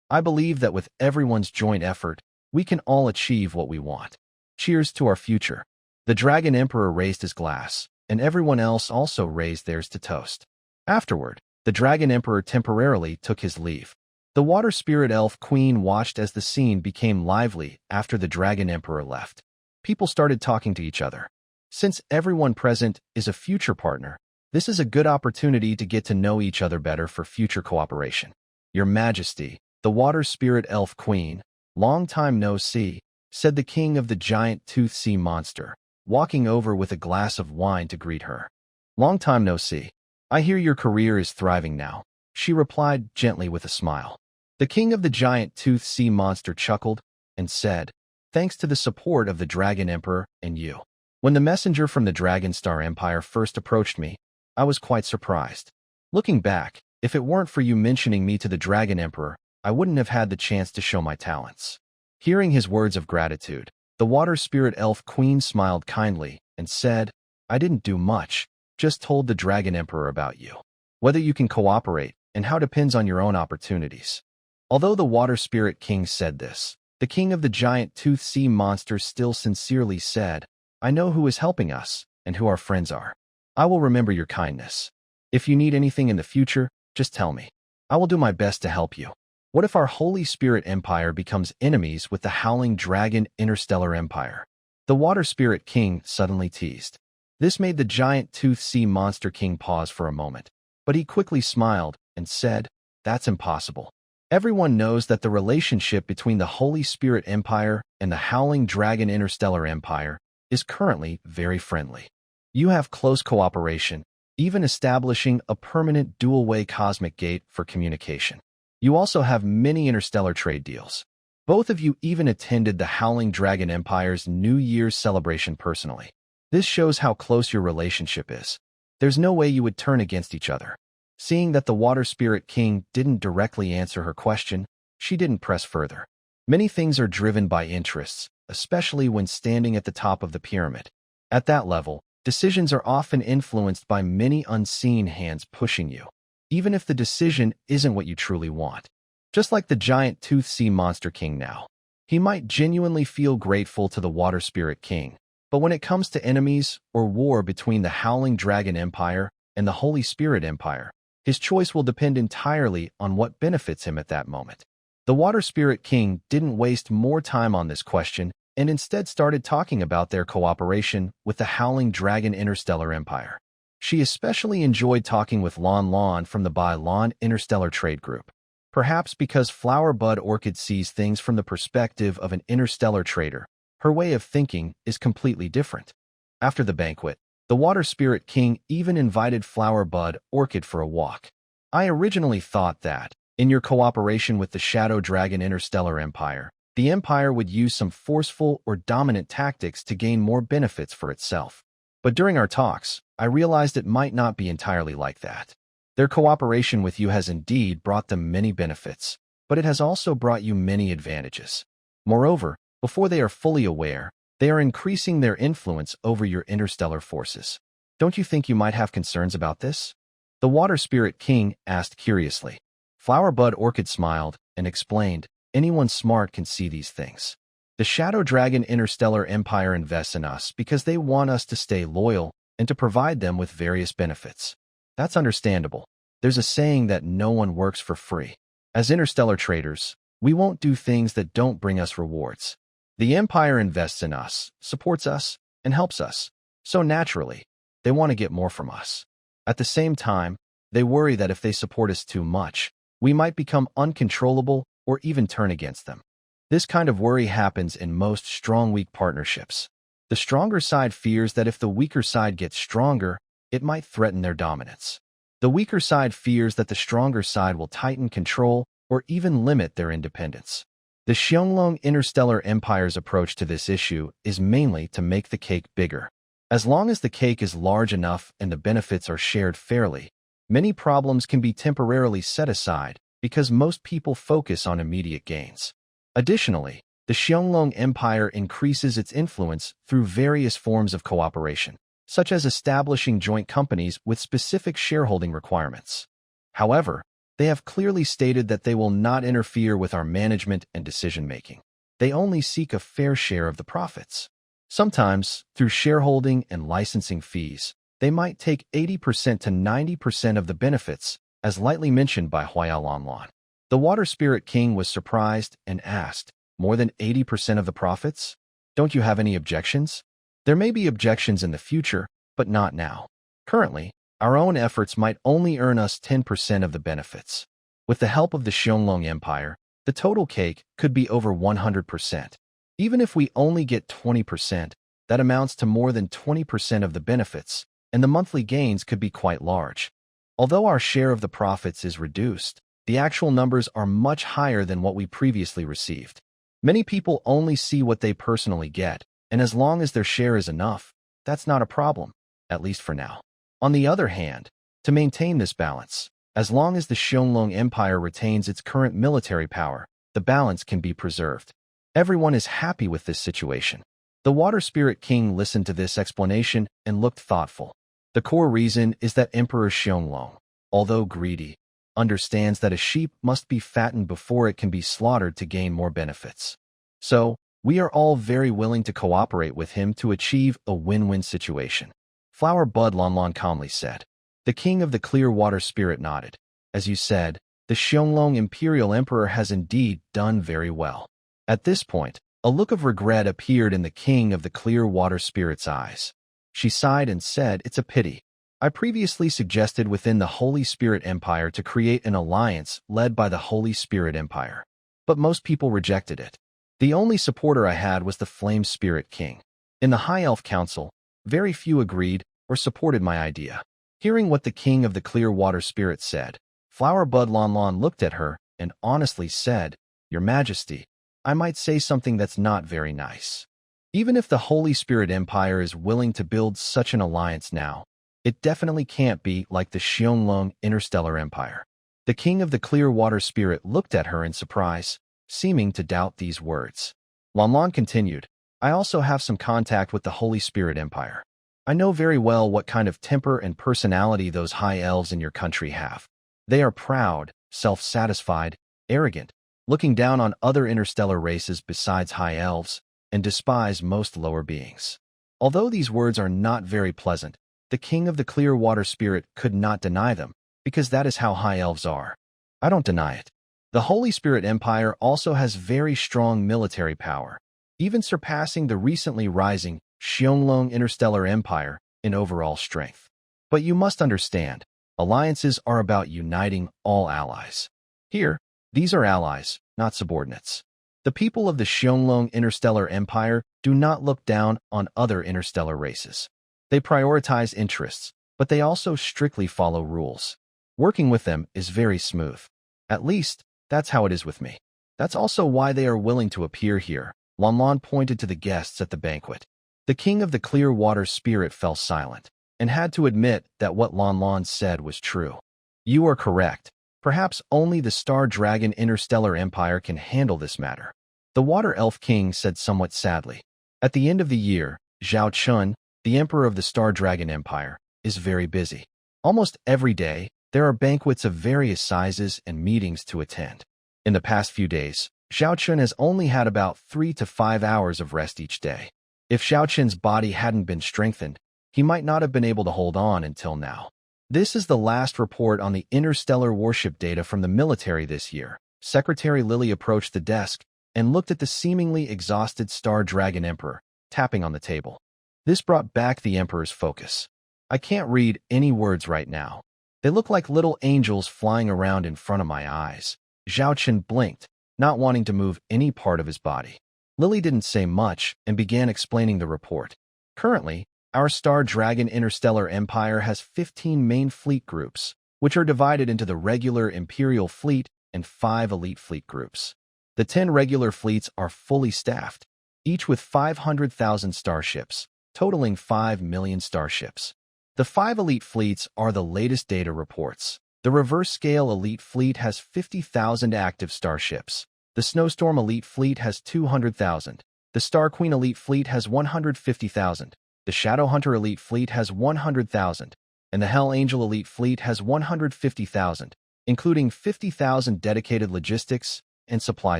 I believe that with everyone's joint effort, we can all achieve what we want. Cheers to our future." The Dragon Emperor raised his glass, and everyone else also raised theirs to toast. Afterward, the Dragon Emperor temporarily took his leave. The Water Spirit Elf Queen watched as the scene became lively after the Dragon Emperor left. People started talking to each other. Since everyone present is a future partner, this is a good opportunity to get to know each other better for future cooperation. "Your Majesty, the Water Spirit Elf Queen, long time no see," said the king of the giant tooth sea monster, walking over with a glass of wine to greet her. "Long time no see. I hear your career is thriving now," she replied gently with a smile. The king of the giant tooth sea monster chuckled and said, "Thanks to the support of the Dragon Emperor and you. When the messenger from the Dragon Star Empire first approached me, I was quite surprised. Looking back, if it weren't for you mentioning me to the Dragon Emperor, I I wouldn't have had the chance to show my talents." Hearing his words of gratitude, the water spirit elf queen smiled kindly and said, "I didn't do much, just told the Dragon Emperor about you. Whether you can cooperate and how depends on your own opportunities." Although the water spirit king said this, the king of the giant tooth sea monsters still sincerely said, "I know who is helping us and who our friends are. I will remember your kindness. If you need anything in the future, just tell me. I will do my best to help you." What if our Holy Spirit Empire becomes enemies with the Howling Dragon Interstellar Empire? The Water Spirit King suddenly teased. This made the giant tooth sea monster king pause for a moment, but he quickly smiled and said, "That's impossible. Everyone knows that the relationship between the Holy Spirit Empire and the Howling Dragon Interstellar Empire is currently very friendly. You have close cooperation, even establishing a permanent dual-way cosmic gate for communication. You also have many interstellar trade deals. Both of you even attended the Howling Dragon Empire's New Year's celebration personally. This shows how close your relationship is. There's no way you would turn against each other." Seeing that the Water Spirit King didn't directly answer her question, she didn't press further. Many things are driven by interests, especially when standing at the top of the pyramid. At that level, decisions are often influenced by many unseen hands pushing you, even if the decision isn't what you truly want. Just like the giant tooth sea monster king now. He might genuinely feel grateful to the Water Spirit King, but when it comes to enemies or war between the Howling Dragon Empire and the Holy Spirit Empire, his choice will depend entirely on what benefits him at that moment. The Water Spirit King didn't waste more time on this question and instead started talking about their cooperation with the Howling Dragon Interstellar Empire. She especially enjoyed talking with Lon Lon from the Bai Lon Interstellar Trade Group. Perhaps because Flower Bud Orchid sees things from the perspective of an interstellar trader, her way of thinking is completely different. After the banquet, the Water Spirit King even invited Flower Bud Orchid for a walk. "I originally thought that, in your cooperation with the Shadow Dragon Interstellar Empire, the Empire would use some forceful or dominant tactics to gain more benefits for itself. But during our talks, I realized it might not be entirely like that. Their cooperation with you has indeed brought them many benefits, but it has also brought you many advantages. Moreover, before they are fully aware, they are increasing their influence over your interstellar forces. Don't you think you might have concerns about this?" The Water Spirit King asked curiously. Flower Bud Orchid smiled and explained, "Anyone smart can see these things. The Shadow Dragon Interstellar Empire invests in us because they want us to stay loyal and to provide them with various benefits. That's understandable. There's a saying that no one works for free. As interstellar traders, we won't do things that don't bring us rewards. The Empire invests in us, supports us, and helps us. So naturally, they want to get more from us. At the same time, they worry that if they support us too much, we might become uncontrollable or even turn against them. This kind of worry happens in most strong-weak partnerships. The stronger side fears that if the weaker side gets stronger, it might threaten their dominance. The weaker side fears that the stronger side will tighten control or even limit their independence. The Xianglong Interstellar Empire's approach to this issue is mainly to make the cake bigger. As long as the cake is large enough and the benefits are shared fairly, many problems can be temporarily set aside because most people focus on immediate gains. Additionally, the Xianglong Empire increases its influence through various forms of cooperation, such as establishing joint companies with specific shareholding requirements. However, they have clearly stated that they will not interfere with our management and decision-making. They only seek a fair share of the profits. Sometimes, through shareholding and licensing fees, they might take 80% to 90% of the benefits, as lightly mentioned by Huaya Lanlan. The Water Spirit King was surprised and asked, "More than 80% of the profits? Don't you have any objections?" There may be objections in the future, but not now. Currently, our own efforts might only earn us 10% of the benefits. With the help of the Xianglong Empire, the total cake could be over 100%. Even if we only get 20%, that amounts to more than 20% of the benefits, and the monthly gains could be quite large. Although our share of the profits is reduced, the actual numbers are much higher than what we previously received. Many people only see what they personally get, and as long as their share is enough, that's not a problem, at least for now. On the other hand, to maintain this balance, As long as the Xiongling Empire retains its current military power, the balance can be preserved. Everyone is happy with this situation. The Water Spirit King listened to this explanation and looked thoughtful. The core reason is that Emperor Xiongling, although greedy, understands that a sheep must be fattened before it can be slaughtered to gain more benefits. So, we are all very willing to cooperate with him to achieve a win-win situation. Flower Bud Lanlan calmly said. The king of the clear water spirit nodded. As you said, the Xiongling Imperial Emperor has indeed done very well. At this point, a look of regret appeared in the king of the clear water spirit's eyes. She sighed and said, "It's a pity. I previously suggested within the Holy Spirit Empire to create an alliance led by the Holy Spirit Empire. But most people rejected it. The only supporter I had was the Flame Spirit King. In the High Elf Council, very few agreed or supported my idea." Hearing what the king of the clear water spirit said, Flower Bud Lanlan looked at her and honestly said, "Your Majesty, I might say something that's not very nice. Even if the Holy Spirit Empire is willing to build such an alliance now, it definitely can't be like the Xiongling Interstellar Empire." The king of the clear water spirit looked at her in surprise, seeming to doubt these words. Lanlan continued, "I also have some contact with the Holy Spirit Empire. I know very well what kind of temper and personality those high elves in your country have. They are proud, self-satisfied, arrogant, looking down on other interstellar races besides high elves, and despise most lower beings." Although these words are not very pleasant, the king of the clear water spirit could not deny them, because that is how high elves are. I don't deny it. The Holy Spirit Empire also has very strong military power, even surpassing the recently rising Xiongling Interstellar Empire in overall strength. But you must understand, alliances are about uniting all allies. Here, these are allies, not subordinates. The people of the Xiongling Interstellar Empire do not look down on other interstellar races. They prioritize interests, but they also strictly follow rules. Working with them is very smooth. At least, that's how it is with me. That's also why they are willing to appear here. Lanlan pointed to the guests at the banquet. The king of the clear water spirit fell silent, and had to admit that what Lanlan said was true. You are correct. Perhaps only the Star Dragon Interstellar Empire can handle this matter. The Water Elf King said somewhat sadly. At the end of the year, Zhao Chun, the emperor of the Star Dragon Empire, is very busy. Almost every day, there are banquets of various sizes and meetings to attend. In the past few days, Zhao Chun has only had about 3 to 5 hours of rest each day. If Zhao Chun's body hadn't been strengthened, he might not have been able to hold on until now. This is the last report on the interstellar warship data from the military this year. Secretary Lily approached the desk and looked at the seemingly exhausted Star Dragon Emperor, tapping on the table. This brought back the Emperor's focus. I can't read any words right now. They look like little angels flying around in front of my eyes. Zhao Chun blinked, not wanting to move any part of his body. Lily didn't say much and began explaining the report. Currently, our Star Dragon Interstellar Empire has 15 main fleet groups, which are divided into the regular Imperial Fleet and 5 elite fleet groups. The 10 regular fleets are fully staffed, each with 500,000 starships, totaling 5 million starships. The 5 elite fleets are the latest data reports. The Reverse Scale Elite Fleet has 50,000 active starships. The Snowstorm Elite Fleet has 200,000. The Star Queen Elite Fleet has 150,000. The Shadowhunter Elite Fleet has 100,000. And the Hell Angel Elite Fleet has 150,000, including 50,000 dedicated logistics and supply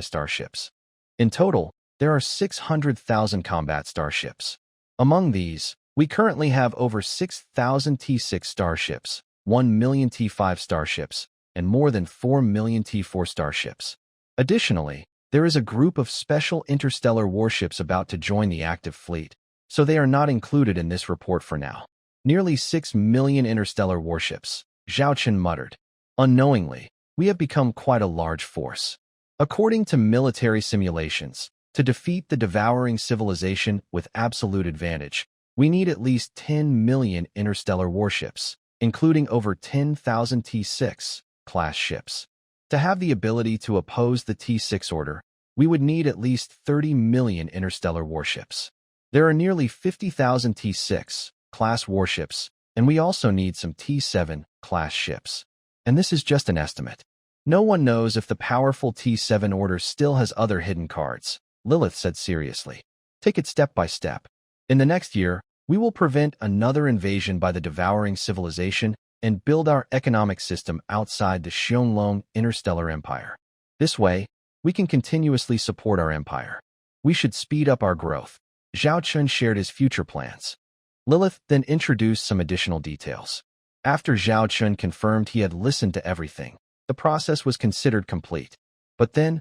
starships. In total, there are 600,000 combat starships. Among these, we currently have over 6,000 T6 starships, 1 million T5 starships, and more than 4 million T4 starships. Additionally, there is a group of special interstellar warships about to join the active fleet, so they are not included in this report for now. Nearly 6 million interstellar warships, Zhao Chun muttered. Unknowingly, we have become quite a large force. According to military simulations, to defeat the devouring civilization with absolute advantage, we need at least 10 million interstellar warships, including over 10,000 T6 class ships. To have the ability to oppose the T6 order, we would need at least 30 million interstellar warships. There are nearly 50,000 T6 class warships, and we also need some T7 class ships. And this is just an estimate. No one knows if the powerful T7 order still has other hidden cards, Lilith said seriously. Take it step by step. In the next year, we will prevent another invasion by the devouring civilization and build our economic system outside the Xionglong interstellar empire. This way, we can continuously support our empire. We should speed up our growth. Zhao Chun shared his future plans. Lilith then introduced some additional details. After Zhao Chun confirmed he had listened to everything, the process was considered complete. But then,